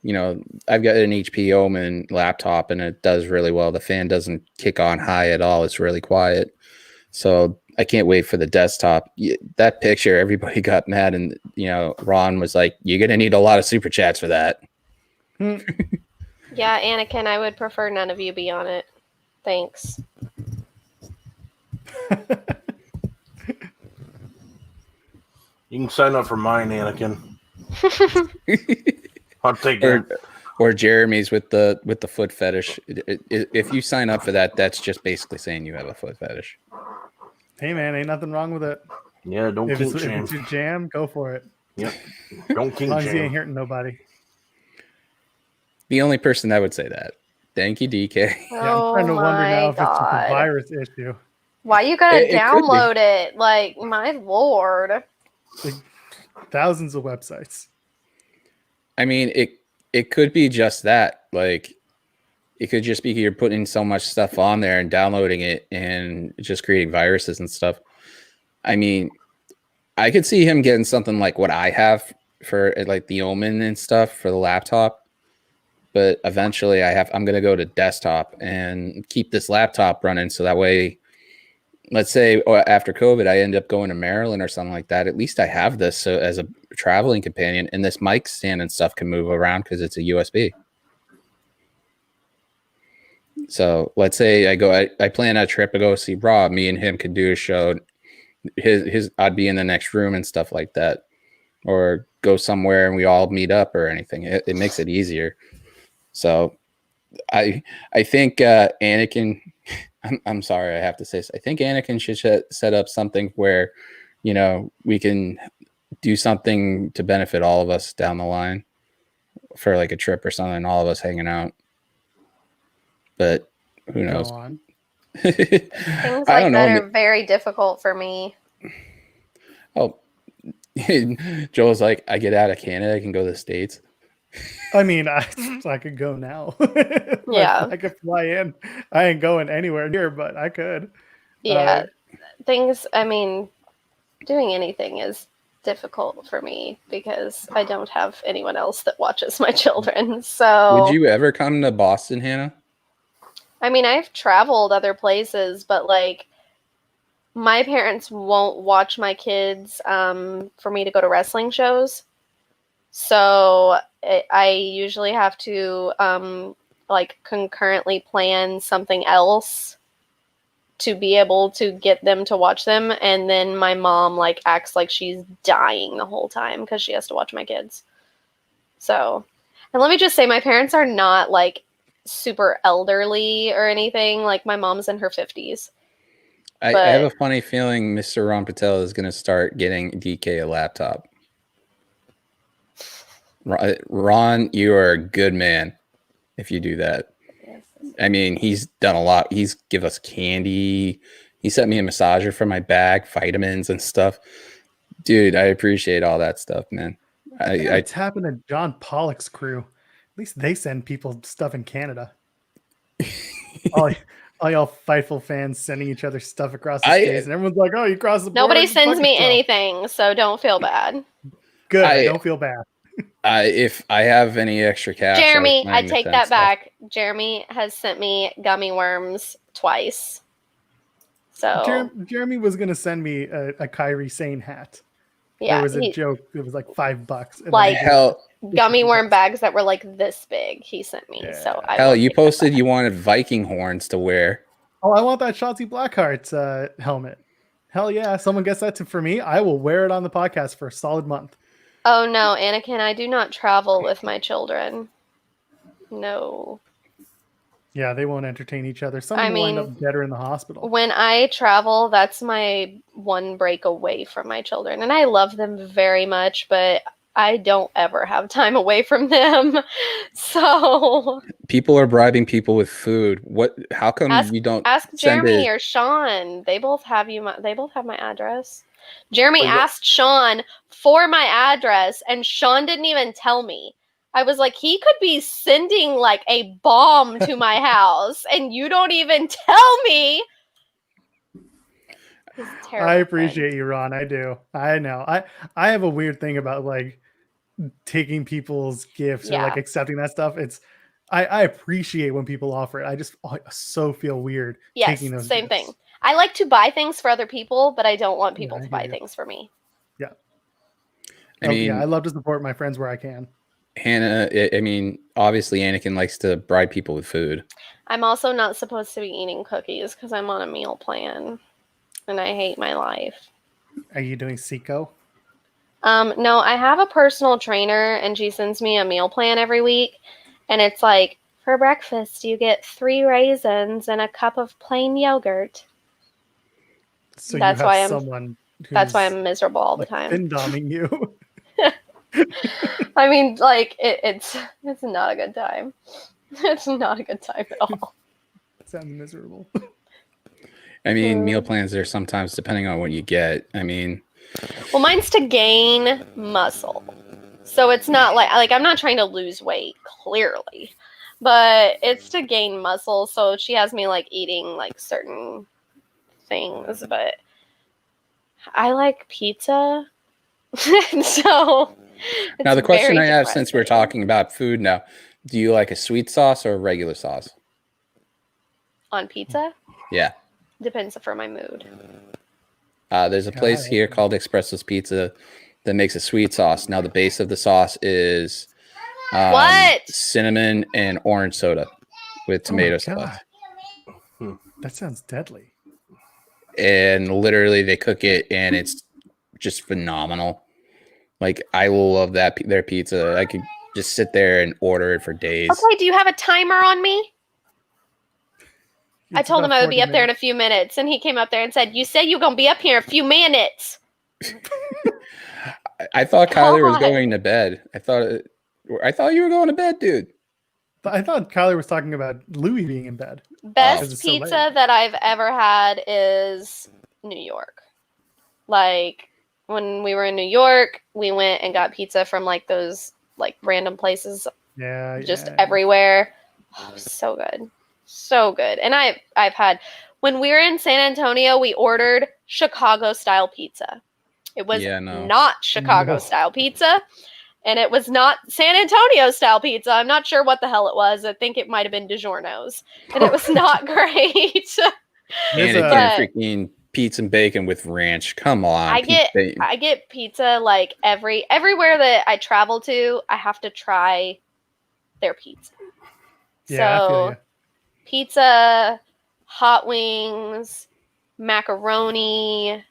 I've got an HP Omen laptop and it does really well. The fan doesn't kick on high at all. It's really quiet. So I can't wait for the desktop. That picture, everybody got mad. And, Ron was like, you're going to need a lot of super chats for that. Yeah, Anakin, I would prefer none of you be on it. Thanks. You can sign up for mine, Anakin. I'll take it. Or Jeremy's with the foot fetish. If you sign up for that, that's just basically saying you have a foot fetish. Hey man, ain't nothing wrong with it. Yeah, don't kink shame. If it's your jam, go for it. Yep. Don't kink shame. As long as you shame. ain't hurting nobody. The only person that would say that. Thank you, DK. Yeah, I'm trying to wonder now if it's a virus issue. Why you gotta download it? Like, my lord. Like, thousands of websites. I mean, it could be just that. Like, it could just be you're putting so much stuff on there and downloading it and just creating viruses and stuff. I mean, I could see him getting something like what I have for like the Omen and stuff for the laptop. But eventually I'm going to go to desktop and keep this laptop running. So that way, let's say after COVID, I end up going to Maryland or something like that. At least I have this so as a traveling companion, and this mic stand and stuff can move around because it's a USB. So let's say I plan a trip to go see Rob. Me and him could do a show. I'd be in the next room and stuff like that, or go somewhere and we all meet up or anything. It makes it easier. So I think Anakin, I'm sorry, I have to say this. I think Anakin should set up something where, we can do something to benefit all of us down the line for like a trip or something, all of us hanging out. But who knows? Things like that are very difficult for me. Oh, Joel's like, I get out of Canada, I can go to the States. I mean, I could go now. Yeah. I could fly in. I ain't going anywhere near, but I could. Yeah. Doing anything is difficult for me because I don't have anyone else that watches my children. So would you ever come to Boston, Hannah? I mean, I've traveled other places, but like my parents won't watch my kids for me to go to wrestling shows. So I usually have to concurrently plan something else to be able to get them to watch them. And then my mom acts like she's dying the whole time because she has to watch my kids. So, and let me just say, my parents are not super elderly or anything. Like my mom's in her 50s. I have a funny feeling Mr. Ron Patel is going to start getting DK a laptop. Ron, you are a good man if you do that. Yes. I mean, he's done a lot. He's give us candy. He sent me a massager for my back, vitamins and stuff. Dude, I appreciate all that stuff, man. It's happened to John Pollock's crew. At least they send people stuff in Canada. all y'all Fightful fans sending each other stuff across the states, and everyone's like, "Oh, you crossed the border." Nobody sends me anything, so don't feel bad. Good, I don't feel bad. If I have any extra cash, Jeremy, I take that back. Jeremy has sent me gummy worms twice. So Jeremy was gonna send me a Kyrie Sane hat. Yeah, there was a joke. It was like $5. Like gummy worm bags that were like this big. He sent me. Yeah. So you posted you wanted Viking horns to wear. Oh, I want that Shotzi Blackheart's helmet. Hell yeah! Someone gets that for me. I will wear it on the podcast for a solid month. Oh no, Anakin! I do not travel with my children. No. Yeah, they won't entertain each other. Someone will end up dead or in the hospital. When I travel, that's my one break away from my children. And I love them very much, but I don't ever have time away from them. So people are bribing people with food. How come you don't ask Jeremy or Sean? They both have my address. Jeremy asked Sean for my address, and Sean didn't even tell me. I was like, he could be sending like a bomb to my house, and you don't even tell me. I appreciate you, Ron. I do. I know. I have a weird thing about like taking people's gifts or like accepting that stuff. I appreciate when people offer it. I just so feel weird taking those same gifts. thing. I like to buy things for other people, but I don't want people to buy things for me. Yeah. I love to support my friends where I can. Hannah, I mean, obviously Anakin likes to bribe people with food. I'm also not supposed to be eating cookies because I'm on a meal plan, and I hate my life. Are you doing Seco? No, I have a personal trainer, and she sends me a meal plan every week, and it's like, for breakfast, you get 3 raisins and a cup of plain yogurt. So that's you have that's why I'm miserable all the time. Fin-doming you. I mean, like, it's not a good time. It's not a good time at all. Sounds miserable. I mean, meal plans are sometimes depending on what you get. I mean, well, mine's to gain muscle, so it's not like I'm not trying to lose weight, clearly, but it's to gain muscle. So she has me like eating like certain things, but I like pizza. So now the question I have, since we're talking about food now, do you like a sweet sauce or a regular sauce on pizza? Yeah, depends for my mood. There's a place here called Espresso's Pizza that makes a sweet sauce. Now the base of the sauce is cinnamon and orange soda with tomato sauce. That sounds deadly. And literally they cook it and it's just phenomenal. Like, I will love their pizza. I could just sit there and order it for days. Okay, do you have a timer on me? I told him I would be up there in a few minutes, and he came up there and said, "You said you were going to be up here in a few minutes." I thought Kyler was going to bed. I thought you were going to bed, dude. I thought Kyler was talking about Louis being in bed. Best pizza that I've ever had is New York. Like, when we were in New York, we went and got pizza from like those like random places. Just everywhere. Oh, so good. So good. And I've had, when we were in San Antonio, we ordered Chicago style pizza. It was not Chicago style pizza, and it was not San Antonio style pizza. I'm not sure what the hell it was. I think it might have been DiGiorno's, and it was not great. And freaking pizza and bacon with ranch. Come on. I get pizza like everywhere that I travel to, I have to try their pizza. Yeah, I feel you. Pizza, hot wings, macaroni.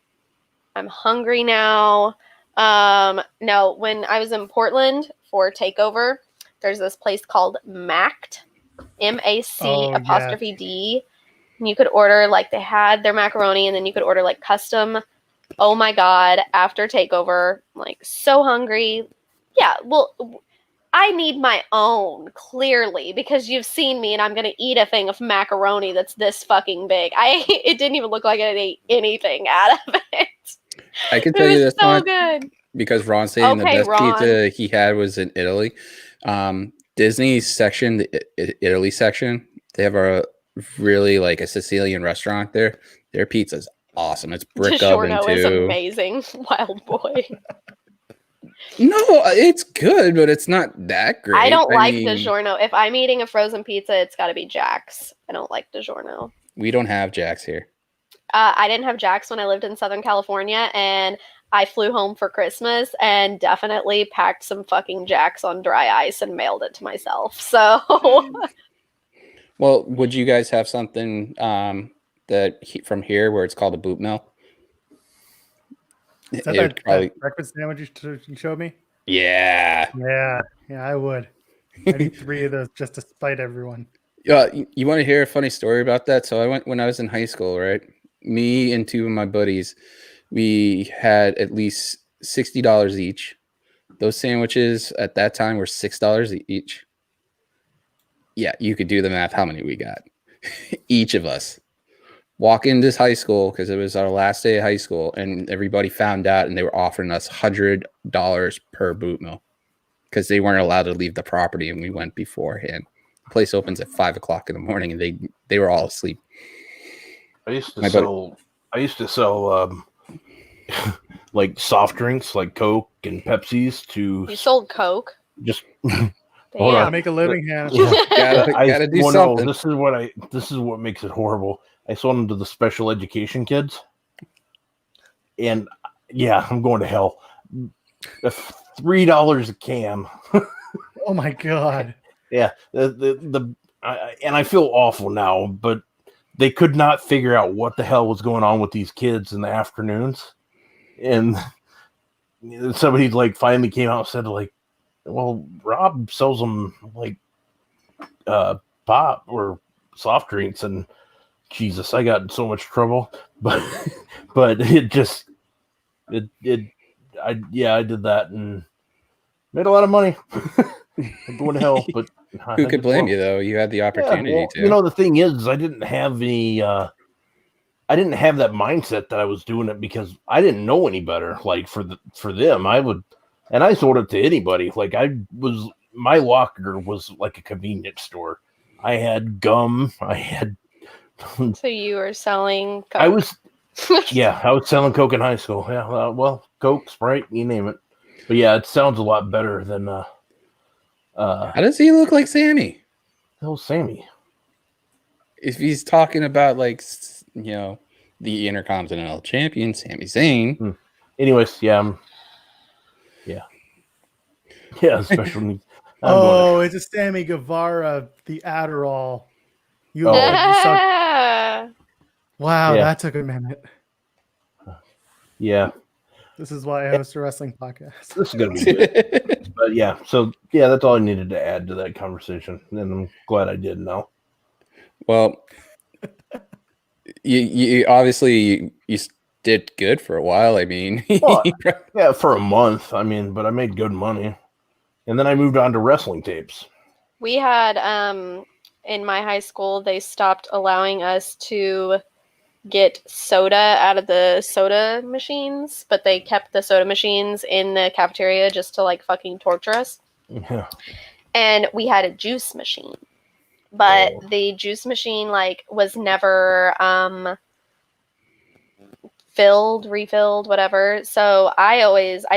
I'm hungry now. No, when I was in Portland for Takeover, there's this place called Macked, MAC''D. And you could order, like, they had their macaroni, and then you could order like custom. Oh my God, after Takeover, like, so hungry. Yeah, well, I need my own, clearly, because you've seen me and I'm going to eat a thing of macaroni that's this fucking big. It didn't even look like I ate anything out of it. I can tell you this so one good. because Ron's saying the best pizza he had was in Italy. Disney's section, the Italy section, they have a really like a Sicilian restaurant there. Their pizza's awesome. It's brick oven too. Is amazing. Wild boy. No, it's good, but it's not that great. I don't like DiGiorno. If I'm eating a frozen pizza, it's got to be Jack's. I don't like DiGiorno. We don't have Jack's here. I didn't have Jack's when I lived in Southern California, and I flew home for Christmas and definitely packed some fucking Jack's on dry ice and mailed it to myself. So, well, would you guys have something from here where it's called a boot mill? Is that breakfast sandwich you showed me? Yeah. Yeah, I would. I need 3 of those just to spite everyone. Yeah, you want to hear a funny story about that? So I went when I was in high school, right? Me and 2 of my buddies, we had at least $60 each. Those sandwiches at that time were $6 each. Yeah, you could do the math how many we got. Each of us walk into high school because it was our last day of high school, and everybody found out, and they were offering us $100 per boot mill because they weren't allowed to leave the property, and we went beforehand. The place opens at 5 o'clock in the morning, and they were all asleep. I used to sell like soft drinks, like Coke and Pepsis. You sold Coke? Just hold on, make a living, Hannah. Gotta do something. No, this is what makes it horrible. I sold them to the special education kids, and yeah, I'm going to hell. $3 a can. Oh my god. Yeah, and I feel awful now, but they could not figure out what the hell was going on with these kids in the afternoons, and somebody like finally came out and said like, well, Rob sells them like pop or soft drinks, and Jesus, I got in so much trouble, but I did that and made a lot of money. I'm going to hell, but who could blame you though? You had the opportunity to. You know, the thing is, I didn't have that mindset that I was doing it because I didn't know any better. Like for them, I sold it to anybody. Like my locker was like a convenience store. I had gum. I had. So you were selling Coke? I was selling Coke in high school. Yeah, well, Coke, Sprite, you name it. But yeah, it sounds a lot better than. How does he look like Sammy? Hell, Sammy. If he's talking about like the Intercontinental Champion, Sami Zayn. Anyways, yeah, special needs. It's a Sammy Guevara, the Adderall. You suck. Wow, that took a minute. Yeah. This is why I host a wrestling podcast. This is going to be good. But yeah, so yeah, that's all I needed to add to that conversation. And I'm glad I did now. Well, you obviously you did good for a while. I mean, yeah, for a month. I mean, but I made good money. And then I moved on to wrestling tapes. We had, in my high school, they stopped allowing us to get soda out of the soda machines, but they kept the soda machines in the cafeteria just to like fucking torture us. Yeah. And we had a juice machine, but the juice machine like was never refilled, whatever. So I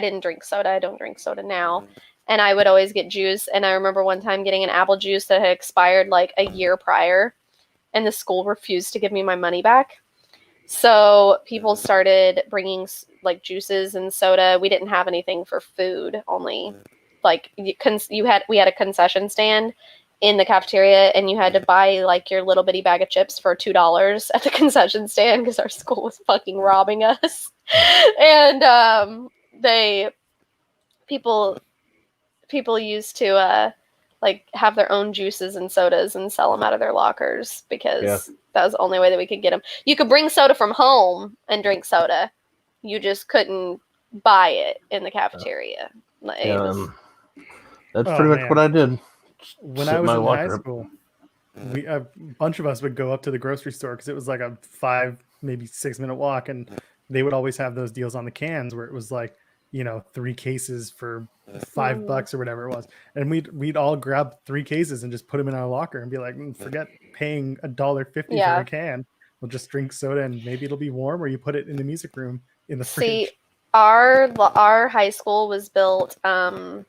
didn't drink soda. I don't drink soda now. And I would always get juice. And I remember one time getting an apple juice that had expired like a year prior, and the school refused to give me my money back. So people started bringing like juices and soda. We didn't have anything for food, only like we had a concession stand in the cafeteria, and you had to buy like your little bitty bag of chips for $2 at the concession stand because our school was fucking robbing us. And people used to like have their own juices and sodas and sell them out of their lockers because that was the only way that we could get them. You could bring soda from home and drink soda. You just couldn't buy it in the cafeteria. That's pretty much what I did. When I was in high school, a bunch of us would go up to the grocery store because it was like a 5, maybe 6 minute walk, and they would always have those deals on the cans where it was like, 3 cases for $5 or whatever it was, and we'd all grab 3 cases and just put them in our locker and be like, forget paying $1.50 for a can. We'll just drink soda and maybe it'll be warm, or you put it in the music room in the fridge. See, our high school was built. I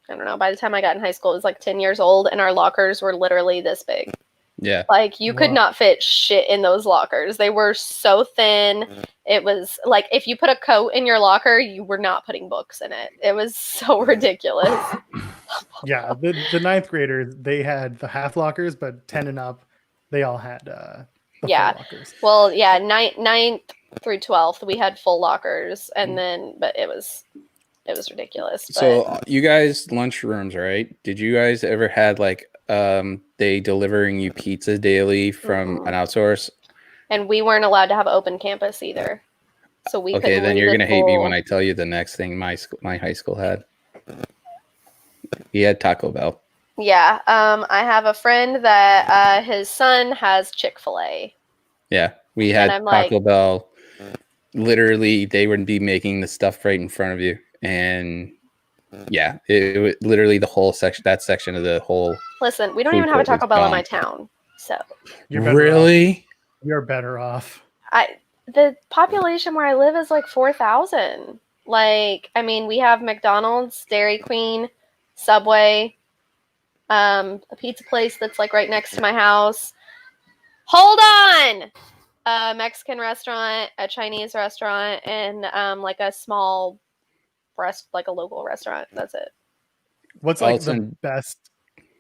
don't know. By the time I got in high school, it was like 10 years old, and our lockers were literally this big. Yeah. Like you could not fit shit in those lockers. They were so thin. It was like if you put a coat in your locker, you were not putting books in it. It was so ridiculous. Yeah, the 9th graders, they had the half lockers, but 10 and up, they all had the full lockers. Well, yeah, 9th through 12th, we had full lockers, and then but it was it was ridiculous. But... So you guys lunchrooms, right? Did you guys ever had like they delivering you pizza daily from an outsource? And we weren't allowed to have open campus either. So we okay, couldn't then leave you're the gonna hate me full- when I tell you the next thing my high school had. We had Taco Bell. Yeah, I have a friend that his son has Chick-fil-A. Yeah, we had I'm Taco like- Bell. Literally, they would be making the stuff right in front of you, and yeah, it literally the whole section. That section of the whole. Listen, we don't food even have a court Taco was Bell in gone. my town, so You're better Really? off. You're better off. the population where I live is like 4,000. Like, I mean, we have McDonald's, Dairy Queen, Subway, a pizza place that's like right next to my house. Hold on! A Mexican restaurant, a Chinese restaurant, and like a small like a local restaurant. That's it. What's like Also- the best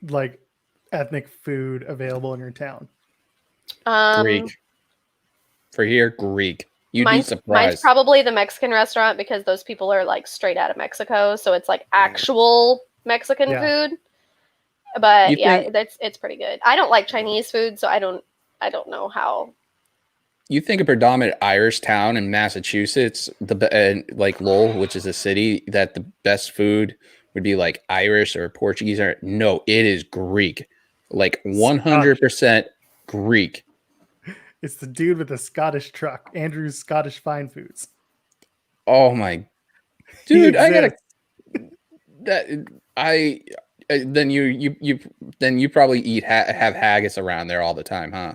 like ethnic food available in your town? Greek. For here, Greek. You'd be Mine's surprised. probably the Mexican restaurant because those people are like straight out of Mexico, so it's like actual Mexican Yeah. food. But You yeah, think- it's pretty good. I don't like Chinese food, so I don't know how. You think a predominant Irish town in Massachusetts, like Lowell, which is a city, that the best food would be like Irish or Portuguese? Or no, it is Greek, like 100% Greek. It's the dude with the Scottish truck, Andrew's Scottish Fine Foods. Oh my, He dude! I gotta exists. then you probably eat have haggis around there all the time, huh?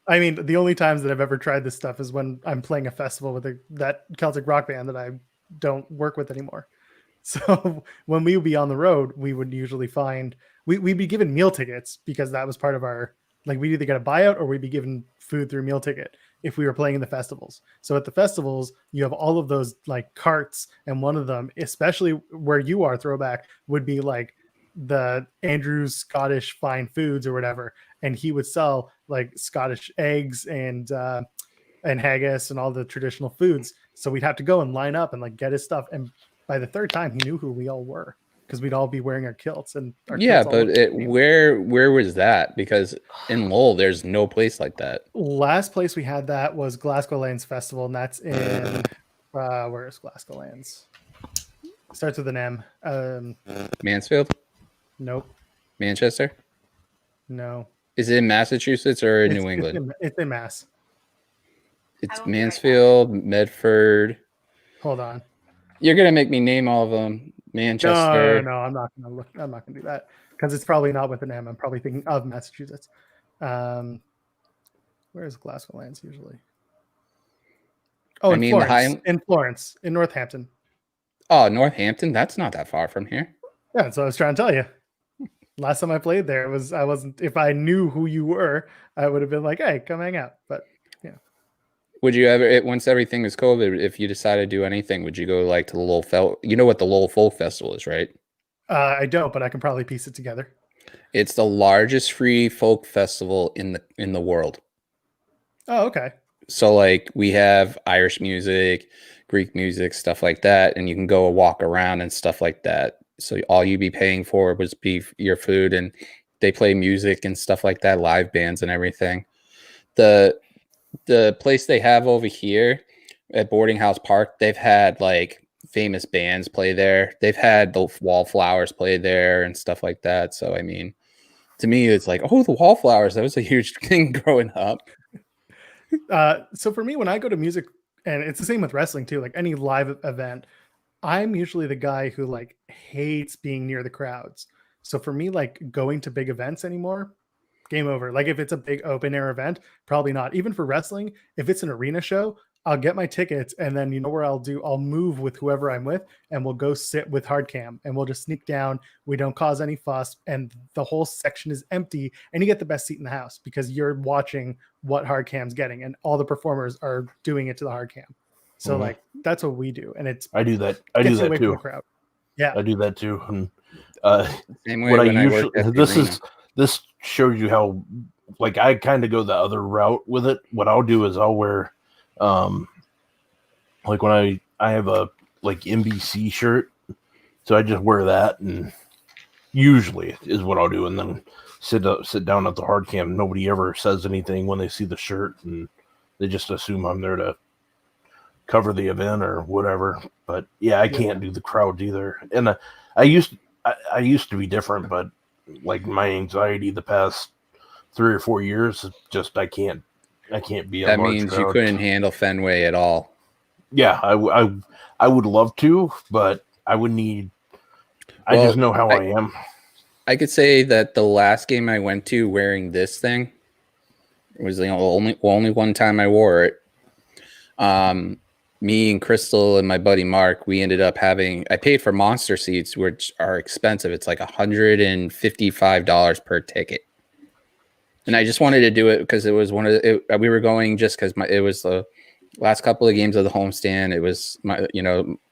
I mean, the only times that I've ever tried this stuff is when I'm playing a festival with that Celtic rock band that I don't work with anymore. So when we would be on the road, we would usually find we'd be given meal tickets because that was part of our, like, we'd either get a buyout or we'd be given food through meal ticket if we were playing in the festivals. So at the festivals, you have all of those like carts, and one of them, especially where you are, Throwback, would be like the Andrew's Scottish Fine Foods or whatever, and he would sell like Scottish eggs and haggis and all the traditional foods. So we'd have to go and line up and like get his stuff. And by the third time, he knew who we all were because we'd all be wearing our kilts and our Yeah, kilts all but looked the same. where was that? Because in Lowell, there's no place like that. Last place we had that was Glasgow Lands Festival, and that's in where is Glasgow Lands? Starts with an M. Mansfield, Nope. Manchester. No. Is it in Massachusetts or in It's- New England? It's in Mass. It's Mansfield, Medford. Hold on. You're gonna make me name all of them. Manchester. No, I'm not gonna look. I'm not gonna do that because it's probably not with an M. I'm probably thinking of Massachusetts. Where is Glasgow Lands usually? Oh, I in mean, the Florence. In Florence, in Northampton. Oh, Northampton. That's not that far from here. Yeah, that's what I was trying to tell you. Last time I played there, I wasn't. If I knew who you were, I would have been like, "Hey, come hang out." But Would you ever, once everything was COVID, if you decided to do anything, would you go like to the Lowell You know what the Lowell Folk Festival is, right? I don't. But I can probably piece it together. It's the largest free folk festival in the world. Oh, okay. So like we have Irish music, Greek music, stuff like that, and you can go walk around and stuff like that. So all you'd be paying for was be your food, and they play music and stuff like that, live bands and everything. The place they have over here at Boarding House Park, they've had like famous bands play there. They've had the Wallflowers play there and stuff like that. So I mean, to me, it's like, oh, the Wallflowers, that was a huge thing growing up. So for me, when I go to music, and it's the same with wrestling too, like any live event, I'm usually the guy who like hates being near the crowds. So for me, like going to big events anymore, game over. Like if it's a big open air event, probably not. Even for wrestling, if it's an arena show, I'll get my tickets, and then you know where I'll move with whoever I'm with, and we'll go sit with hard cam, and we'll just sneak down. We don't cause any fuss, and the whole section is empty, and you get the best seat in the house because you're watching what hard cam's getting, and all the performers are doing it to the hard cam. So like that's what we do, and it's I do that. I do gets you that away from too. the crowd. Yeah, I do that too. And Same way what I when I usually worked at the arena. this shows you how like I kind of go the other route with it. What I'll do is I'll wear like when I have a like NBC shirt So I just wear that, and usually is what I'll do, and then sit down at the hard cam. Nobody ever says anything when they see the shirt, and they just assume I'm there to cover the event or whatever. But yeah, I can't do the crowds either. And I used to be different, but like my anxiety the past 3 or 4 years, just I can't be a That large means crowd. you couldn't handle Fenway at all. Yeah, I would love to, but I would need. I just know how I am. I could say that the last game I went to wearing this thing was the only one time I wore it. Me and Crystal and my buddy Mark, we ended up I paid for monster seats, which are expensive. It's like $155 per ticket. And I just wanted to do it because it was we were going just because it was the last couple of games of the homestand. It was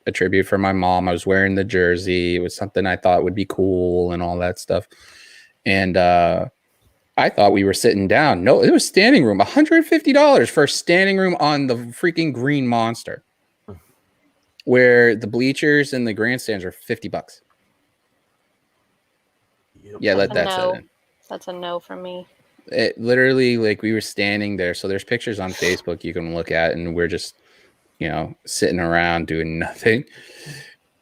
a tribute for my mom. I was wearing the jersey. It was something I thought would be cool and all that stuff. And I thought we were sitting down. No, it was standing room. $150 for a standing room on the freaking green monster, where the bleachers and the grandstands are $50. Yep. Yeah, let that no. sit in. That's a no from me. It literally, like, we were standing there. So there's pictures on Facebook you can look at, and we're just, sitting around doing nothing.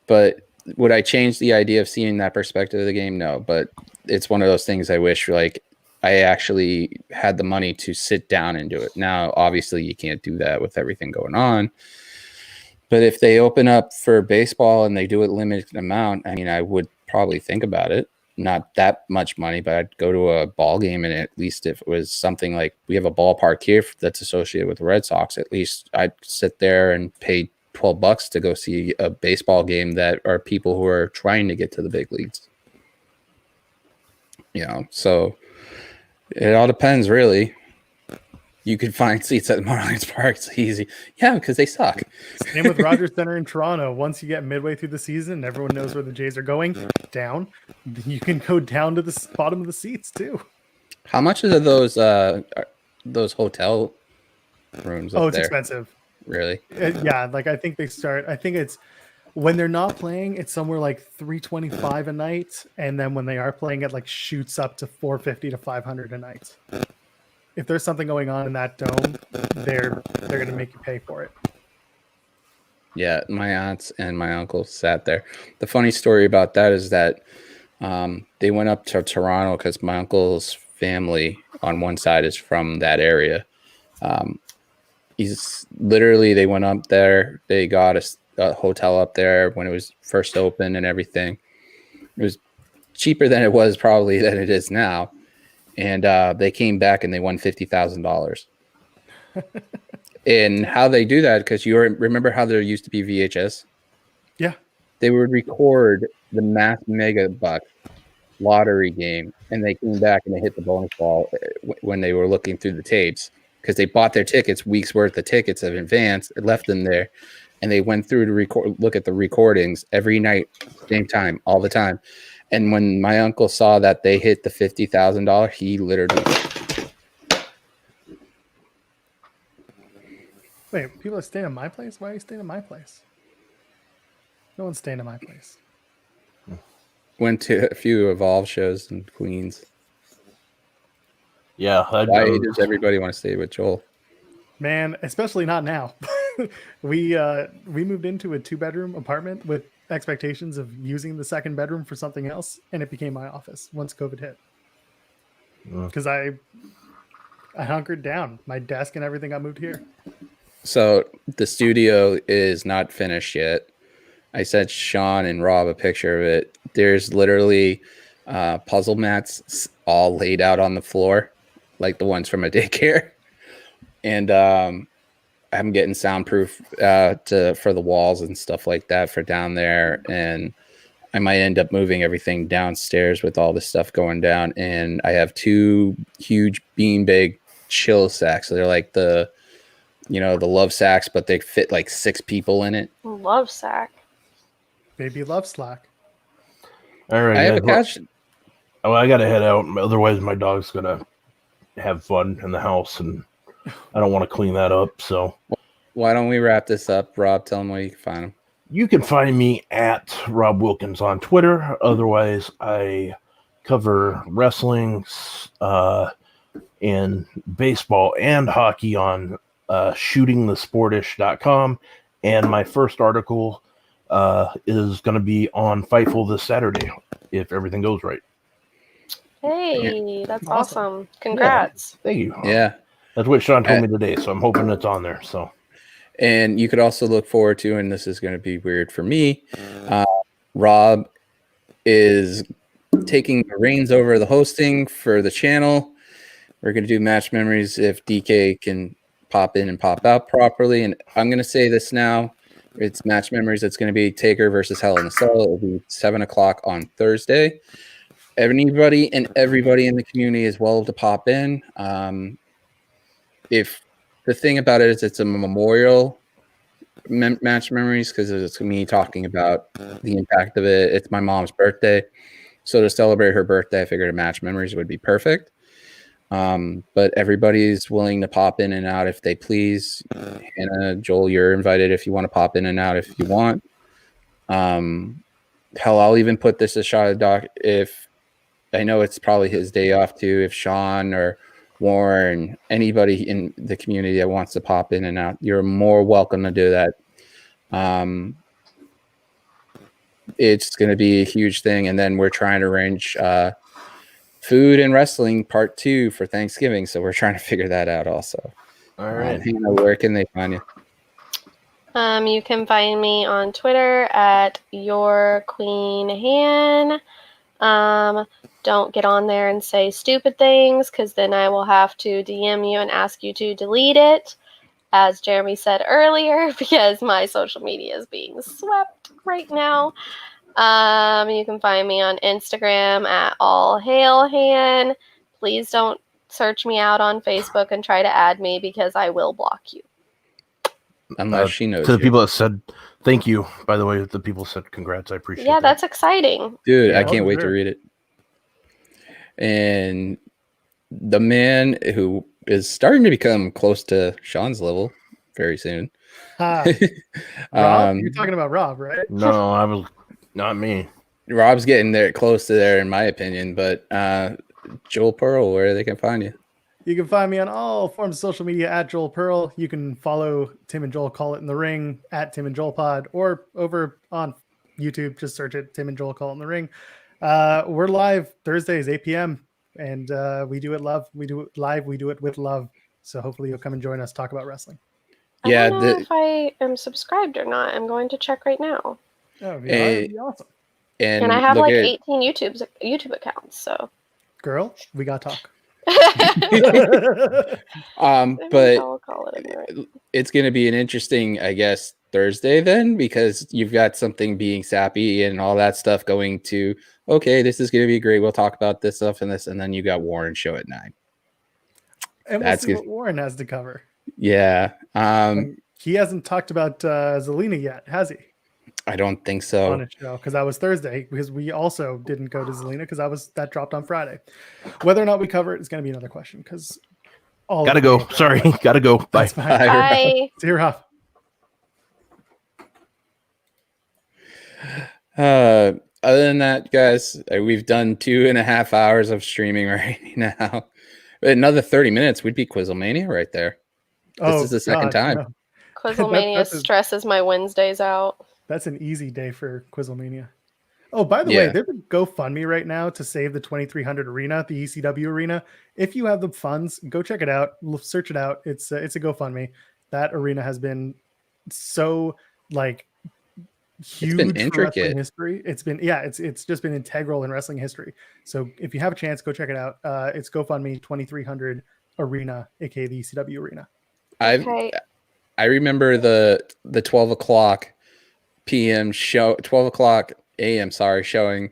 But would I change the idea of seeing that perspective of the game? No, but it's one of those things I wish, like, I actually had the money to sit down and do it. Now, obviously, you can't do that with everything going on. But if they open up for baseball and they do it limited amount, I mean, I would probably think about it. Not that much money, but I'd go to a ball game, and at least if it was something like we have a ballpark here that's associated with the Red Sox, at least I'd sit there and pay $12 to go see a baseball game that are people who are trying to get to the big leagues. So it all depends, really. You could find seats at Marlins Park. It's easy. Yeah, because they suck. Same with Rogers Center in Toronto. Once you get midway through the season, everyone knows where the Jays are going. Down. You can go down to the bottom of the seats, too. How much are those hotel rooms up Oh, it's there? expensive. Really? Yeah, like I think it's when they're not playing, it's somewhere like $325 a night, and then when they are playing, it like shoots up to $450 to $500 a night. If there's something going on in that dome, they're going to make you pay for it. Yeah, my aunts and my uncle sat there. The funny story about that is that they went up to Toronto because my uncle's family on one side is from that area. They went up there. They got a hotel up there when it was first open and everything. It was cheaper than it was probably than it is now. And they came back and they won $50,000. And how they do that, because you remember how there used to be VHS? Yeah. They would record the Mass Mega Bucks lottery game, and they came back and they hit the bonus ball when they were looking through the tapes, because they bought their tickets, weeks worth of tickets in advance, it left them there, and they went through to look at the recordings every night, same time, all the time. And when my uncle saw that they hit the $50,000, he literally. Wait, people are staying at my place? Why are you staying at my place? No one's staying at my place. Went to a few Evolve shows in Queens. Yeah. Why does everybody want to stay with Joel? Man, especially not now. We moved into a 2-bedroom apartment with expectations of using the second bedroom for something else, and it became my office once COVID hit. Because I hunkered down. My desk and everything got moved here. So the studio is not finished yet. I sent Sean and Rob a picture of it. There's literally puzzle mats all laid out on the floor, like the ones from a daycare. And I'm getting soundproof for the walls and stuff like that for down there. And I might end up moving everything downstairs with all this stuff going down. And I have 2 huge beanbag chill sacks. So they're like the love sacks, but they fit like 6 people in it. Love sack. Baby love slack. All right. I have a couch. Oh, I got to head out. Otherwise, my dog's going to have fun in the house, and I don't want to clean that up. So why don't we wrap this up? Rob, tell them where you can find them. You can find me at Rob Wilkins on Twitter. Otherwise, I cover wrestling and baseball and hockey on shootingthesportish.com. And my first article is going to be on Fightful this Saturday, if everything goes right. Hey, that's awesome. Congrats. Yeah, thank you. Yeah. That's what Sean told me today, so I'm hoping it's on there. So, and you could also look forward to, and this is going to be weird for me, Rob is taking the reins over the hosting for the channel. We're going to do match memories if DK can pop in and pop out properly. And I'm going to say this now. It's match memories. It's going to be Taker versus Hell in a Cell. It will be 7 o'clock on Thursday. Anybody and everybody in the community is welcome to pop in. If the thing about it is it's a memorial match memories, because it's me talking about the impact of it. It's my mom's birthday. So to celebrate her birthday, I figured a match memories would be perfect. But everybody's willing to pop in and out if they please. Hannah, Joel, you're invited if you want to pop in and out if you want. Hell, I'll even put this a shot at Doc if I know it's probably his day off too. If Sean or Warren, anybody in the community that wants to pop in and out, you're more welcome to do that. It's going to be a huge thing. And then we're trying to arrange food and wrestling part 2 for Thanksgiving. So we're trying to figure that out also. All right. Hannah, where can they find you? You can find me on Twitter at YourQueenHan. Don't get on there and say stupid things, because then I will have to DM you and ask you to delete it, as Jeremy said earlier, because my social media is being swept right now. You can find me on Instagram at allhailhan. Please don't search me out on Facebook and try to add me, because I will block you. Unless she knows. To the people that said thank you, by the way, the people said congrats. I appreciate Yeah, that. that's exciting. Dude, I can't wait to read it. And the man who is starting to become close to Sean's level very soon. Rob? You're talking about Rob, right? No, I was not me. Rob's getting there close to there in my opinion, but Joel Pearl, where they can find you. You can find me on all forms of social media at Joel Pearl. You can follow Tim and Joel Call It in the Ring at Tim and Joel Pod, or over on YouTube, just search it, Tim and Joel Call It in the Ring. We're live Thursdays, 8 p.m. and we do it live. We do it live. We do it with love. So hopefully you'll come and join us, talk about wrestling. I don't know if I am subscribed or not. I'm going to check right now. Oh, that'd be awesome. And I have like 18 YouTube accounts. So, girl, we got talk. But it's going to be an interesting, I guess, Thursday then, because you've got something being sappy and all that stuff going to, okay, this is going to be great. We'll talk about this stuff and this, and then you got Warren show at 9. And we'll see what Warren has to cover. Yeah. He hasn't talked about Zelina yet, has he? I don't think so. On a show, because that was Thursday, because we also didn't go to Zelina, because that dropped on Friday. Whether or not we cover it is going to be another question, because gotta go. Sorry, gotta go. Bye. Bye. See you, Rob. Other than that, guys, we've done 2.5 hours of streaming right now. Another 30 minutes, we'd be Quizzlemania right there. This is the second time. No. Quizzlemania stresses my Wednesdays out. That's an easy day for Quizzlemania. Oh, by the way, there's a GoFundMe right now to save the 2300 arena, the ECW arena. If you have the funds, go check it out. Search it out. It's a GoFundMe. That arena has been so huge in wrestling history. It's been it's just been integral in wrestling history. So if you have a chance, go check it out. It's GoFundMe 2300 arena, aka the ECW arena. I remember the 12 o'clock p.m. show, 12 o'clock a.m. showing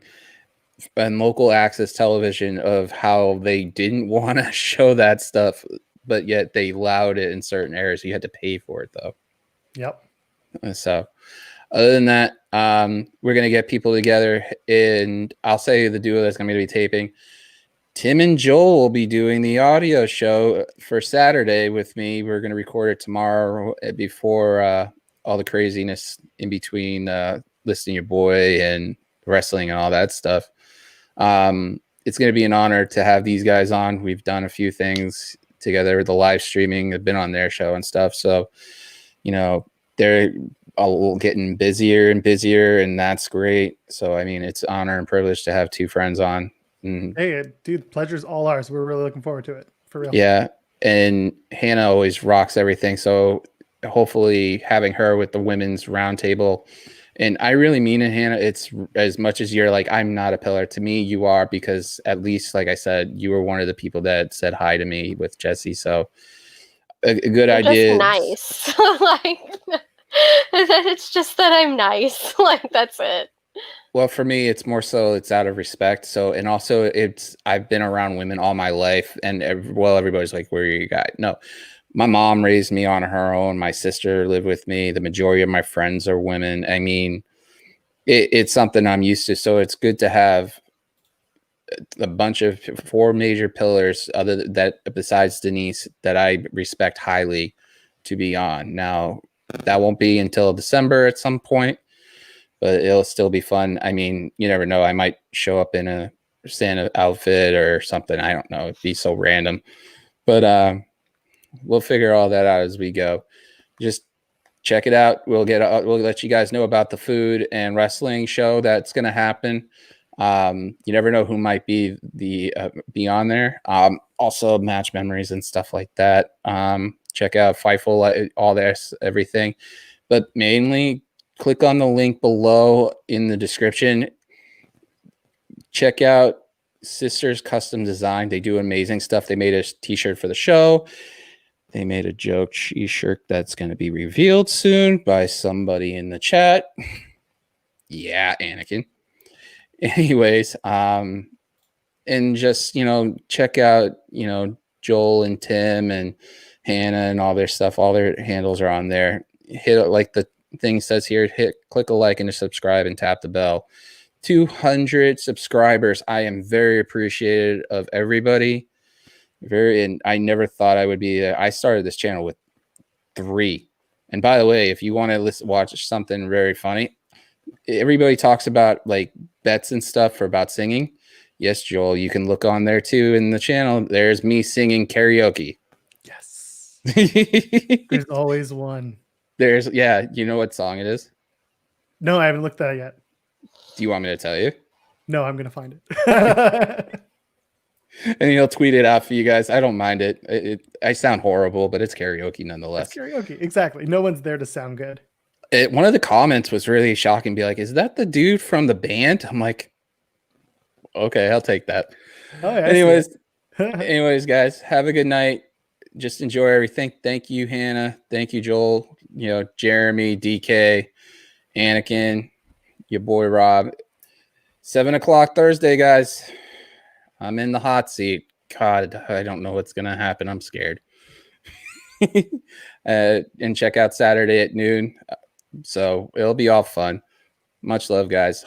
on local access television of how they didn't want to show that stuff, but yet they allowed it in certain areas. You had to pay for it though. Yep. So other than that, we're going to get people together, and I'll say the duo that's going to be taping. Tim and Joel will be doing the audio show for Saturday with me. We're going to record it tomorrow before all the craziness in between listing your boy and wrestling and all that stuff. It's going to be an honor to have these guys on. We've done a few things together, the live streaming, have been on their show and stuff. So, you know, they're all getting busier and busier, and that's great. So, I mean, it's honor and privilege to have two friends on. And, hey, dude, pleasure's all ours. We're really looking forward to it, for real. Yeah. And Hannah always rocks everything. So hopefully having her with the women's roundtable. And I really mean it, Hannah. It's as much as you're like, I'm not a pillar. To me, you are, because at least, like I said, you were one of the people that said hi to me with Jesse. So a good idea. Just nice. Like, it's just that I'm nice. Like, that's it. Well, for me, it's more so it's out of respect. So, and also I've been around women all my life, and everybody's like, where are you guys? No, my mom raised me on her own. My sister lived with me. The majority of my friends are women. I mean, it's something I'm used to. So it's good to have a bunch of 4 major pillars besides Denise that I respect highly to be on. Now, that won't be until December at some point, but it'll still be fun. I mean, you never know. I might show up in a Santa outfit or something. I don't know. It'd be so random. But we'll figure all that out as we go. Just check it out. We'll let you guys know about the food and wrestling show that's going to happen. You never know who might be on there. Also match memories and stuff like that. Check out Fightful, all this, everything. But mainly, click on the link below in the description. Check out Sisters Custom Design. They do amazing stuff. They made a t-shirt for the show. They made a joke t-shirt that's going to be revealed soon by somebody in the chat. Yeah, Anakin. Anyways, and just, check out, Joel and Tim and Hannah and all their stuff. All their handles are on there. Hit it like the thing says here, click a like and a subscribe and tap the bell. 200 subscribers. I am very appreciative of everybody. And I never thought I would be there. I started this channel with 3. And by the way, if you want to watch something very funny, everybody talks about like bets and stuff about singing. Yes, Joel, you can look on there too in the channel. There's me singing karaoke. Yes. There's always one. You know what song it is? No, I haven't looked at it yet. Do you want me to tell you? No, I'm going to find it. And he'll tweet it out for you guys. I don't mind it. I sound horrible, but it's karaoke nonetheless. It's karaoke. Exactly. No one's there to sound good. One of the comments was really shocking. Be like, is that the dude from the band? I'm like, okay, I'll take that. Oh, yeah, anyways, guys, have a good night. Just enjoy everything. Thank you, Hannah. Thank you, Joel. Jeremy, DK, Anakin, your boy Rob. 7:00 Thursday, guys. I'm in the hot seat. God, I don't know what's gonna happen. I'm scared. And check out Saturday at noon. So it'll be all fun. Much love, guys.